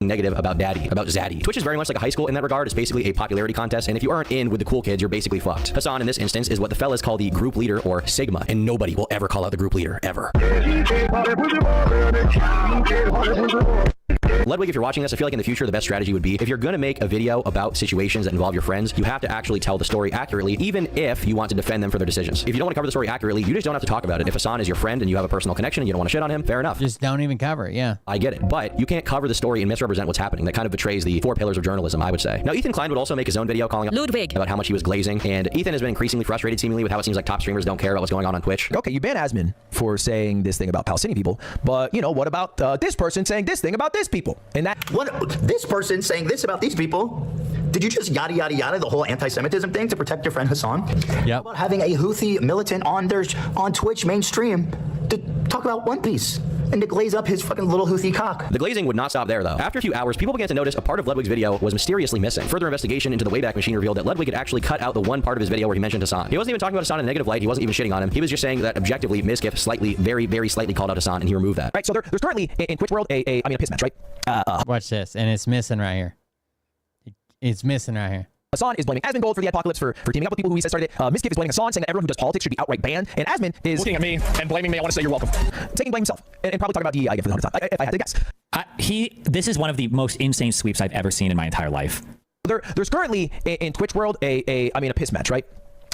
Negative about Zaddy. Twitch is very much like a high school in that regard. It's basically a popularity contest, and if you aren't in with the cool kids, you're basically fucked. Hassan, in this instance, is what the fellas call the group leader, or Sigma, and nobody will ever call out the group leader, ever. Ludwig, if you're watching this, I feel like in the future, the best strategy would be if you're going to make a video about situations that involve your friends, you have to actually tell the story accurately, even if you want to defend them for their decisions. If you don't want to cover the story accurately, you just don't have to talk about it. If Hassan is your friend and you have a personal connection and you don't want to shit on him, fair enough. Just don't even cover it, yeah. I get it, but you can't cover the story and misrepresent what's happening. That kind of betrays the 4 pillars of journalism, I would say. Now, Ethan Klein would also make his own video calling up Ludwig about how much he was glazing, and Ethan has been increasingly frustrated, seemingly, with how it seems like top streamers don't care about what's going on Twitch. Okay, you ban Asmon for saying this thing about Palestinian people, but, what about this person saying this thing about this people? And that... This person saying this about these people. Did you just yada yada yada the whole anti-Semitism thing to protect your friend Hassan? Yeah. How about having a Houthi militant on Twitch mainstream to talk about One Piece and to glaze up his fucking little Houthi cock? The glazing would not stop there, though. After a few hours, people began to notice a part of Ludwig's video was mysteriously missing. Further investigation into the Wayback Machine revealed that Ludwig had actually cut out the one part of his video where he mentioned Hassan. He wasn't even talking about Hassan in a negative light. He wasn't even shitting on him. He was just saying that objectively, Mizkif very, very slightly called out Hassan, and he removed that. Right, so there's currently in Twitch world a piss match, right? Watch this, and it's missing right here. It's missing right here. Hassan is blaming Asmon Gold for the apocalypse for teaming up with people who he said started it. Mizkif is blaming Hassan, saying that everyone who does politics should be outright banned. And Asmon is looking at me and blaming me. I want to say you're welcome. Taking blame himself and probably talking about DEI again for the 100th time, if I had to guess. This is one of the most insane sweeps I've ever seen in my entire life. There's currently in Twitch world a piss match, right?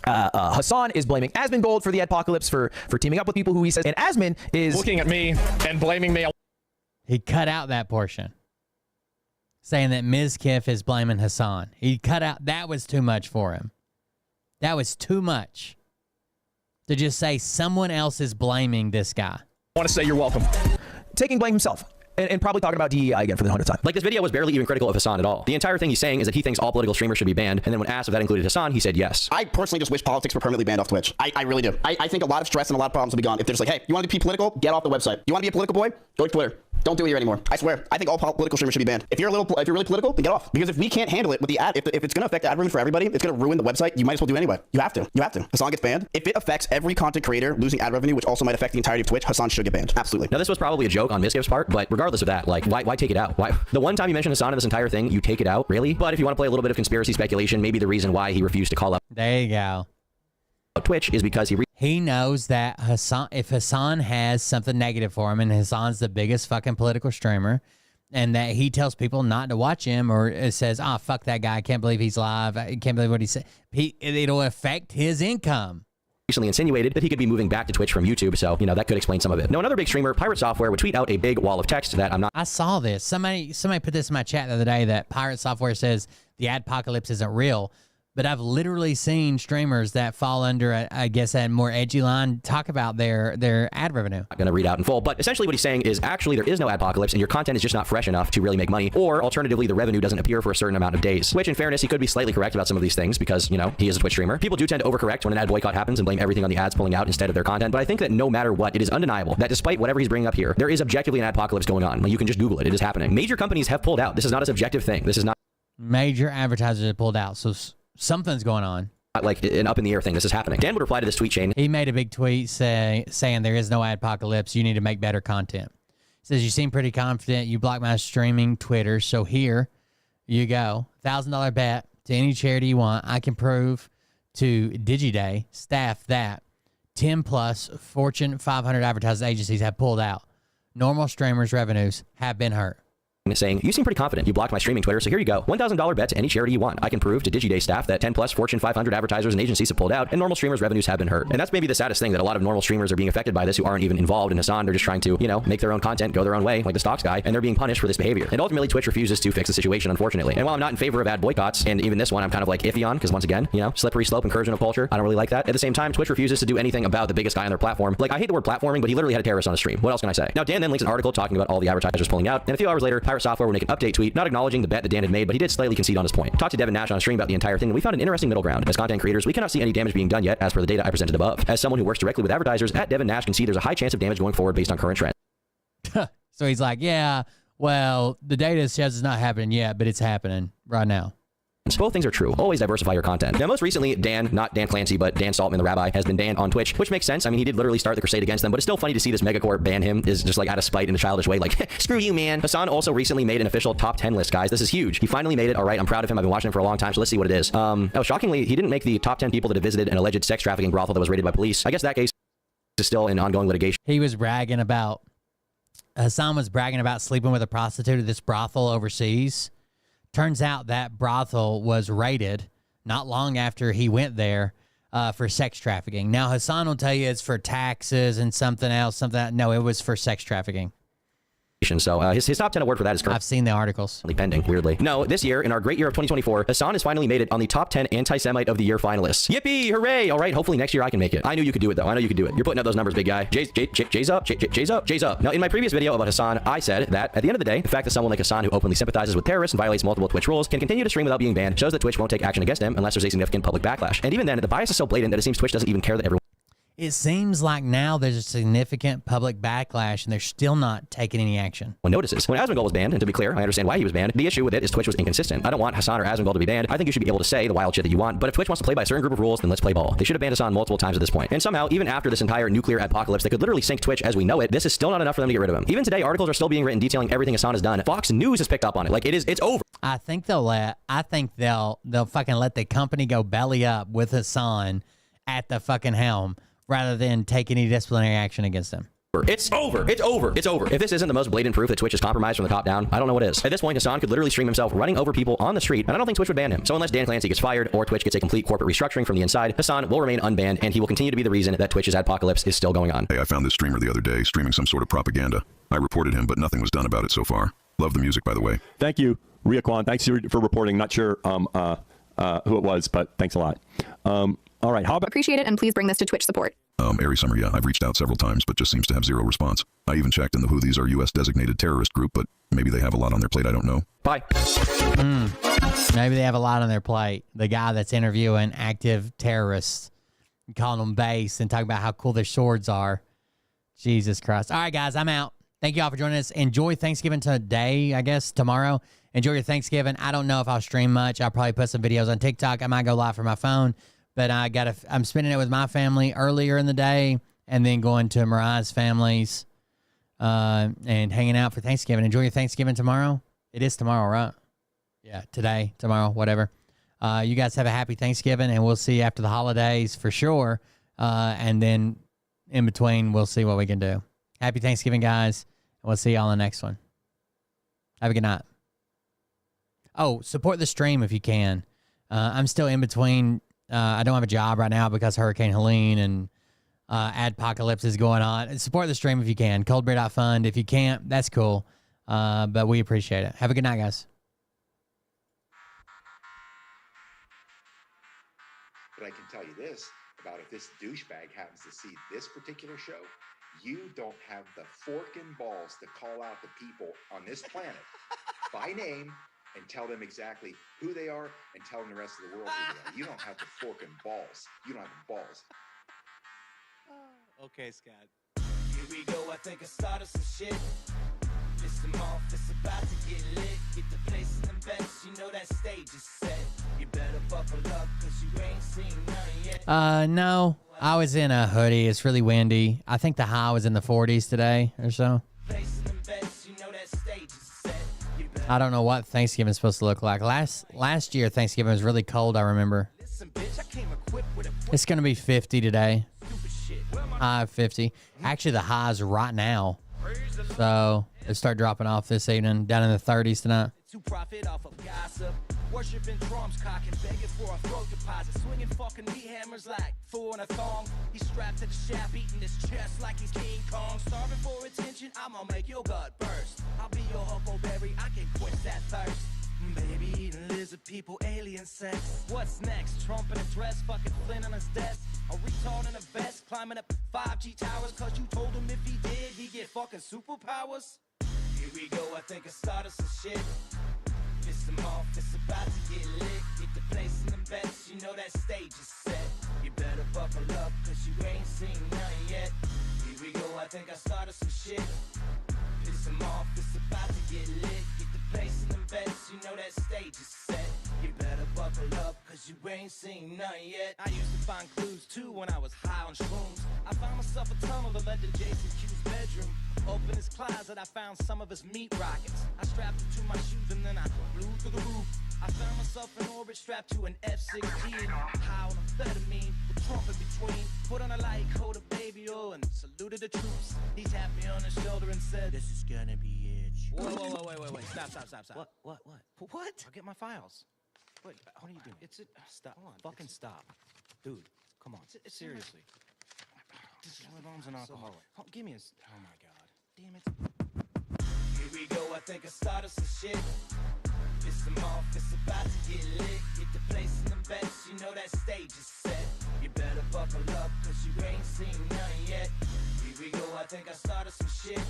Hassan is blaming Asmon Gold for the apocalypse for teaming up with people who he says, and Asmon is looking at me and blaming me. He cut out that portion, saying that Mizkif is blaming Hassan. He cut out, that was too much for him. That was too much to just say someone else is blaming this guy. I want to say you're welcome. Taking blame himself. And probably talking about DEI again for the 100th time. Like, this video was barely even critical of Hassan at all. The entire thing he's saying is that he thinks all political streamers should be banned, and then when asked if that included Hassan, he said yes. I personally just wish politics were permanently banned off Twitch. I really do. I think a lot of stress and a lot of problems will be gone if they're just like, hey, you want to be political? Get off the website. You want to be a political boy? Go to Twitter. Don't do it here anymore. I swear. I think all political streamers should be banned. If you're really political, then get off. Because if we can't handle it with the ad, if it's going to affect the ad revenue for everybody, it's going to ruin the website. You might as well do it anyway. You have to. Hassan gets banned. If it affects every content creator losing ad revenue, which also might affect the entirety of Twitch, Hassan should get banned. Absolutely. Now, this was probably a joke on Mizkif's part, but regardless of that, like, why take it out? Why? The one time you mentioned Hassan in this entire thing, you take it out, really? But if you want to play a little bit of conspiracy speculation, maybe the reason why he refused to call up there you go. Twitch is because he knows that if Hassan has something negative for him, and Hassan's the biggest fucking political streamer, and that he tells people not to watch him, or it says, "Oh, fuck that guy! I can't believe he's live. I can't believe what he said." It'll affect his income. Recently insinuated that he could be moving back to Twitch from YouTube, so that could explain some of it. Now, another big streamer, Pirate Software, would tweet out a big wall of text that I'm not. I saw this. Somebody put this in my chat the other day that Pirate Software says the adpocalypse isn't real. But I've literally seen streamers that fall under, I guess, that more edgy line talk about their ad revenue. Not going to read out in full, but essentially what he's saying is actually there is no adpocalypse and your content is just not fresh enough to really make money, or alternatively the revenue doesn't appear for a certain amount of days, which in fairness he could be slightly correct about some of these things because he is a Twitch streamer. People do tend to overcorrect when an ad boycott happens and blame everything on the ads pulling out instead of their content, but I think that no matter what, it is undeniable that despite whatever he's bringing up here, there is objectively an adpocalypse going on. You can just Google it. It is happening. Major companies have pulled out. This is not a subjective thing. This is not major advertisers have pulled out, so something's going on. Like an up in the air thing. This is happening. Dan would reply to this tweet chain. He made a big tweet saying there is no adpocalypse. You need to make better content. He says, you seem pretty confident. You blocked my streaming Twitter. So here you go. $1,000 bet to any charity you want. I can prove to DigiDay staff that 10 plus Fortune 500 advertising agencies have pulled out. Normal streamers' revenues have been hurt. Saying, you seem pretty confident. You blocked my streaming Twitter, so here you go. $1,000 bet to any charity you want. I can prove to DigiDay staff that 10 plus Fortune 500 advertisers and agencies have pulled out, and normal streamers' revenues have been hurt. And that's maybe the saddest thing, that a lot of normal streamers are being affected by this who aren't even involved in Hasan. They're just trying to, make their own content, go their own way, like the stocks guy, and they're being punished for this behavior. And ultimately, Twitch refuses to fix the situation, unfortunately. And while I'm not in favor of ad boycotts, and even this one I'm kind of like iffy on, because once again, slippery slope incursion of culture, I don't really like that. At the same time, Twitch refuses to do anything about the biggest guy on their platform. Like, I hate the word platforming, but he literally had a terrorist on his stream. What else can I say? Now, Dan then links an article talking about all the advertisers pulling out, and a few hours later, Pirate Software will make an update tweet, not acknowledging the bet that Dan had made, but he did slightly concede on his point. Talked to Devin Nash on a stream about the entire thing, and we found an interesting middle ground. As content creators, we cannot see any damage being done yet, as per the data I presented above. As someone who works directly with advertisers, at Devin Nash can see there's a high chance of damage going forward based on current trends. So he's like, yeah, well, the data says it's not happening yet, but it's happening right now. Both things are true. Always diversify your content. Now, most recently, Dan, not Dan Clancy, but Dan Saltman, the rabbi, has been banned on Twitch, which makes sense. I mean, he did literally start the crusade against them, but it's still funny to see this megacorp ban him, is just like out of spite in a childish way, like, screw you, man. Hasan also recently made an official top 10 list, guys. This is huge. He finally made it. All right, I'm proud of him. I've been watching him for a long time, so let's see what it is. Shockingly, he didn't make the top 10 people that have visited an alleged sex trafficking brothel that was raided by police. I guess that case is still in ongoing litigation. Hasan was bragging about sleeping with a prostitute at this brothel overseas. Turns out that brothel was raided not long after he went there for sex trafficking. Now, Hasan will tell you it's for taxes and something else. No, it was for sex trafficking. So his top 10 award for that is currently, I've seen the articles, pending, weirdly. No, this year, in our great year of 2024, Hasan has finally made it on the top 10 anti-Semite of the year finalists. Yippee! Hooray! All right, hopefully next year I can make it. I knew you could do it, though. I know you could do it. You're putting up those numbers, big guy. J's up. Now, in my previous video about Hasan, I said that at the end of the day, the fact that someone like Hasan, who openly sympathizes with terrorists and violates multiple Twitch rules, can continue to stream without being banned, shows that Twitch won't take action against him unless there's a significant public backlash. And even then, the bias is so blatant that it seems Twitch doesn't even care that everyone. It seems like now there's a significant public backlash and they're still not taking any action. One notices. When Asmongold was banned, and to be clear, I understand why he was banned, the issue with it is Twitch was inconsistent. I don't want Hasan or Asmongold to be banned. I think you should be able to say the wild shit that you want, but if Twitch wants to play by a certain group of rules, then let's play ball. They should have banned Hasan multiple times at this point. And somehow, even after this entire nuclear apocalypse that could literally sink Twitch as we know it, this is still not enough for them to get rid of him. Even today, articles are still being written detailing everything Hasan has done. Fox News has picked up on it. Like, it's over. I think they'll fucking let the company go belly up with Hasan at the fucking helm, rather than take any disciplinary action against him. It's over. It's over. It's over. If this isn't the most blatant proof that Twitch is compromised from the top down, I don't know what is. At this point, Hasan could literally stream himself running over people on the street, and I don't think Twitch would ban him. So unless Dan Clancy gets fired or Twitch gets a complete corporate restructuring from the inside, Hasan will remain unbanned, and he will continue to be the reason that Twitch's adpocalypse is still going on. Hey, I found this streamer the other day streaming some sort of propaganda. I reported him, but nothing was done about it so far. Love the music, by the way. Thank you, Ria Kwan. Thanks for reporting. Not sure who it was, but thanks a lot. All right. How about Appreciate it, and please bring this to Twitch support. Airy Summer, yeah. I've reached out several times, but just seems to have zero response. I even checked in the Houthis are U.S. designated terrorist group, but maybe they have a lot on their plate. I don't know. Bye. Maybe they have a lot on their plate. The guy that's interviewing active terrorists, calling them base and talking about how cool their swords are. Jesus Christ. All right, guys, I'm out. Thank you all for joining us. Enjoy Thanksgiving today, I guess, tomorrow. Enjoy your Thanksgiving. I don't know if I'll stream much. I'll probably put some videos on TikTok. I might go live from my phone. But I'm spending it with my family earlier in the day and then going to Mariah's family's and hanging out for Thanksgiving. Enjoy your Thanksgiving tomorrow. It is tomorrow, right? Yeah, today, tomorrow, whatever. You guys have a happy Thanksgiving, and we'll see you after the holidays for sure. And then in between, we'll see what we can do. Happy Thanksgiving, guys. And we'll see you all in the next one. Have a good night. Oh, support the stream if you can. I'm still in between. I don't have a job right now because Hurricane Helene and Adpocalypse is going on. Support the stream if you can. Coldbeer.fund. If you can't, that's cool. But we appreciate it. Have a good night, guys. But I can tell you this about if this douchebag happens to see this particular show, you don't have the fork and balls to call out the people on this planet by name and tell them exactly who they are and tell them the rest of the world who they are. You don't have the fork and balls. You don't have the balls. Okay, Scott. Here we go, I think I started some shit. Listen off, it's about to get lit. Get the place in the best, you know that stage is set. You better buckle up, cause you ain't seen none yet. No. I was in a hoodie. It's really windy. I think the high was in the 40s today or so. I don't know what Thanksgiving's supposed to look like. Last year, Thanksgiving was really cold, I remember. It's going to be 50 today. High of 50. Actually, the high's right now. So, it'll start dropping off this evening, down in the 30s tonight. To profit off of gossip, worshiping drums, cocking, begging for a throat deposit, swinging fucking meat hammers like four in a thong. He's strapped to the shaft, eating his chest like he's King Kong, starving for attention. I'ma make your gut burst. I'll be your huckleberry, I can quench that thirst. Baby eating lizard people, alien sex. What's next? Trump in a dress, fucking Flynn on his desk. A retard in a vest, climbing up 5G towers, cause you told him if he did, he'd get fucking superpowers. Here we go, I think I started some shit. Piss them off, it's about to get lit. Get the place in the best, you know that stage is set. You better buckle up, cause you ain't seen none yet. Here we go, I think I started some shit. Piss them off, it's about to get lit. Get the place in the best, you know that stage is set. You better buckle up, cause you ain't seen none yet. I used to find clues too when I was high on shrooms. I found myself a tunnel that led to Jason Q's bedroom. Open his closet, I found some of his meat rockets. I strapped them to my shoes and then I flew through the roof. I found myself in orbit strapped to an F-16. High on amphetamine, with Trump in between. Put on a light coat of baby oil and saluted the troops. He tapped me on the shoulder and said, "This is gonna be it." Whoa, wait. Stop. What? I'll get my files. What are you doing? Stop. Fucking stop. Dude, come on. Seriously. This mom's an alcoholic. Give me a... Oh, my God. Damn it. Here we go, I think I started some shit. Piss them off, it's about to get lit. Get the place in the best, you know that stage is set. You better buckle up, cause you ain't seen none yet. Here we go, I think I started some shit.